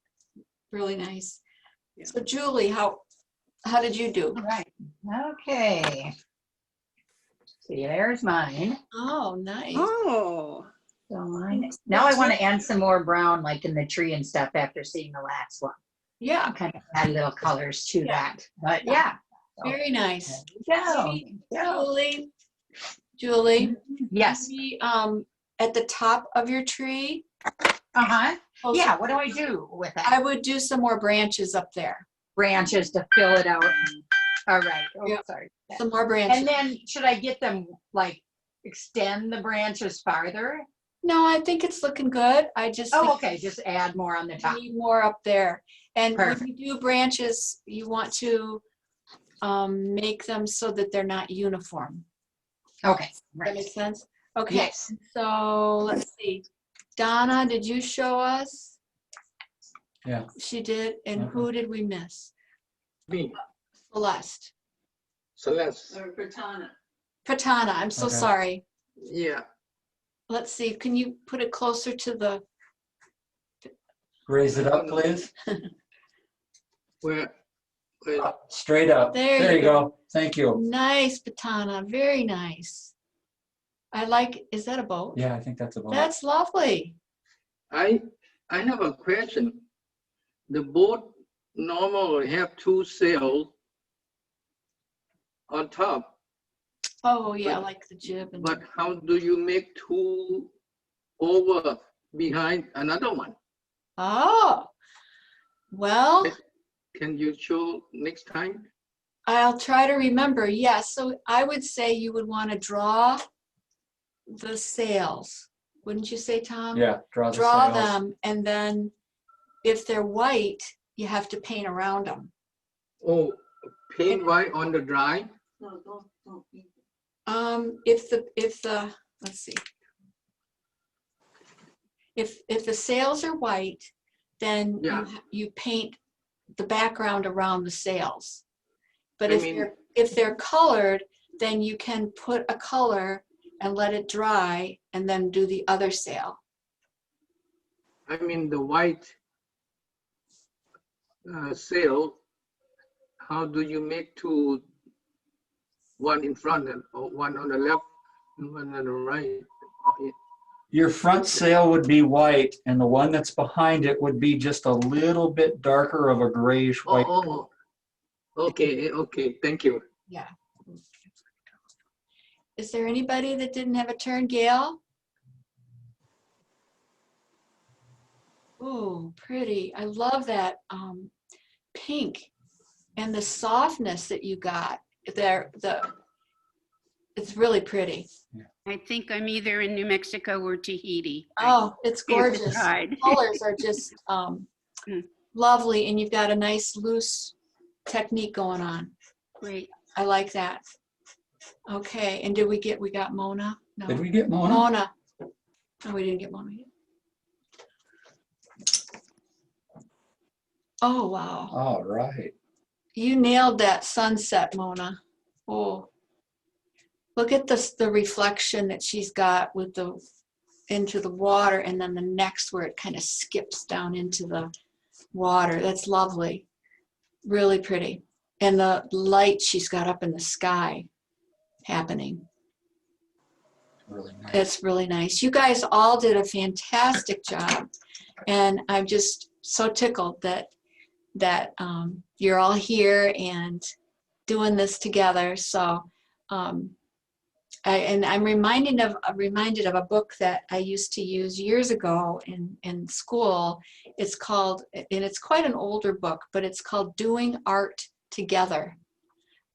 Really nice. Yeah. So Julie, how did you do? All right. Okay. See, there's mine. Oh, nice. Oh. So mine. Now I want to add some more brown, like in the tree and stuff, after seeing the last one. Yeah. Kind of add little colors to that. But yeah. So, Very nice. Julie. Julie. Yes. Maybe, at the top of your tree. Uh-huh. Yeah, what do I do with that? I would do some more branches up there. Branches to fill it out. All right. Oh, Yep. sorry. Some more branches. And then should I get them, like, extend the branches farther? No, I think it's looking good. I just Oh, think okay. Just add more on the you top. need more up there. And Perfect. when you do branches, you want to make them so that they're not uniform. Okay. Does Right. that make sense? Okay. Yes. So let's see. Donna, did you show us? Yeah. She did. And who did we miss? Me. Celeste. Celeste. Pratana. Pratana. I'm so Okay. sorry. Yeah. Let's see. Can you put it closer to the? Raise it up, please. Where? Straight up. There you go. Thank you. Nice, Pratana. Very nice. I like. Is that a boat? Yeah, I think that's a boat. That's lovely. I have a question. The boat normally have two sails on top, Oh yeah, But- like the jib and. but how do you make two over behind another one? Oh, well, Can you show next time? I'll try to remember. Yes. So I would say you would want to draw the sails. Wouldn't you say, Tom? Yeah, draw the Draw sails. them, and then if they're white, you have to paint around them. Oh, paint white on the dry? No, don't. If the let's see, if the sails are white, then Yeah. you paint the background around the sails. But I if mean- they're colored, then you can put a color and let it dry, and then do the other sail. I mean the white sail, how do you make two, one in front and one on the left and one on the right? Your front sail would be white, and the one that's behind it would be just a little bit darker of a grayish white. Oh, okay, thank you. Yeah. Is there anybody that didn't have a turn, Gail? Ooh, pretty. I love that pink and the softness that you got there. It's really pretty. I think I'm either in New Mexico or Tahiti. Oh, it's I can't gorgeous. decide. Colors are just lovely, and you've got a nice loose technique going on. Great. I like that. Okay, and we got Mona? No. Did we get Mona? Mona. No, we didn't get Mona yet. Oh, wow. All right. You nailed that sunset, Mona. Oh, look at the reflection that she's got with into the water, and then the next where it kind of skips down into the water. That's lovely. Really pretty. And the light she's got up in the sky happening. Really nice. It's really nice. You guys all did a fantastic job, and I'm just so tickled that you're all here and doing this together. So, I'm reminded of a book that I used to use years ago in school. It's called, and it's quite an older book, but it's called Doing Art Together.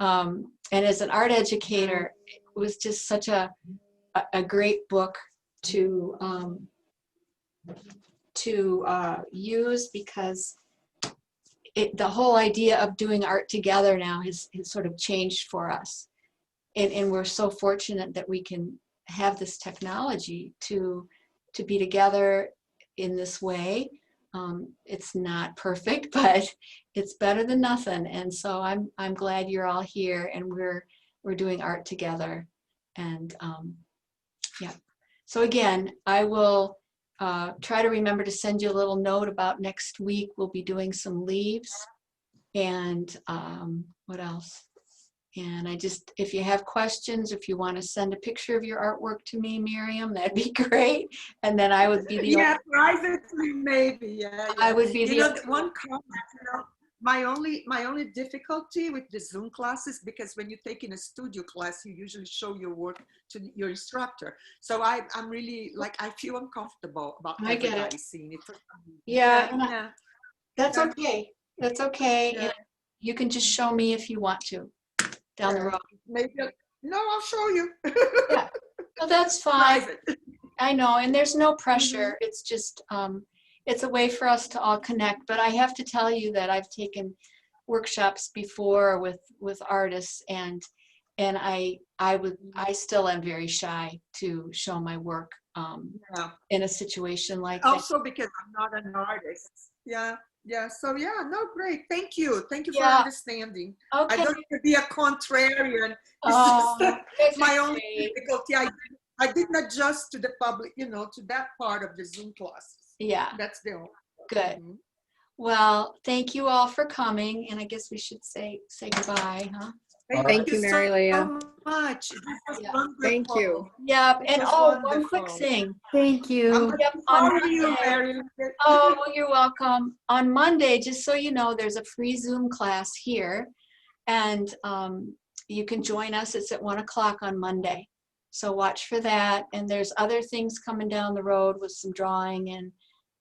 And as an art educator, it was just such a great book to use, because the whole idea of doing art together now has sort of changed for us. And we're so fortunate that we can have this technology to be together in this way. It's not perfect, but it's better than nothing. And so I'm glad you're all here, and we're doing art together. And yeah. So again, I will try to remember to send you a little note about next week. We'll be doing some leaves, and what else? And if you have questions, if you want to send a picture of your artwork to me, Miriam, that'd be great. And then I would be the Privately maybe. Yeah. I would be one comment. My only difficulty with the Zoom classes, because when you take in a studio class, you usually show your work to your instructor. So I'm really I feel uncomfortable about I get it. everybody seeing it. Yeah. That's Yeah. okay. That's okay. Yeah. And you can just show me if you want to down the road. Maybe I'll show you. Yeah. Well, that's fine. I know, and there's no pressure. It's just it's a way for us to all connect. But I have to tell you that I've taken workshops before with artists, and I still am very shy to show my work in a situation like that. Also because I'm not an artist. Yeah. So no, great. Thank you for Yeah. understanding. Okay. I don't want to be a contrarian. It's Oh, just my only difficulty. I didn't adjust to the public, to that part of the Zoom classes. Yeah. That's the only. Good. Well, thank you all for coming, and I guess we should say goodbye, huh? Thank you, Mary Leah. So much. This was Thank wonderful. you. Yep. This And was one quick wonderful. thing. Thank you. Yep, How on are you, Monday. Mary? Oh, you're welcome. On Monday, just so you know, there's a free Zoom class here, and you can join us. It's at 1 o'clock on Monday. So watch for that. And there's other things coming down the road with some drawing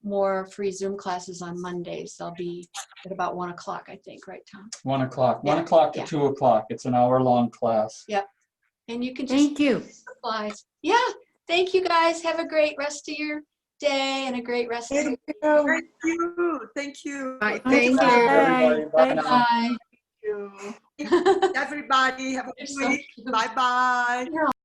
more free Zoom classes on Mondays. They'll be at about 1 o'clock, I think, right, Tom? 1 o'clock, 1 Yeah, o'clock to yeah. 2 o'clock. It's an hour-long class. Yep. And you can just Thank you. supplies. Yeah. Thank you guys. Have a great rest of your day and a great rest of your Thank you. Thank you. Right, Thank you, everybody. Bye now. Bye. Thank you. Everybody, have a good week. Bye-bye.